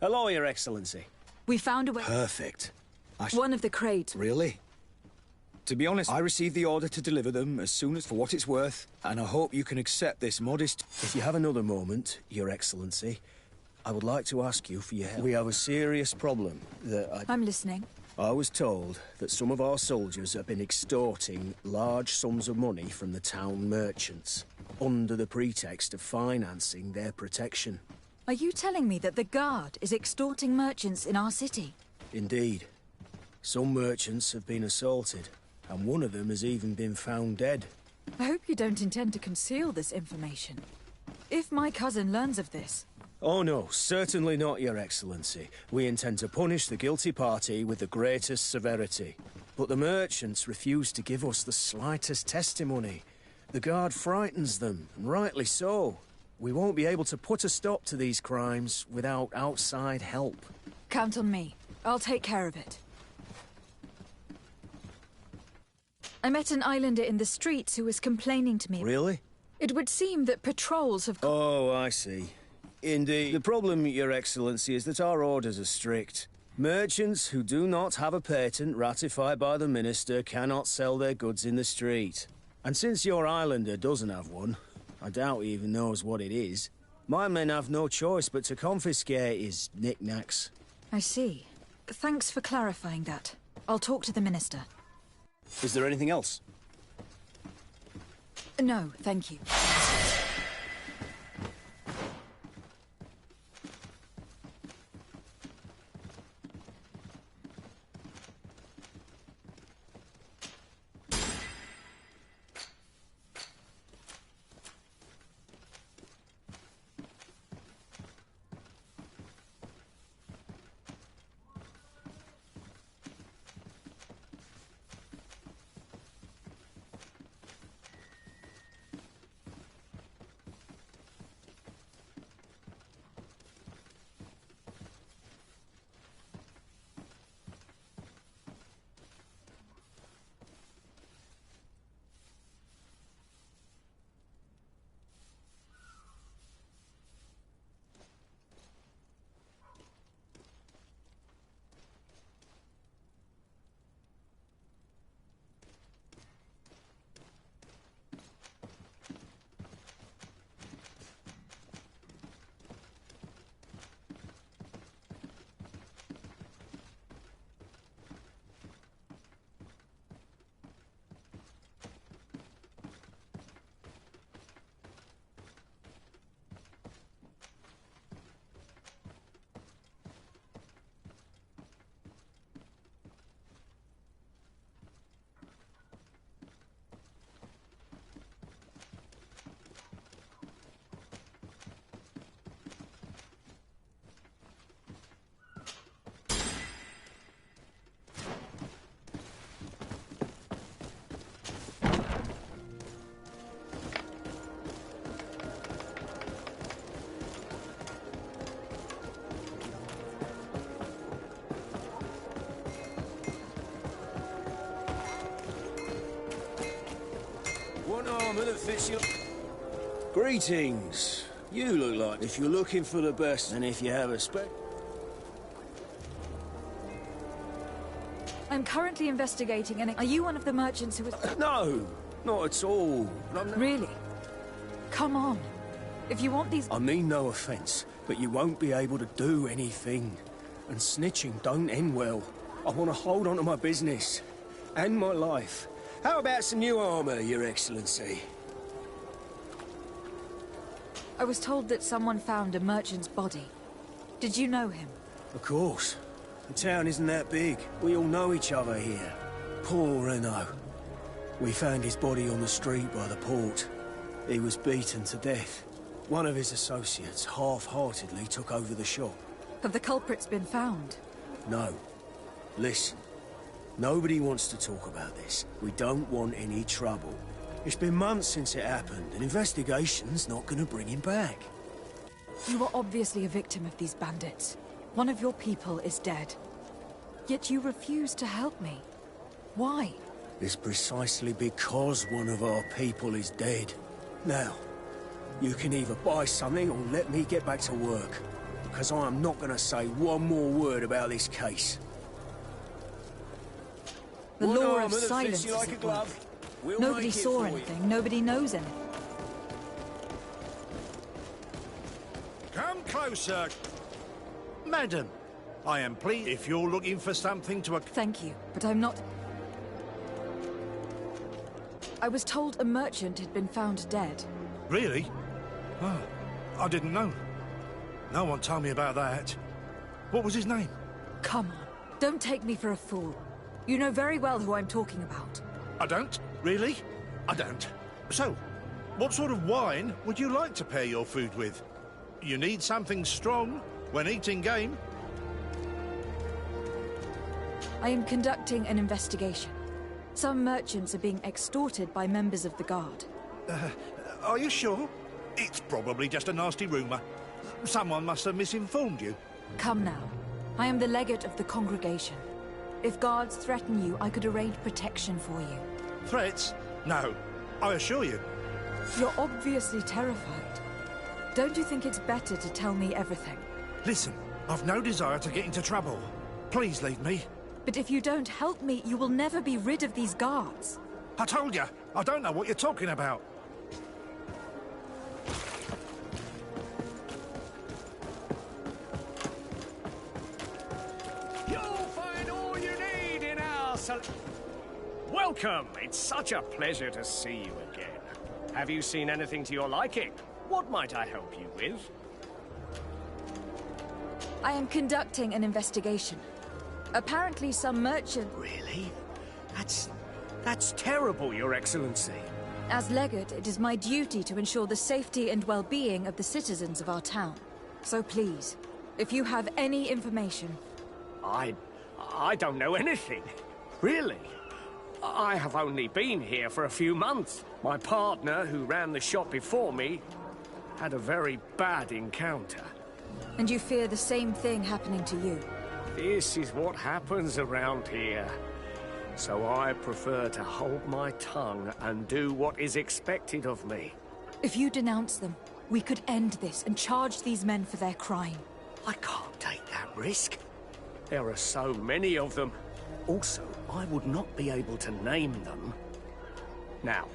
Hello, Your Excellency. We found a way. Perfect. One of the crates. Really? To be honest, I received the order to deliver them as soon as for what it's worth, and I hope you can accept this modest... If you have another moment, Your Excellency, I would like to ask you for your help. We have a serious problem that I'm listening. I was told that some of our soldiers have been extorting large sums of money from the town merchants, under the pretext of financing their protection. Are you telling me that the Guard is extorting merchants in our city? Indeed. Some merchants have been assaulted, and one of them has even been found dead. I hope you don't intend to conceal this information. If my cousin learns of this... Oh no, certainly not, Your Excellency. We intend to punish the guilty party with the greatest severity. But the merchants refuse to give us the slightest testimony. The Guard frightens them, and rightly so. We won't be able to put a stop to these crimes without outside help. Count on me. I'll take care of it. I met an islander in the streets who was complaining to me. Really? It would seem that patrols have... Oh, I see. Indeed. The problem, Your Excellency, is that our orders are strict. Merchants who do not have a patent ratified by the Minister cannot sell their goods in the street. And since your islander doesn't have one, I doubt he even knows what it is, my men have no choice but to confiscate his knickknacks. I see. Thanks for clarifying that. I'll talk to the Minister. Is there anything else? No, thank you. armour that fits you. Greetings. You look like if you're looking for the best, and if you have a spec. I'm currently investigating and are you one of the merchants who was... No, not at all. Really? Come on. If you want these... I mean no offence, but you won't be able to do anything. And snitching don't end well. I want to hold on to my business. And my life. How about some new armour, Your Excellency? I was told that someone found a merchant's body. Did you know him? Of course. The town isn't that big. We all know each other here. Poor Renault. We found his body on the street by the port. He was beaten to death. One of his associates half-heartedly took over the shop. Have the culprits been found? No. Listen. Nobody wants to talk about this. We don't want any trouble. It's been months since it happened. An investigation's not gonna bring him back. You are obviously a victim of these bandits. One of your people is dead. Yet you refuse to help me. Why? It's precisely because one of our people is dead. Now, you can either buy something or let me get back to work. Because I am not gonna say one more word about this case. The law of silence, as it were. Nobody saw anything, nobody knows anything. Come closer. Madam, I am pleased if you're looking for something to... Thank you, but I'm not... I was told a merchant had been found dead. Really? Oh, I didn't know. No one told me about that. What was his name? Come on, don't take me for a fool. You know very well who I'm talking about. I don't? Really? I don't. So, what sort of wine would you like to pair your food with? You need something strong when eating game. I am conducting an investigation. Some merchants are being extorted by members of the Guard. Are you sure? It's probably just a nasty rumour. Someone must have misinformed you. Come now. I am the legate of the congregation. If guards threaten you, I could arrange protection for you. Threats? No. I assure you. You're obviously terrified. Don't you think it's better to tell me everything? Listen, I've no desire to get into trouble. Please leave me. But if you don't help me, you will never be rid of these guards. I told you, I don't know what you're talking about. You'll find all you need in our Welcome! It's such a pleasure to see you again. Have you seen anything to your liking? What might I help you with? I am conducting an investigation. Apparently some merchant... Really? That's terrible, Your Excellency. As legate, it is my duty to ensure the safety and well-being of the citizens of our town. So please, if you have any information... I don't know anything. Really? I have only been here for a few months. My partner, who ran the shop before me, had a very bad encounter. And you fear the same thing happening to you? This is what happens around here. So I prefer to hold my tongue and do what is expected of me. If you denounce them, we could end this and charge these men for their crime. I can't take that risk. There are so many of them. Also, I would not be able to name them. Now,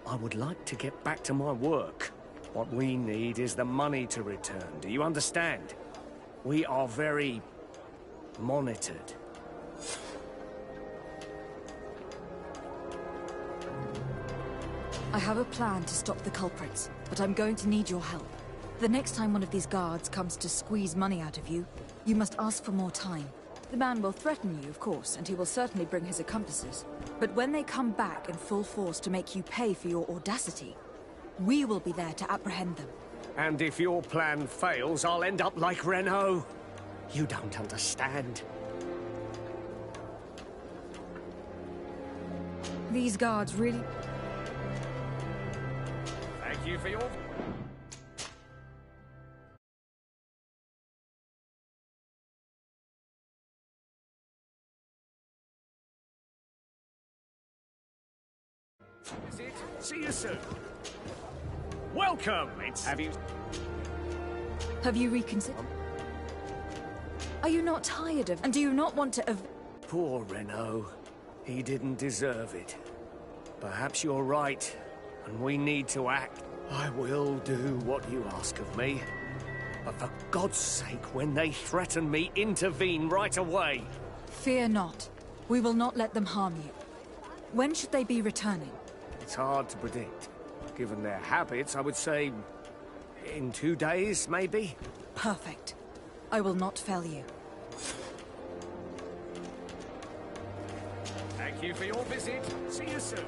I would like to get back to my work. What we need is the money to return. Do you understand? We are very monitored. I have a plan to stop the culprits, but I'm going to need your help. The next time one of these guards comes to squeeze money out of you, you must ask for more time. The man will threaten you, of course, and he will certainly bring his accomplices. But when they come back in full force to make you pay for your audacity, we will be there to apprehend them. And if your plan fails, I'll end up like Renault. You don't understand. These guards really... Thank you for your... Visit. See you soon. Welcome. Have you reconsidered? Are you not tired of... And do you not want to... Poor Renault. He didn't deserve it. Perhaps you're right, and we need to act. I will do what you ask of me. But for God's sake, when they threaten me, intervene right away. Fear not. We will not let them harm you. When should they be returning? It's hard to predict. Given their habits, I would say... in 2 days, maybe? Perfect. I will not fail you. Thank you for your visit. See you soon.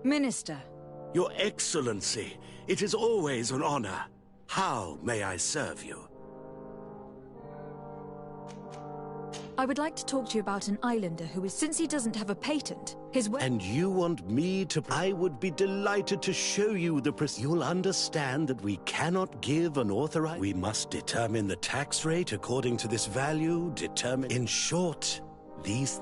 Minister. Your Excellency, it is always an honor. How may I serve you? I would like to talk to you about an islander who is... Since he doesn't have a patent, his... And you want me to... I would be delighted to show you the... You'll understand that we cannot give an authorized... We must determine the tax rate according to this value, determine... In short, these...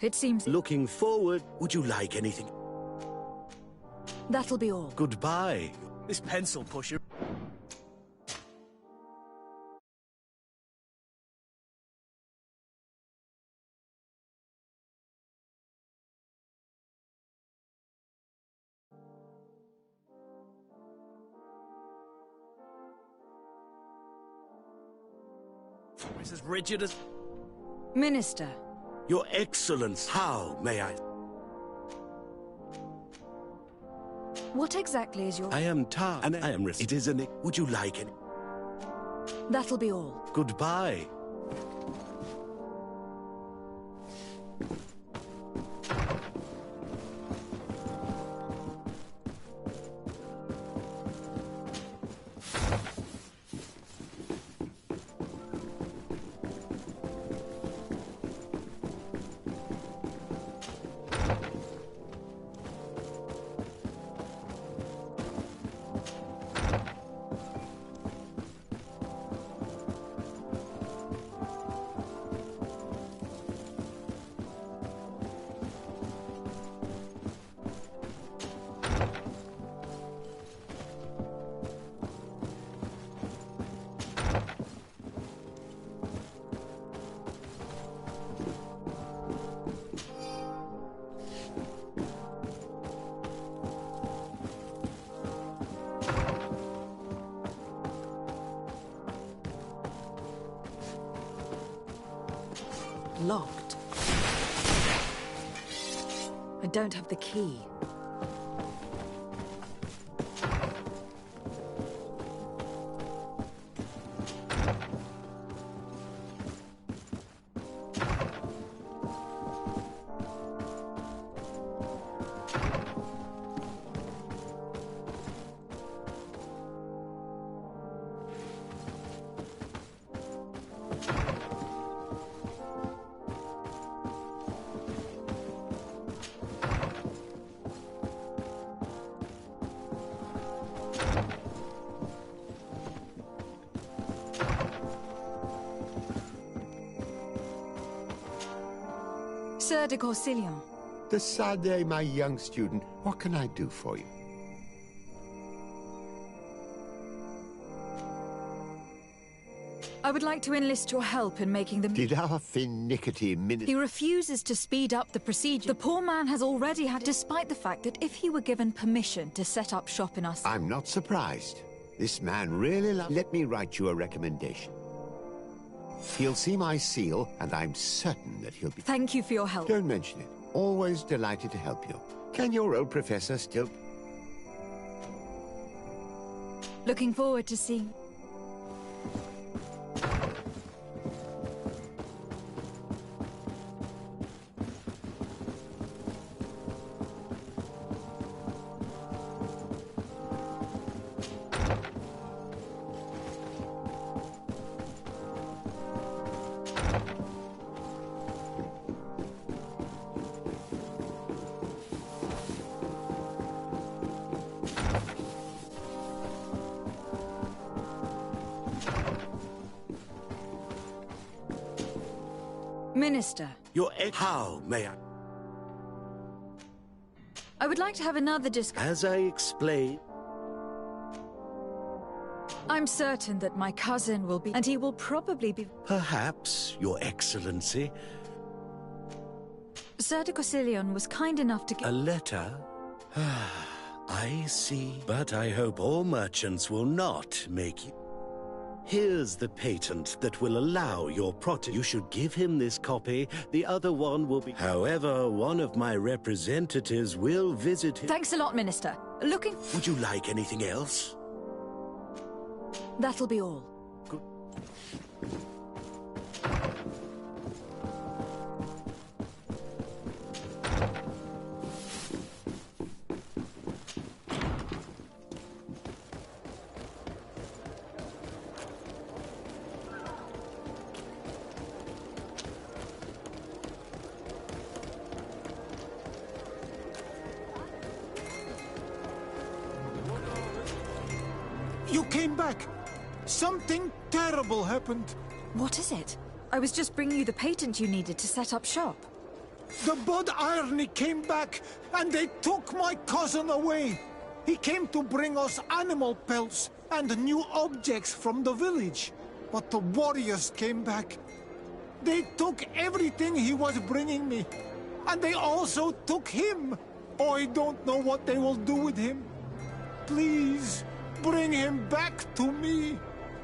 It seems... Looking forward, would you like anything? That'll be all. Goodbye. This pencil pusher... It's as rigid as... Minister. Your Excellence, how may I... What exactly is your... I am tired, and I am... It is an... Would you like it? That'll be all. Goodbye. Locked. I don't have the key. Sir de Corsilion. De Sade, my young student, what can I do for you? I would like to enlist your help in making the... Did our finickety minute... He refuses to speed up the procedure. The poor man has already had... Despite the fact that if he were given permission to set up shop in our... I'm not surprised. This man really loves... Let me write you a recommendation. He'll see my seal, and I'm certain that he'll be... Thank you for your help. Don't mention it. Always delighted to help you. Can your old professor still... Looking forward to seeing... Minister. How may I? I would like to have another discussion. As I explained... I'm certain that my cousin will be... And he will probably be... Perhaps, Your Excellency. Sir de Corsilion was kind enough to give... A letter? I see. But I hope all merchants will not make you... Here's the patent that will allow your You should give him this copy. The other one will be... However, one of my representatives will visit him. Thanks a lot, Minister. Looking... Would you like anything else? That'll be all. Good. You came back! Something terrible happened. What is it? I was just bringing you the patent you needed to set up shop. The Bud Irony came back, and they took my cousin away. He came to bring us animal pelts and new objects from the village. But the warriors came back. They took everything he was bringing me. And they also took him. I don't know what they will do with him. Please, bring him back to me.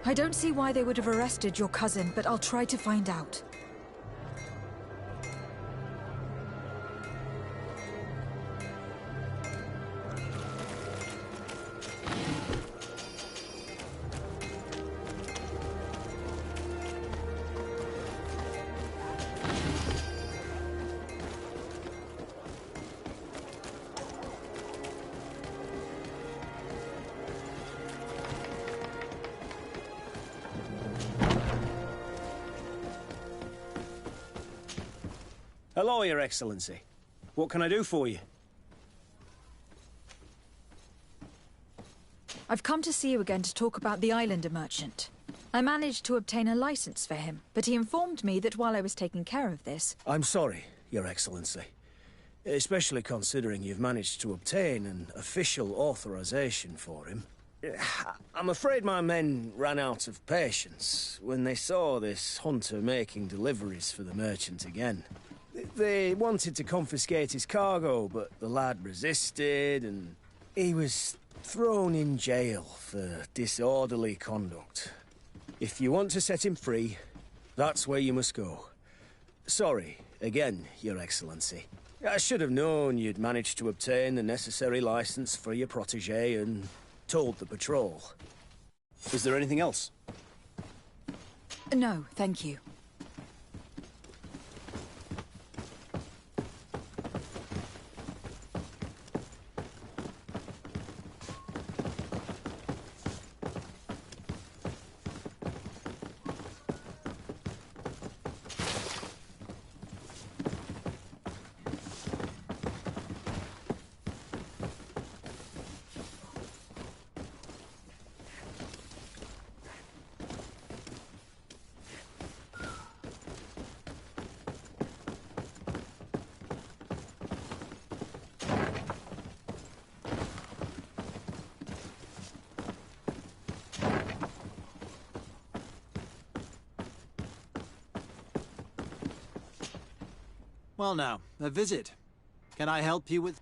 I don't see why they would have arrested your cousin, but I'll try to find out. Hello, Your Excellency. What can I do for you? I've come to see you again to talk about the Islander merchant. I managed to obtain a license for him, but he informed me that while I was taking care of this... I'm sorry, Your Excellency. Especially considering you've managed to obtain an official authorization for him. I'm afraid my men ran out of patience when they saw this hunter making deliveries for the merchant again. They wanted to confiscate his cargo, but the lad resisted, and he was thrown in jail for disorderly conduct. If you want to set him free, that's where you must go. Sorry, again, Your Excellency. I should have known you'd managed to obtain the necessary license for your protégé and told the patrol. Is there anything else? No, thank you. Well now, a visit. Can I help you with...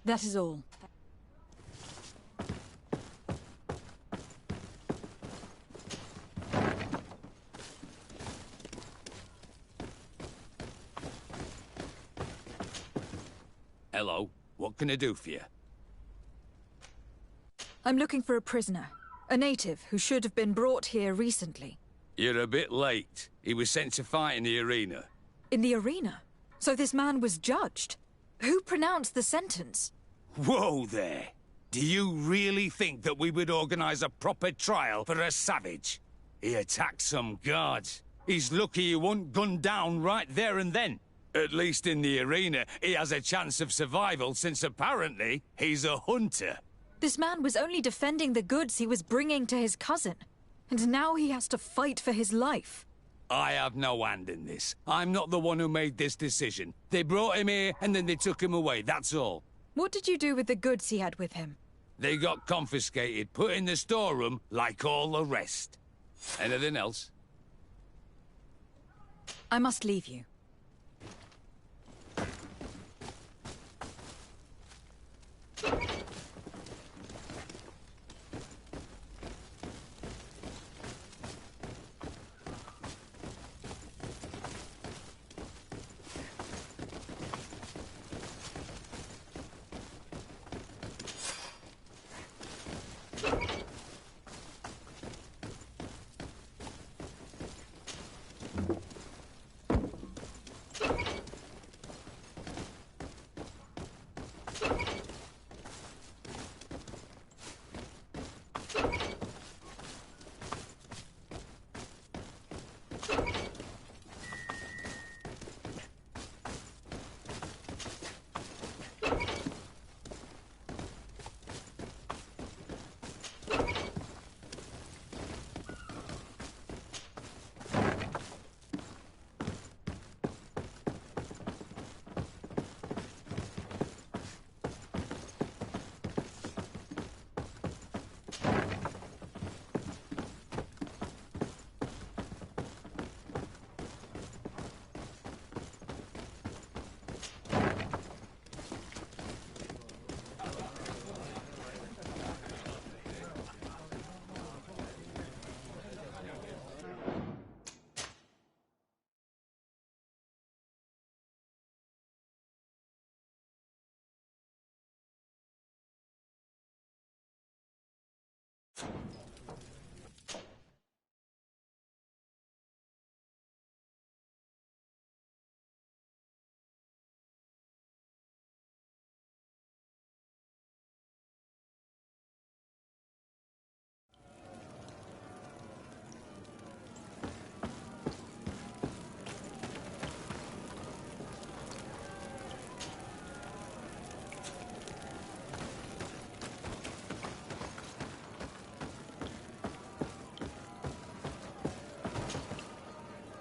That is all. Hello. What can I do for you? I'm looking for a prisoner. A native who should have been brought here recently. You're a bit late. He was sent to fight in the arena. In the arena? So this man was judged? Who pronounced the sentence? Whoa there! Do you really think that we would organize a proper trial for a savage? He attacked some guards. He's lucky he wasn't gunned down right there and then. At least in the arena, he has a chance of survival since apparently he's a hunter. This man was only defending the goods he was bringing to his cousin. And now he has to fight for his life. I have no hand in this. I'm not the one who made this decision. They brought him here and then they took him away, that's all. What did you do with the goods he had with him? They got confiscated, put in the storeroom like all the rest. Anything else? I must leave you.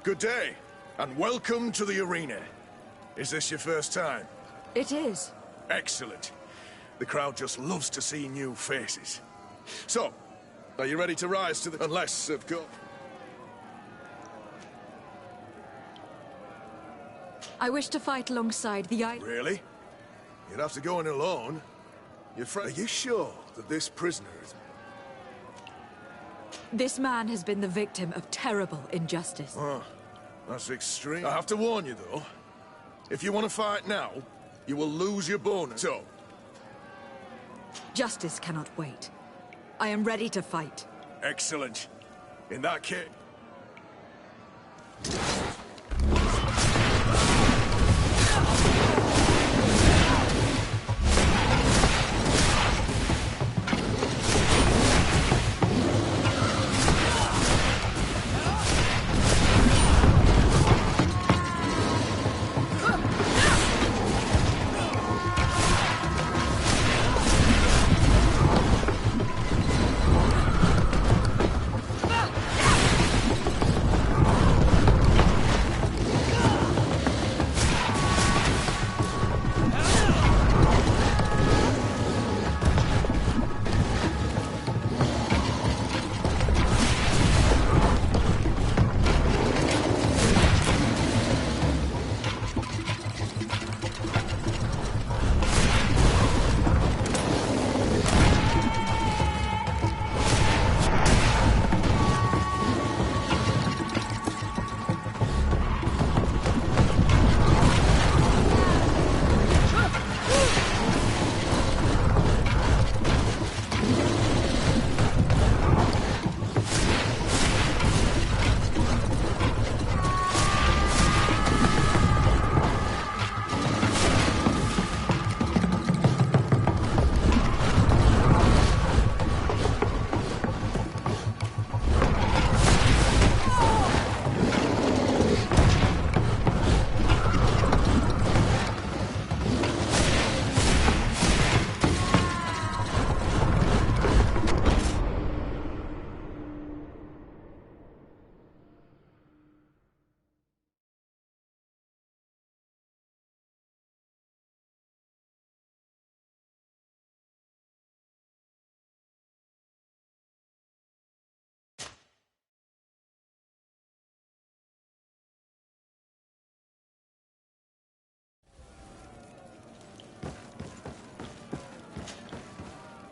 Good day, and welcome to the arena. Is this your first time? It is. Excellent. The crowd just loves to see new faces. So, are you ready to rise to the... Unless, of course... I wish to fight alongside the Really? You'd have to go in alone. Are you sure that this prisoner is... This man has been the victim of terrible injustice. Oh, that's extreme. I have to warn you, though. If you want to fight now, you will lose your bonus. So... Justice cannot wait. I am ready to fight. Excellent. In that case...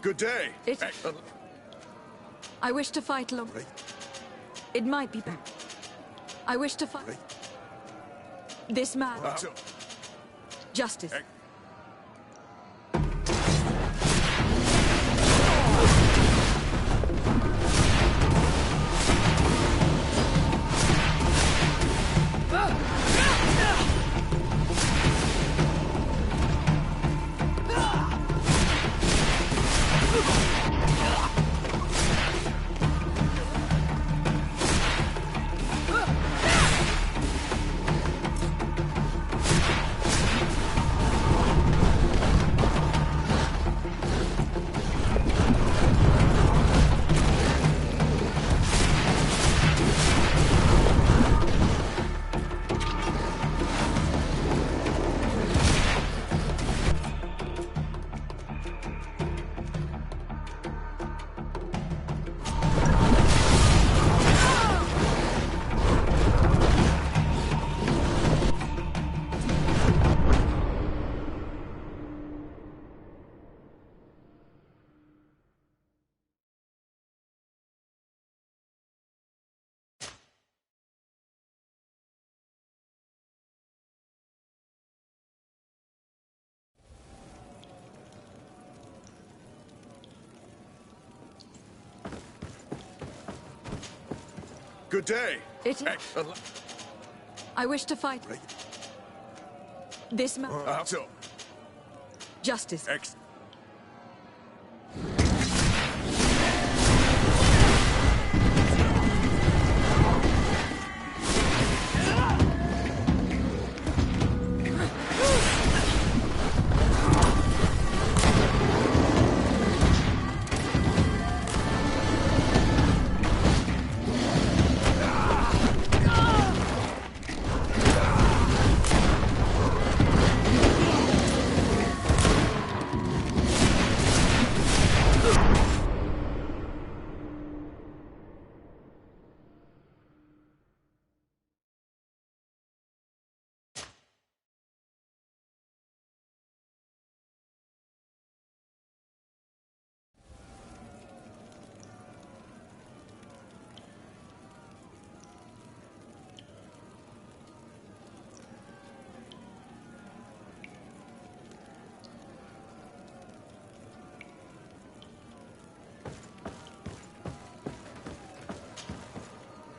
Good day. I wish to fight along. It might be better. I wish to fight. This man. Justice. Good day. I wish to fight. This man. Justice.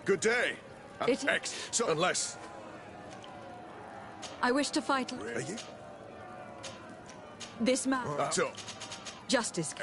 Good day. So unless... I wish to fight. Are you? This man. Justice.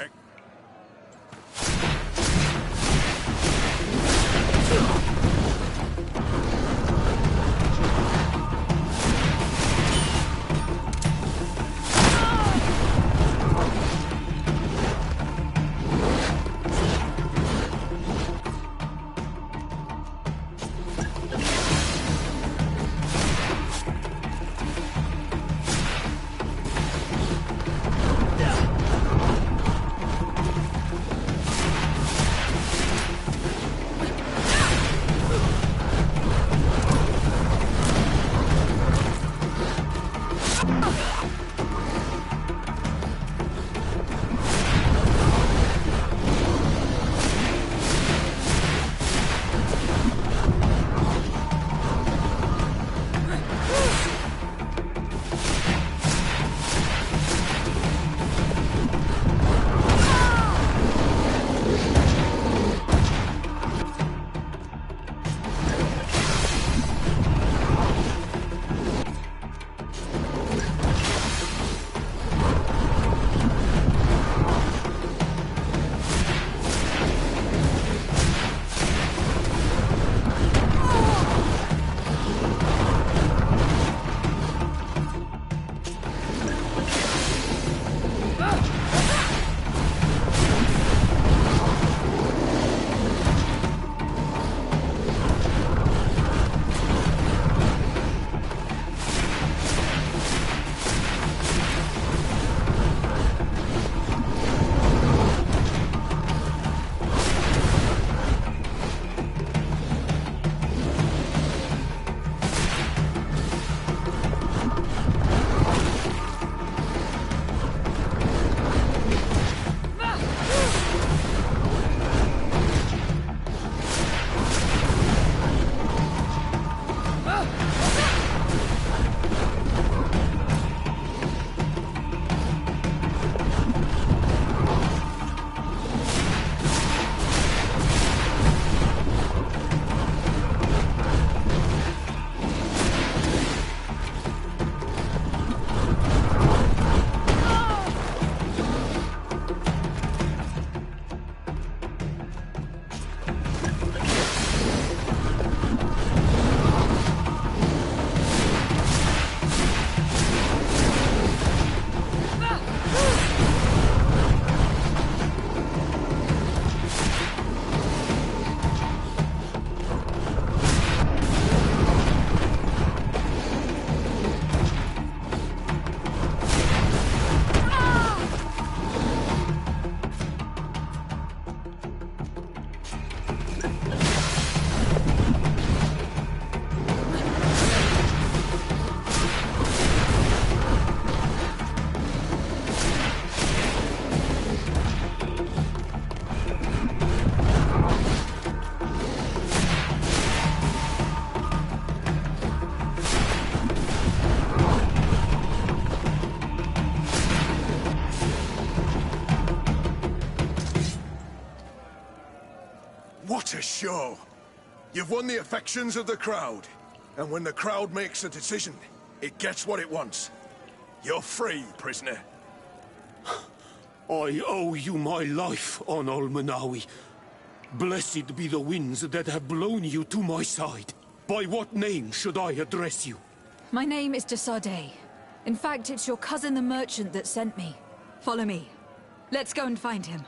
What a show! You've won the affections of the crowd. And when the crowd makes a decision, it gets what it wants. You're free, prisoner. I owe you my life, Onol Manawi. Blessed be the winds that have blown you to my side. By what name should I address you? My name is Desade. In fact, it's your cousin the merchant that sent me. Follow me. Let's go and find him.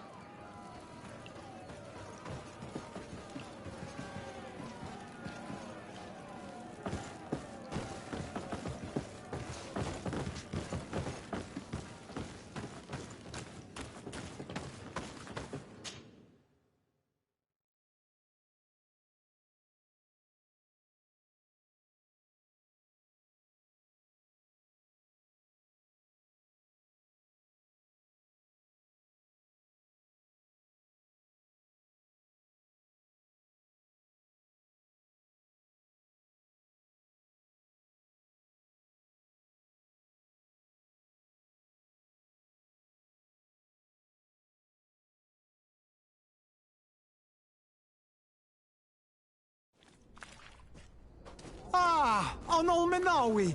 Ah, Onol Menawi.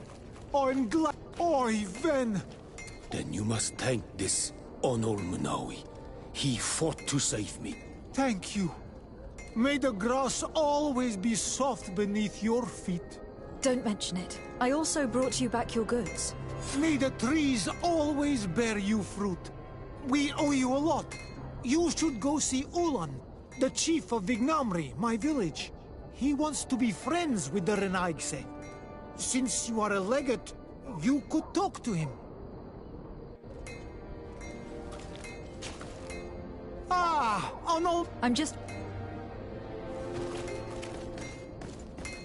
I'm glad. Oi, Ven. Then you must thank this Onol Manawi. He fought to save me. Thank you. May the grass always be soft beneath your feet. Don't mention it. I also brought you back your goods. May the trees always bear you fruit. We owe you a lot. You should go see Ulan, the chief of Vignamri, my village. He wants to be friends with the Renaigse. Since you are a legate, you could talk to him. Ah, oh no. I'm just...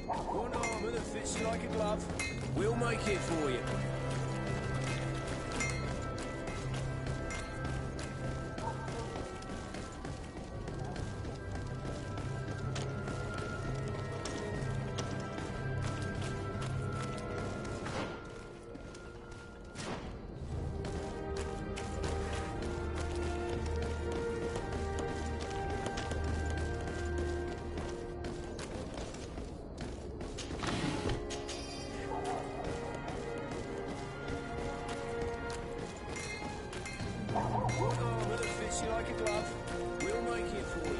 One armor that fits you like a glove. We'll make it for you. One armor that fits you like a glove. We'll make it for you.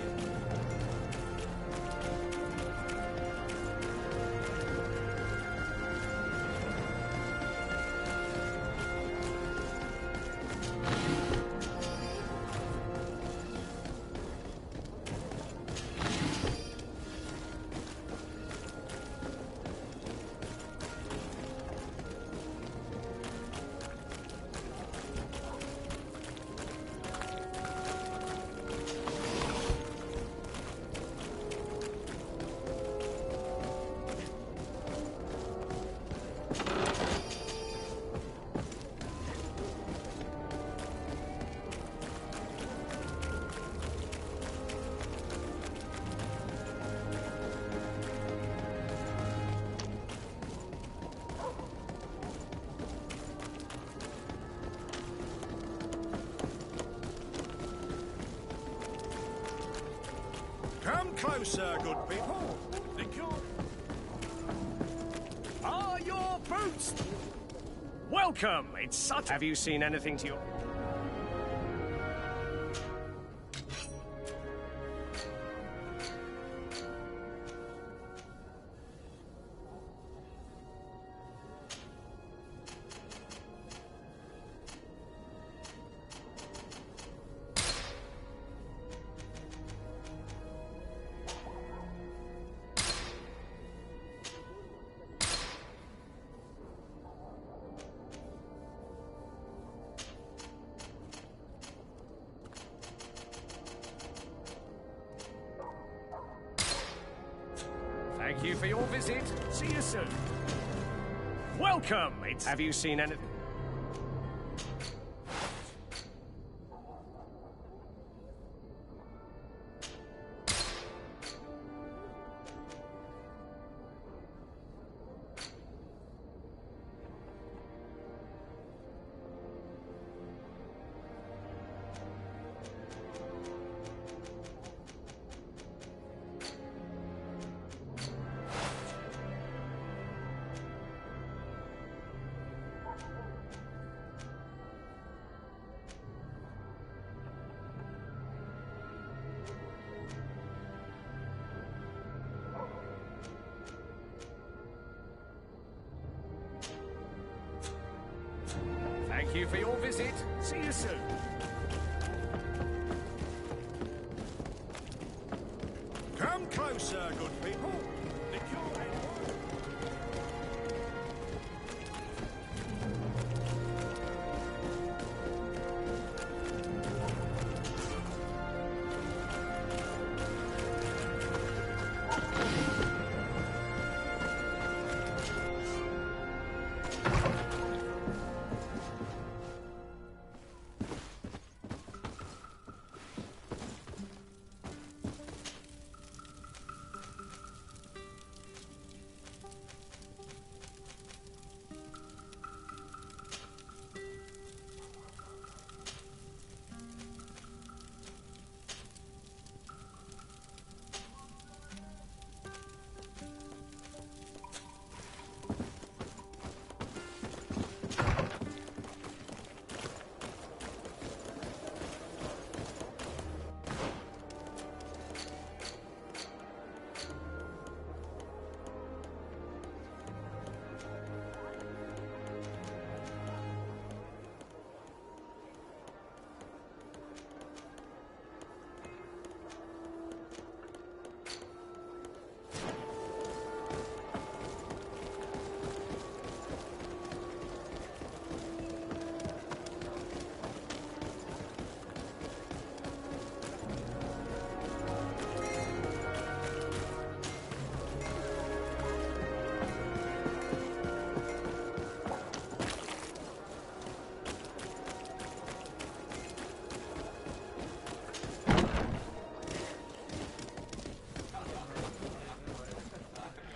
Come closer, good people. Think you're... Are your boots? Welcome. It's such... Have you seen anything to your... Thank you for your visit. See you soon. Welcome. Have you seen anything? Thank you for your visit. See you soon. Come closer, good people.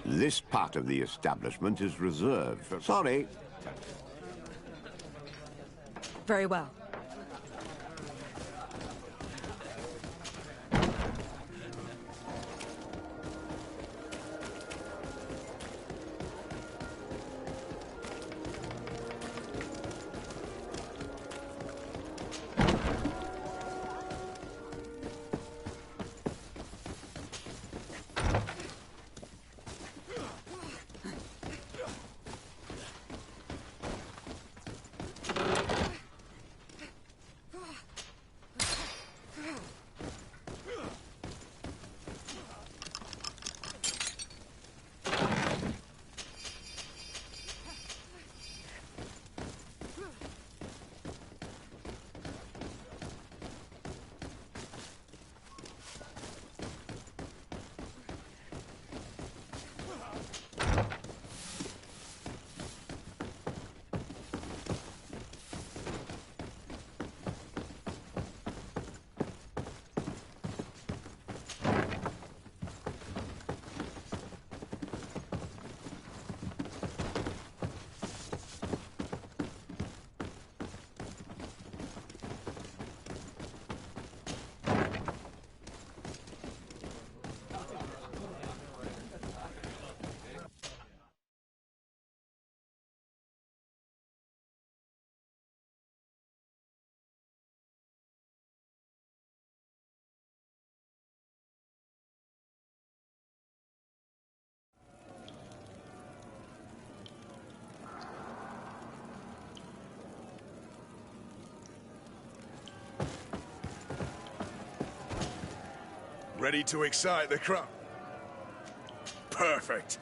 This part of the establishment is reserved for... Sorry. Very well. Ready to excite the crowd? Perfect.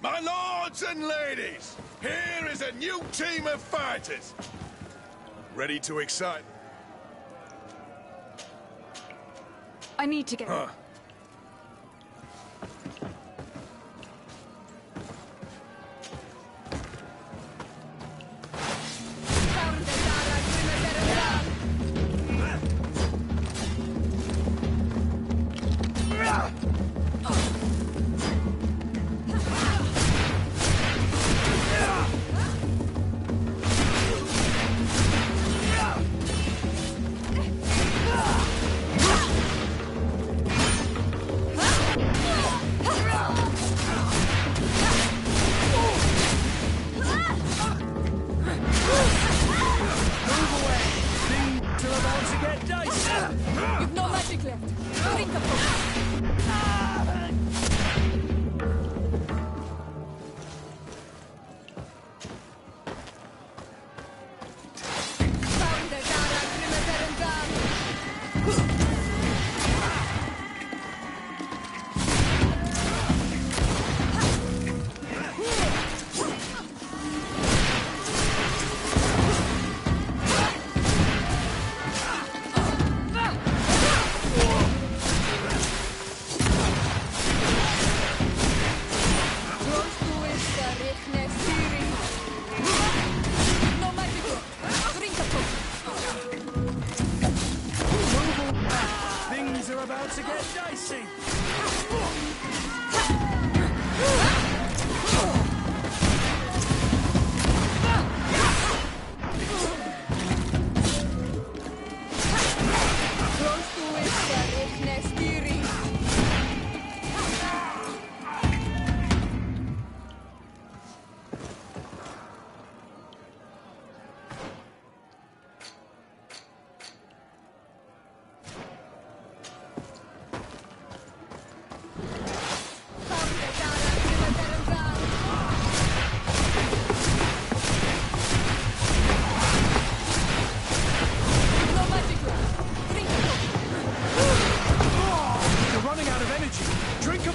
My lords and ladies, here is a new team of fighters. Ready to excite... I need to get...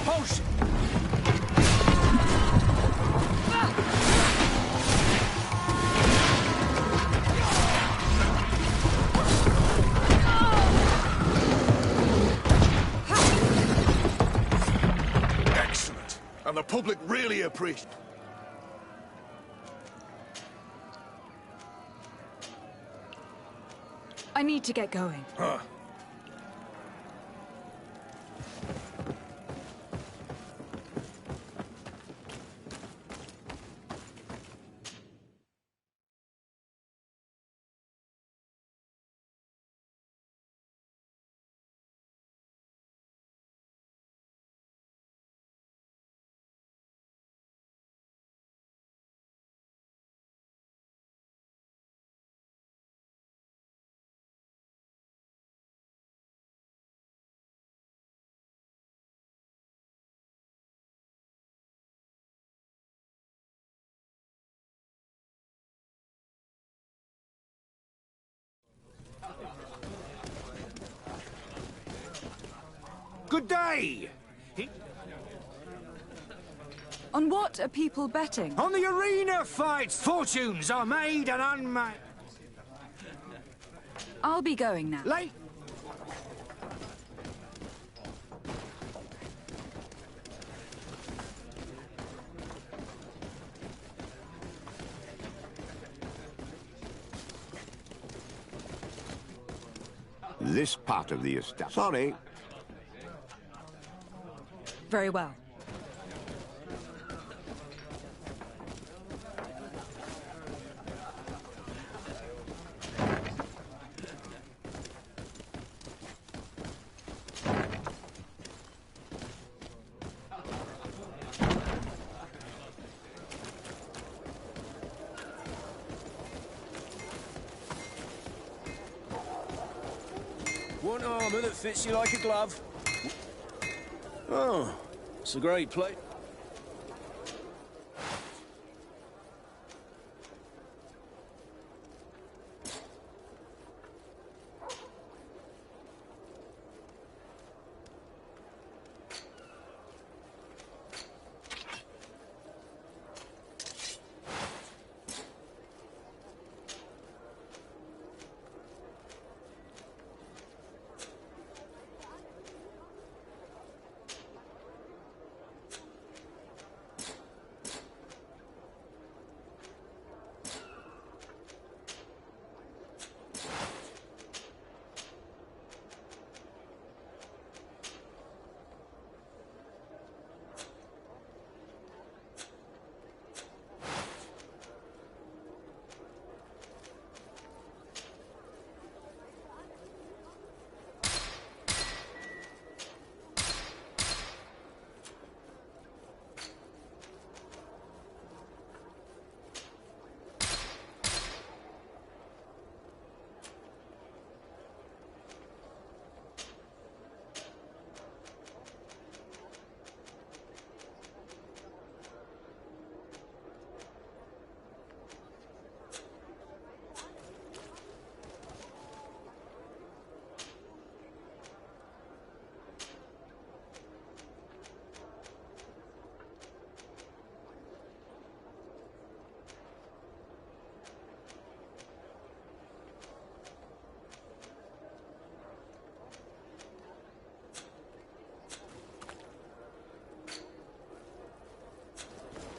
Potion! Excellent. And the public really appreciate. I need to get going. Huh. Good day! On what are people betting? On the arena fights! Fortunes are made and unmade. I'll be going now. Late! This part of the estate. Sorry. Very well. Want armor that fits you like a glove? Oh, it's a great place.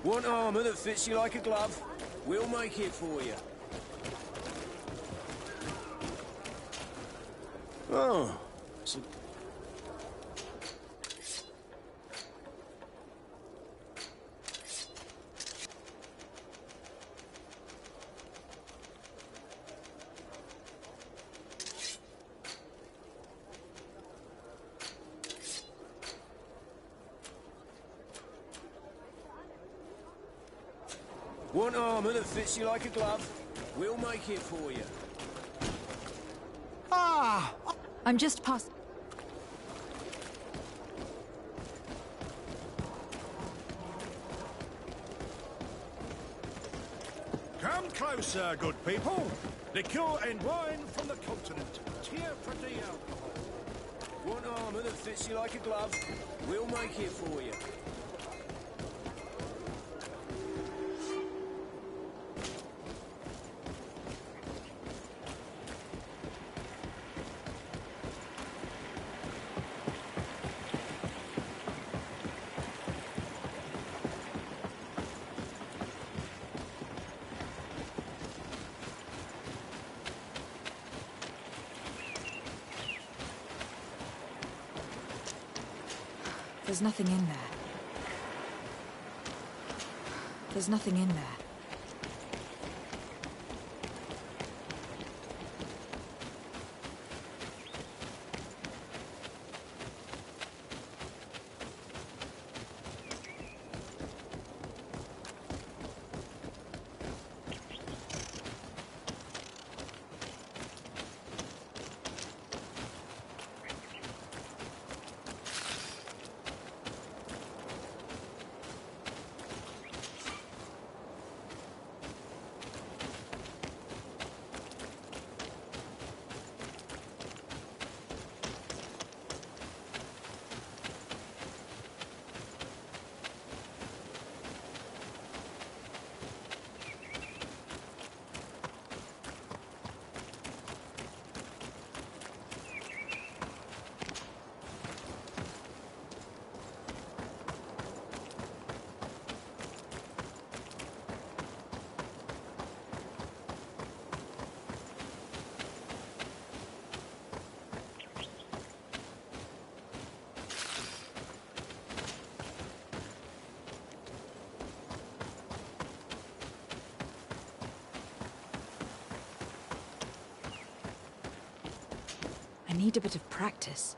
Want armor that fits you like a glove? We'll make it for you. Oh, it's a... Want armor that fits you like a glove? We'll make it for you. Ah! I'm just past... Come closer, good people. Liqueur and wine from the continent. Tear for the alcohol. Want armor that fits you like a glove? We'll make it for you. There's nothing in there. There's nothing in there. I need a bit of practice.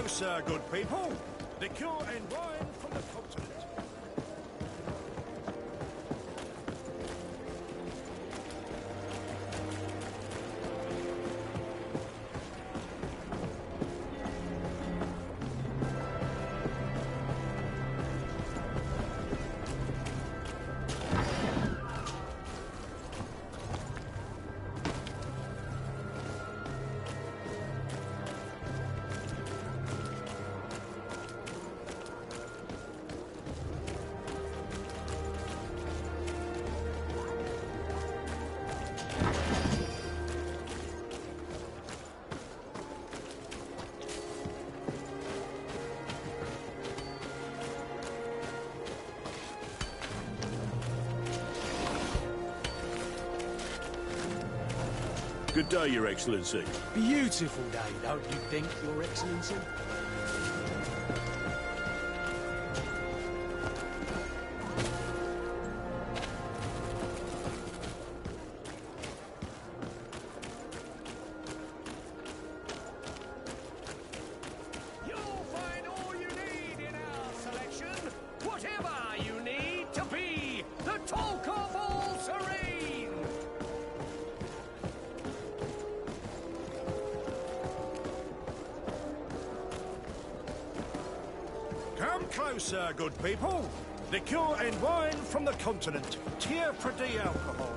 closer, good people. Liquor and wine from the continent. Good day, Your Excellency. Beautiful day, don't you think, Your Excellency? You'll find all you need in our selection. Whatever you need to be the talk of all Serene. Come closer, good people. Liquor and wine from the continent. Tier pretty alcohol.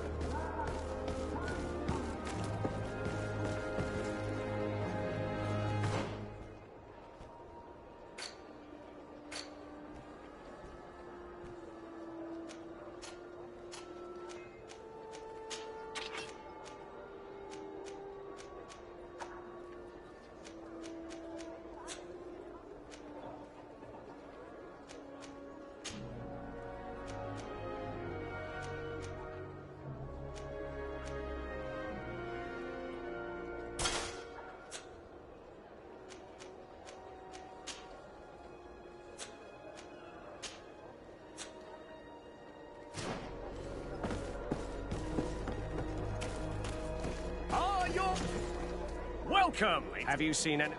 Are you welcome? Have you seen an...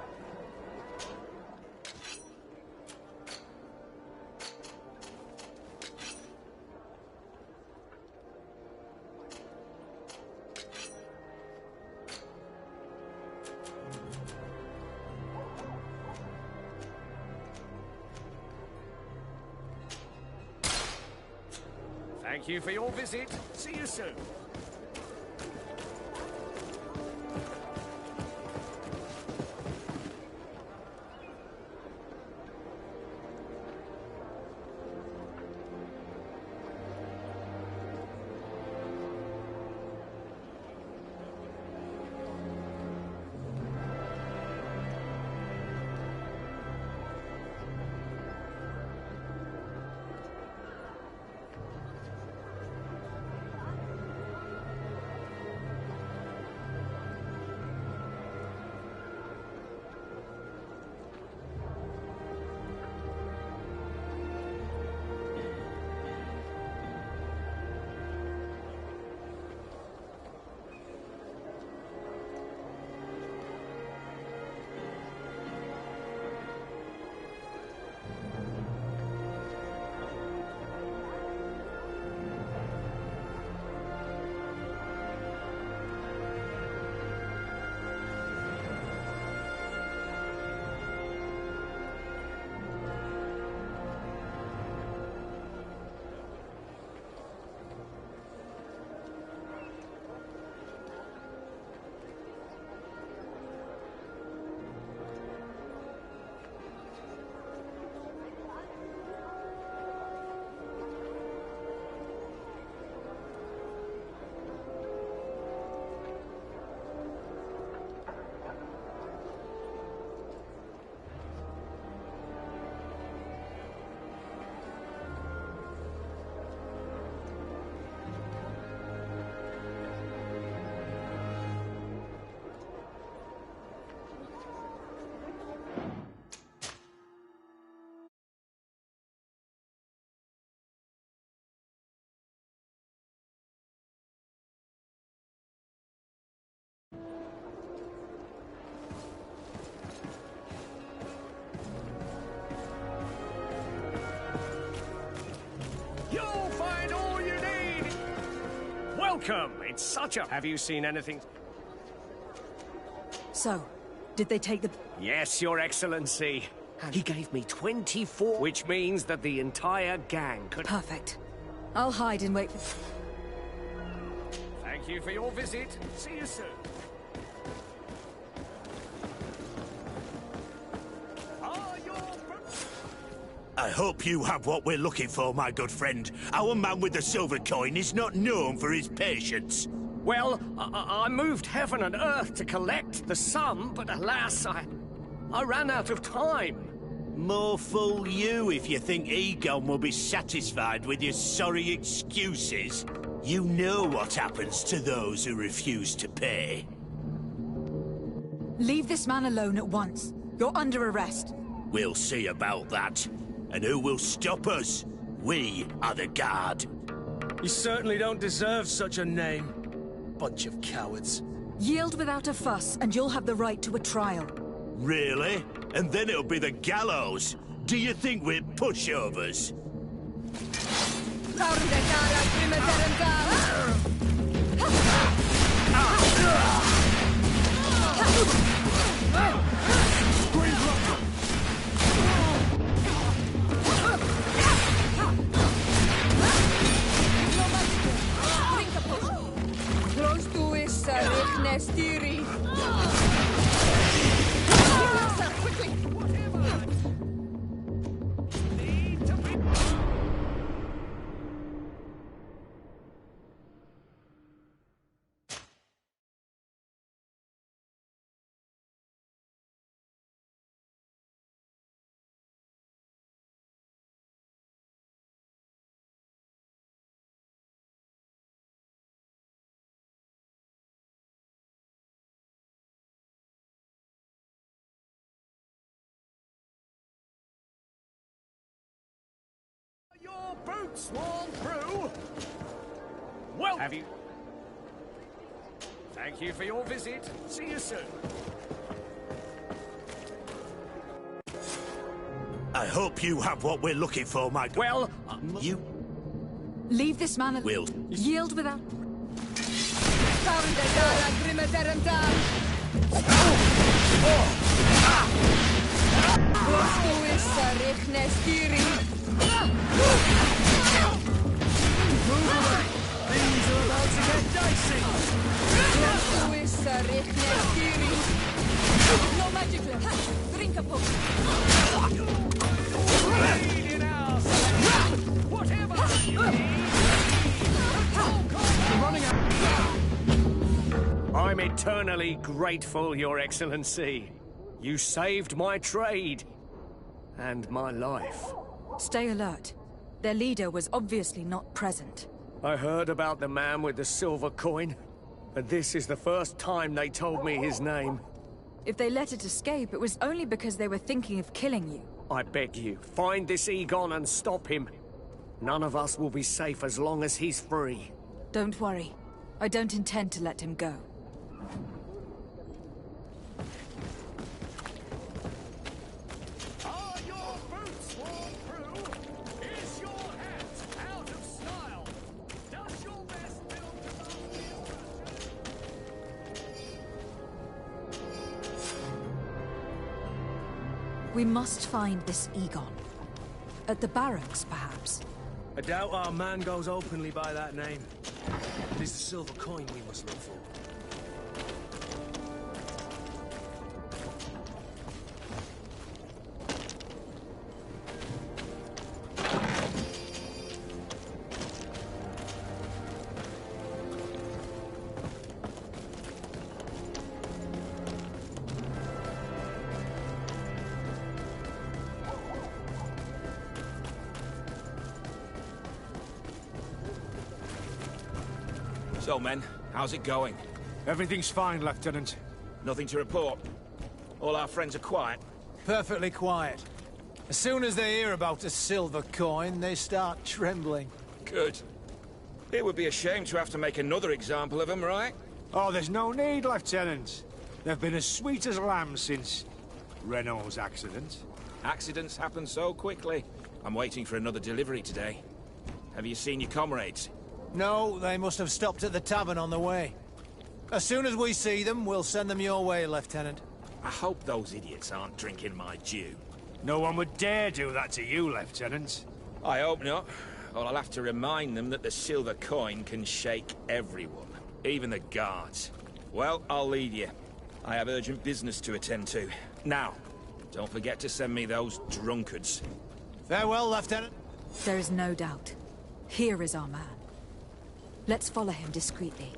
Thank you for your visit. See you soon. welcome. It's such a... Have you seen anything? So, did they take the... Yes, Your Excellency. He gave me 24, which means that the entire gang could... Perfect. I'll hide and wait for... Thank you for your visit. See you soon. I hope you have what we're looking for, my good friend. Our man with the silver coin is not known for his patience. Well, I moved heaven and earth to collect the sum, but alas, I ran out of time. More fool you if you think Egon will be satisfied with your sorry excuses. You know what happens to those who refuse to pay. Leave this man alone at once. You're under arrest. We'll see about that. And who will stop us? We are the guard. You certainly don't deserve such a name. Bunch of cowards. Yield without a fuss, and you'll have the right to a trial. Really? And then it'll be the gallows. Do you think we're pushovers? Your boots worn through. Well, have you? Thank you for your visit. See you soon. I hope you have what we're looking for, my... Well, you... Leave this man... Will... Yield without... things are about to get dicey. No magic left. Drink a potion. Whatever you need. Running out. I'm eternally grateful, Your Excellency. You saved my trade. And my life. Stay alert. Their leader was obviously not present. I heard about the man with the silver coin, but this is the first time they told me his name. If they let it escape, it was only because they were thinking of killing you. I beg you, find this Egon and stop him. None of us will be safe as long as he's free. Don't worry. I don't intend to let him go. We must find this Egon. At the barracks, perhaps. I doubt our man goes openly by that name. It is the silver coin we must look for. So, men, how's it going? Everything's fine, Lieutenant. Nothing to report? All our friends are quiet? Perfectly quiet. As soon as they hear about a silver coin, they start trembling. Good. It would be a shame to have to make another example of them, right? Oh, there's no need, Lieutenant. They've been as sweet as lambs since Renault's accident. Accidents happen so quickly. I'm waiting for another delivery today. Have you seen your comrades? No, they must have stopped at the tavern on the way. As soon as we see them, we'll send them your way, Lieutenant. I hope those idiots aren't drinking my dew. No one would dare do that to you, Lieutenant. I hope not. Or I'll have to remind them that the silver coin can shake everyone, even the guards. Well, I'll leave you. I have urgent business to attend to. Now, don't forget to send me those drunkards. Farewell, Lieutenant. There is no doubt. Here is our man. Let's follow him discreetly.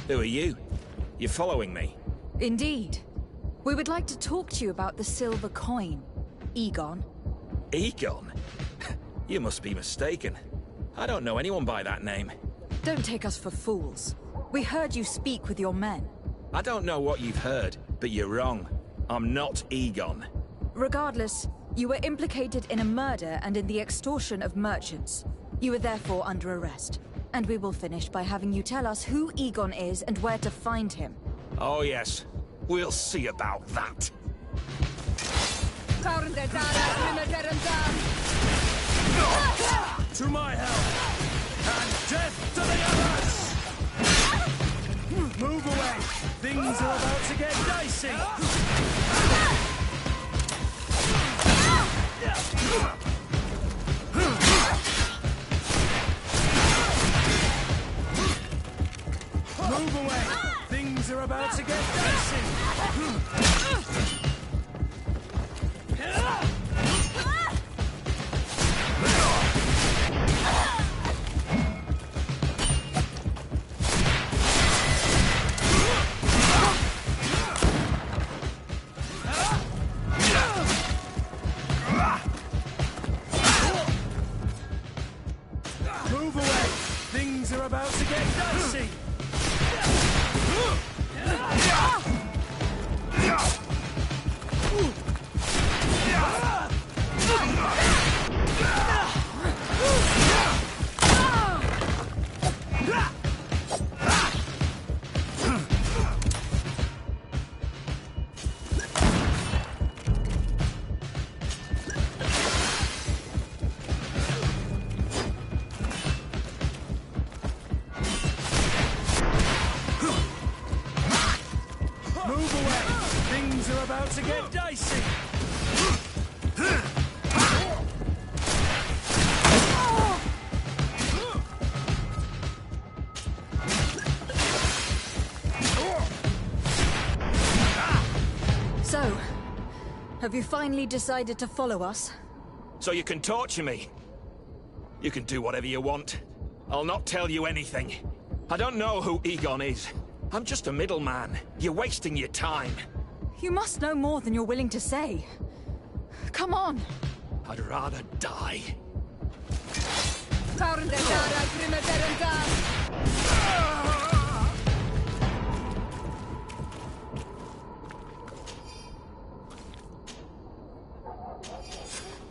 Who are you? You're following me? Indeed. We would like to talk to you about the silver coin, Egon. Egon? You must be mistaken. I don't know anyone by that name. Don't take us for fools. We heard you speak with your men. I don't know what you've heard, but you're wrong. I'm not Egon. Regardless, you were implicated in a murder and in the extortion of merchants. You are therefore under arrest. And we will finish by having you tell us who Egon is and where to find him. Oh yes, we'll see about that. To my help! And death to the others! Move away! Things are about to get dicey! Move away! Things are about to get dicey! Move away! Things are about to get dicey! Move away! Things are about to get dicey. So, have you finally decided to follow us? So you can torture me. You can do whatever you want. I'll not tell you anything. I don't know who Egon is. I'm just a middleman. You're wasting your time. You must know more than you're willing to say. Come on. I'd rather die.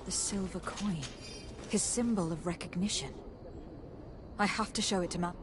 The silver coin. His symbol of recognition. I have to show it to Matt.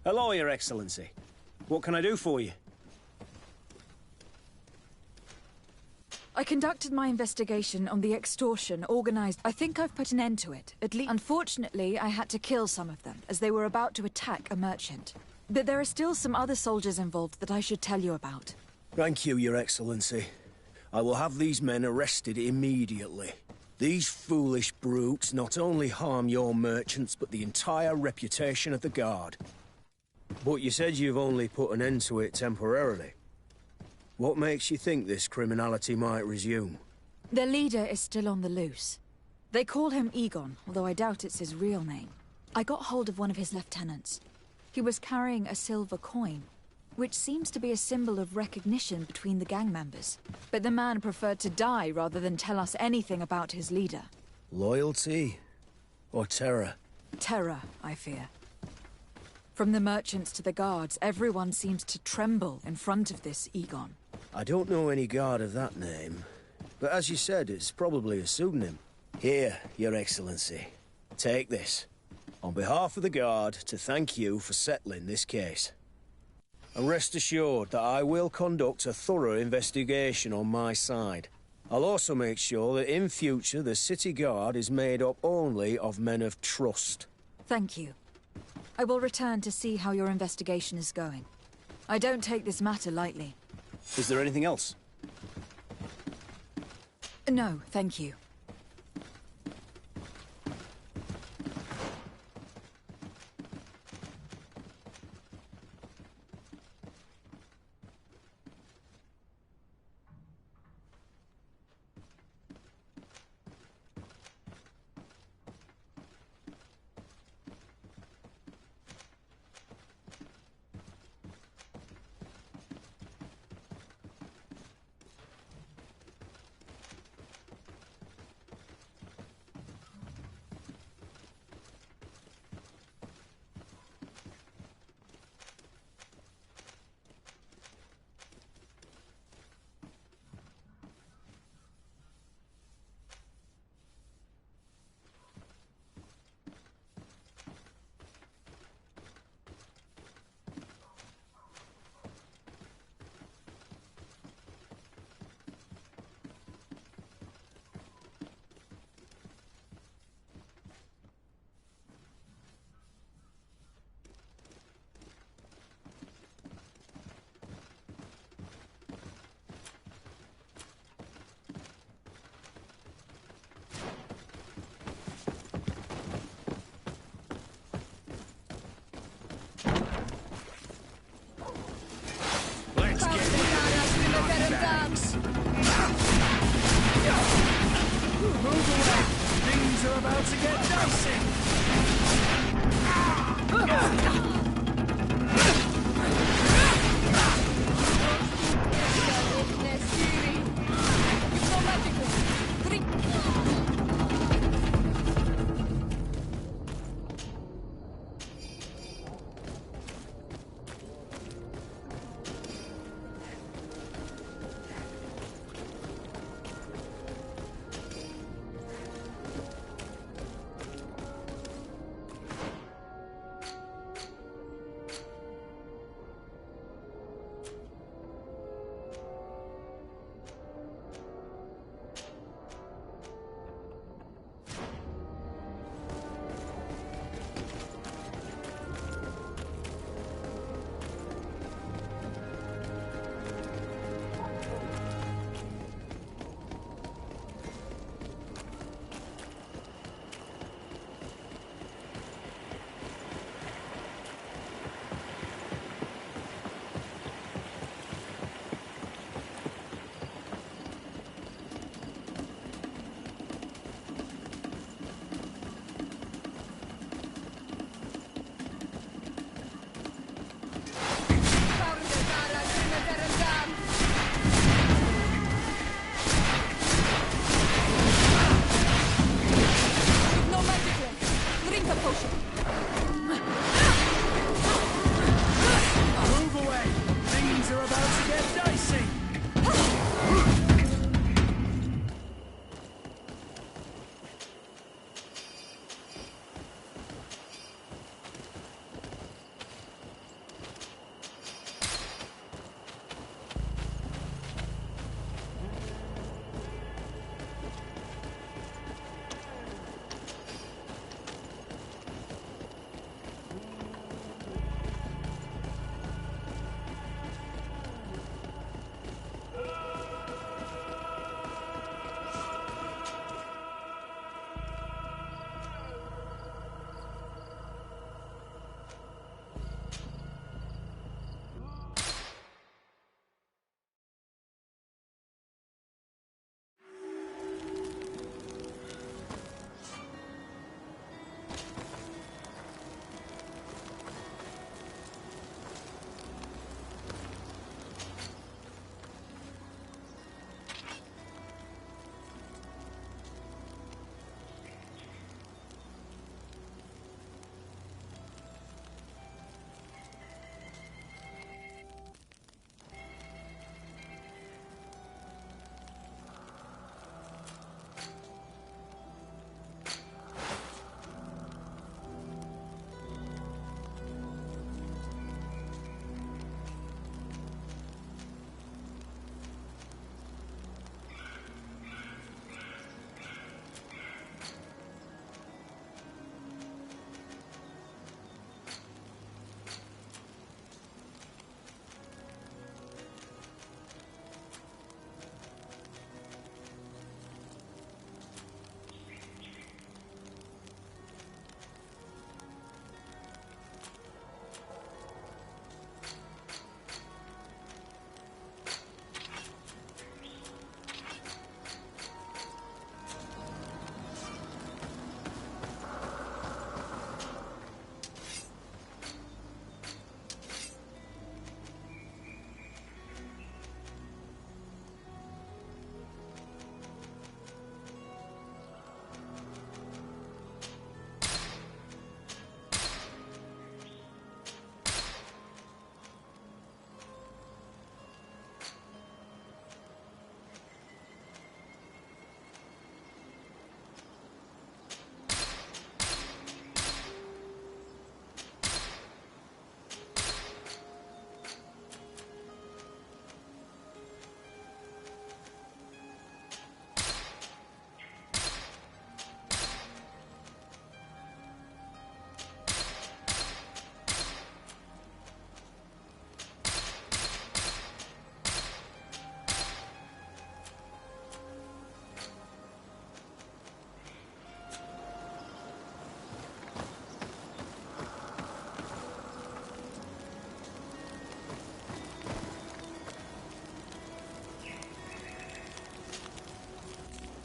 Hello, Your Excellency. What can I do for you? I conducted my investigation on the extortion organized. I think I've put an end to it. At least, unfortunately, I had to kill some of them, as they were about to attack a merchant. But there are still some other soldiers involved that I should tell you about. Thank you, Your Excellency. I will have these men arrested immediately. These foolish brutes not only harm your merchants, but the entire reputation of the Guard. But you said you've only put an end to it temporarily. What makes you think this criminality might resume? Their leader is still on the loose. They call him Egon, although I doubt it's his real name. I got hold of one of his lieutenants. He was carrying a silver coin, which seems to be a symbol of recognition between the gang members. But the man preferred to die rather than tell us anything about his leader. Loyalty? Or terror? Terror, I fear. From the merchants to the guards, everyone seems to tremble in front of this Egon. I don't know any guard of that name, but as you said, it's probably a pseudonym. Here, Your Excellency. Take this. On behalf of the Guard, to thank you for settling this case. And rest assured that I will conduct a thorough investigation on my side. I'll also make sure that in future the City Guard is made up only of men of trust. Thank you. I will return to see how your investigation is going. I don't take this matter lightly. Is there anything else? No, thank you. Things are about to get dicey.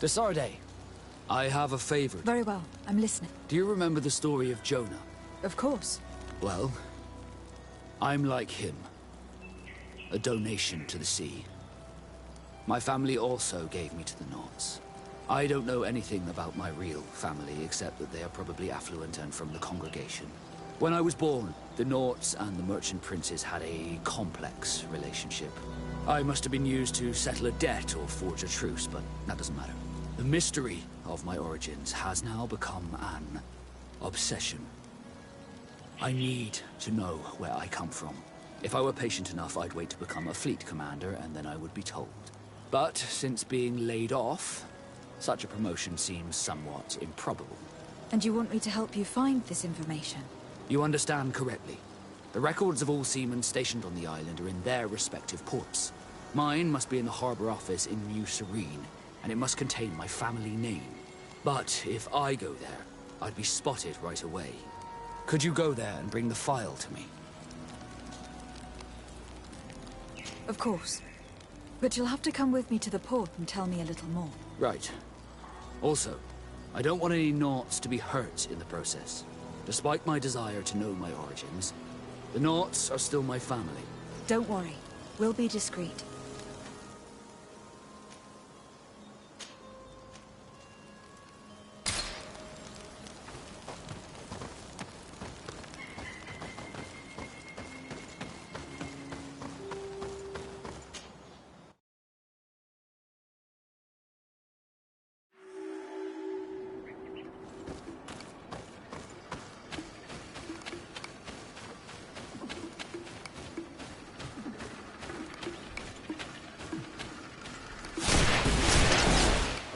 Desarde, I have a favor. Very well. I'm listening. Do you remember the story of Jonah? Of course. Well, I'm like him. A donation to the sea. My family also gave me to the Nauts. I don't know anything about my real family, except that they are probably affluent and from the congregation. When I was born, the Nauts and the merchant princes had a complex relationship. I must have been used to settle a debt or forge a truce, but that doesn't matter. The mystery of my origins has now become an obsession. I need to know where I come from. If I were patient enough, I'd wait to become a fleet commander, and then I would be told. But since being laid off, such a promotion seems somewhat improbable. And you want me to help you find this information? You understand correctly. The records of all seamen stationed on the island are in their respective ports. Mine must be in the harbor office in New Serene, and it must contain my family name. But if I go there, I'd be spotted right away. Could you go there and bring the file to me? Of course. But you'll have to come with me to the port and tell me a little more. Right. Also, I don't want any Nauts to be hurt in the process. Despite my desire to know my origins, the Nauts are still my family. Don't worry. We'll be discreet.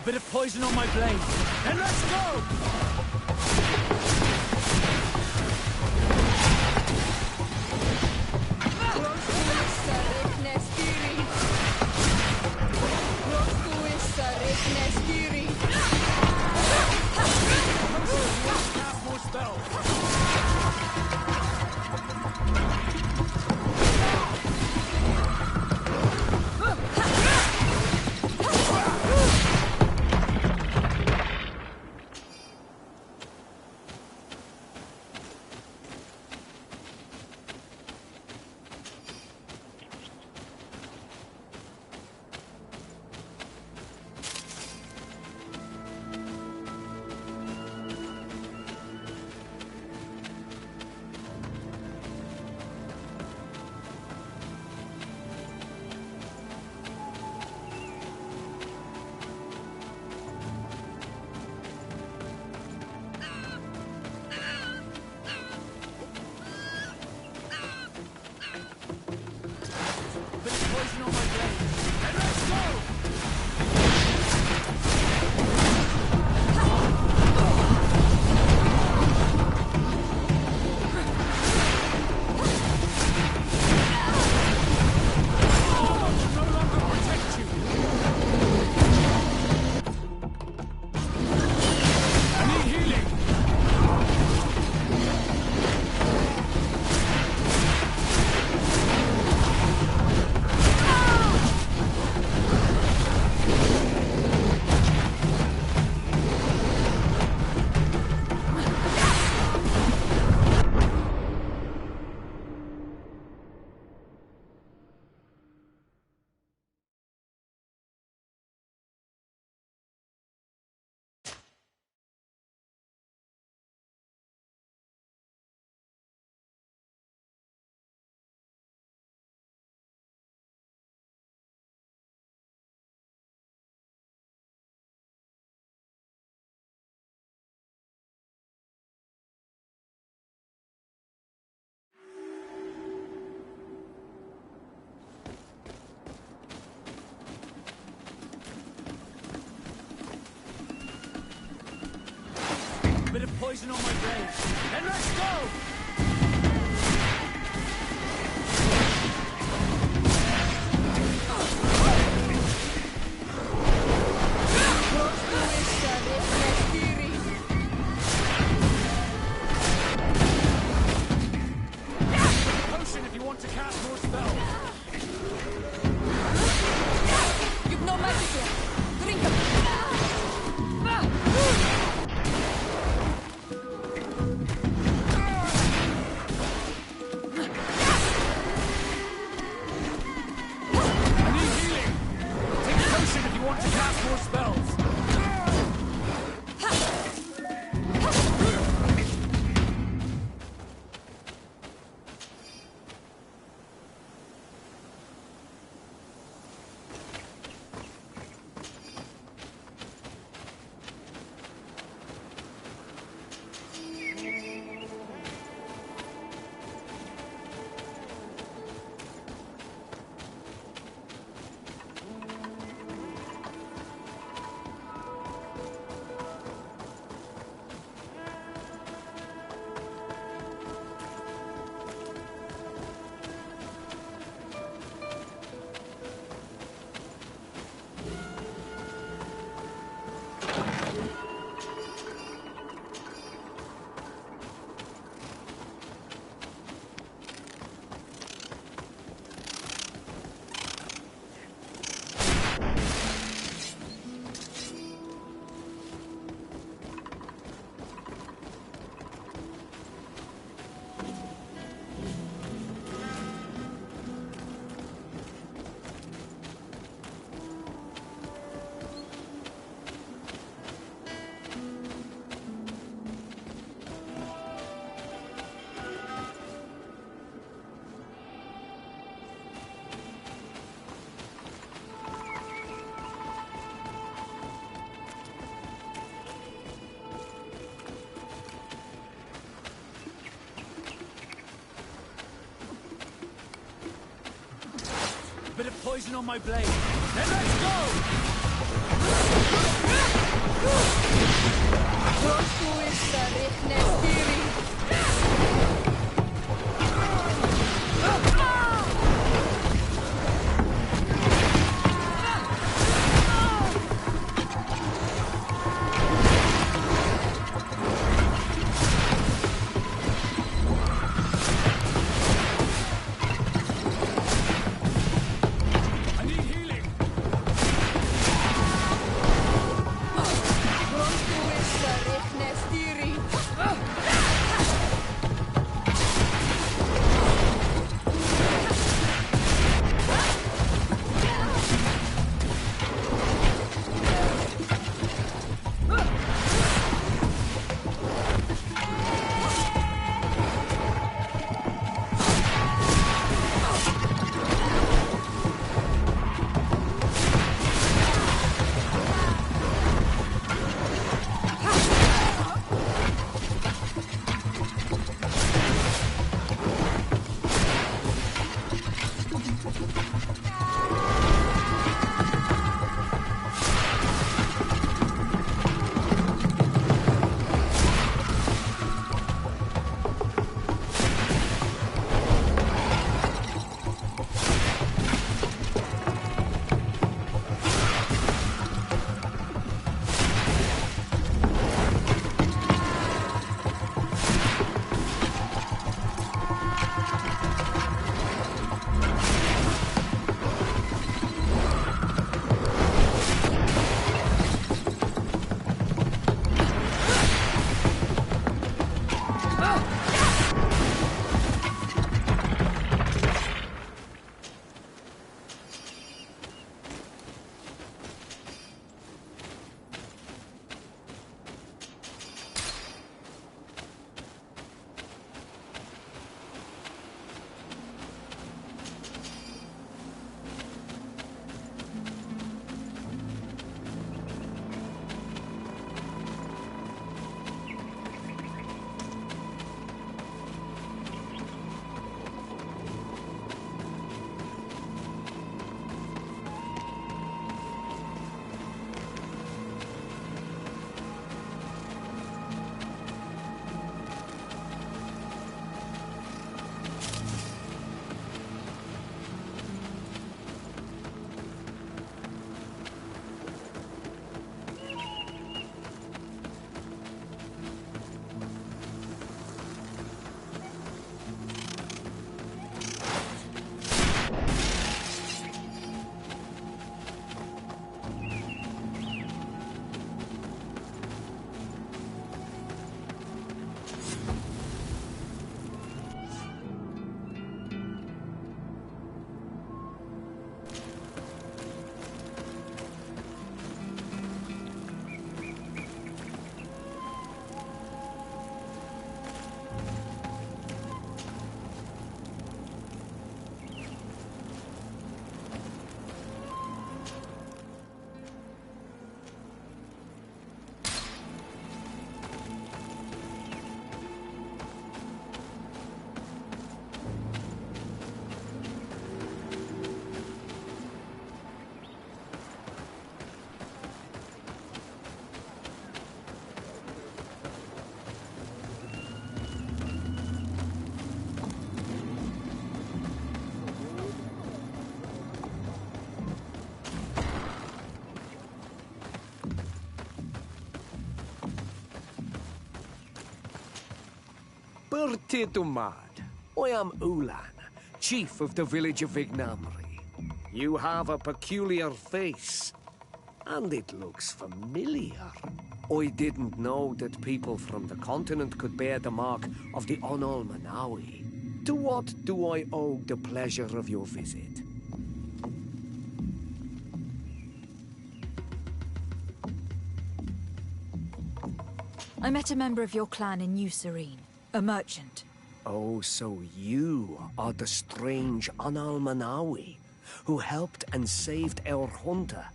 Bit of poison on my blade. Then let's go! Bit of poison on my blade. Then let's go! Potion if you want to cast more spells. You've no magic here. Drink 'em. Bit of poison on my blade. Then let's go! Pertitumad. I am Ulan, chief of the village of Vignamri. You have a peculiar face, and it looks familiar. I didn't know that people from the continent could bear the mark of the Onol Manawi. To what do I owe the pleasure of your visit? I met a member of your clan in New Serene, a merchant. Oh, so you are the strange Onol Manawi who helped and saved our hunter.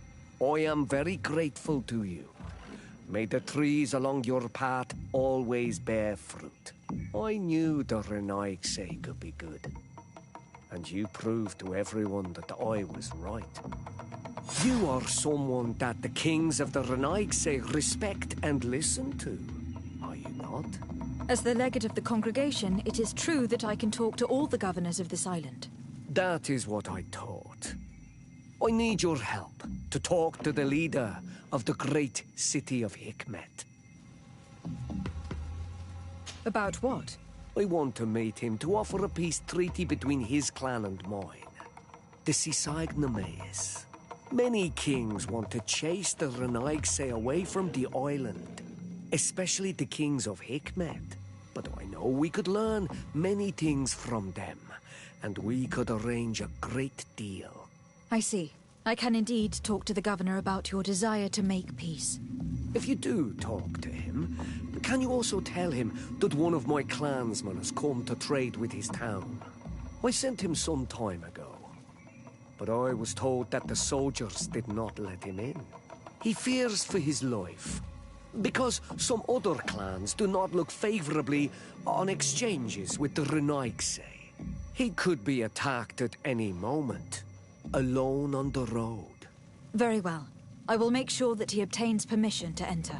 I am very grateful to you. May the trees along your path always bear fruit. I knew the Renaigse could be good. And you proved to everyone that I was right. You are someone that the kings of the Renaigse respect and listen to, are you not? As the legate of the congregation, it is true that I can talk to all the governors of this island. That is what I thought. I need your help to talk to the leader of the great city of Hikmet. About what? I want to meet him to offer a peace treaty between his clan and mine. The Sisagnames. Many kings want to chase the Renaigse away from the island, especially the kings of Hikmet. But I know we could learn many things from them, and we could arrange a great deal. I see. I can indeed talk to the governor about your desire to make peace. If you do talk to him, can you also tell him that one of my clansmen has come to trade with his town? I sent him some time ago, but I was told that the soldiers did not let him in. He fears for his life, because some other clans do not look favorably on exchanges with the Renaigse. He could be attacked at any moment, alone on the road. Very well. I will make sure that he obtains permission to enter.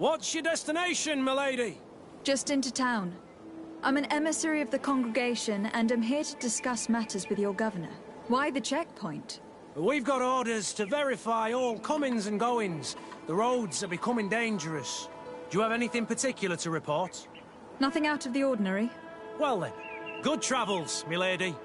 What's your destination, milady? Just into town. I'm an emissary of the congregation, and am here to discuss matters with your governor. Why the checkpoint? We've got orders to verify all comings and goings. The roads are becoming dangerous. Do you have anything particular to report? Nothing out of the ordinary. Well then, good travels, milady.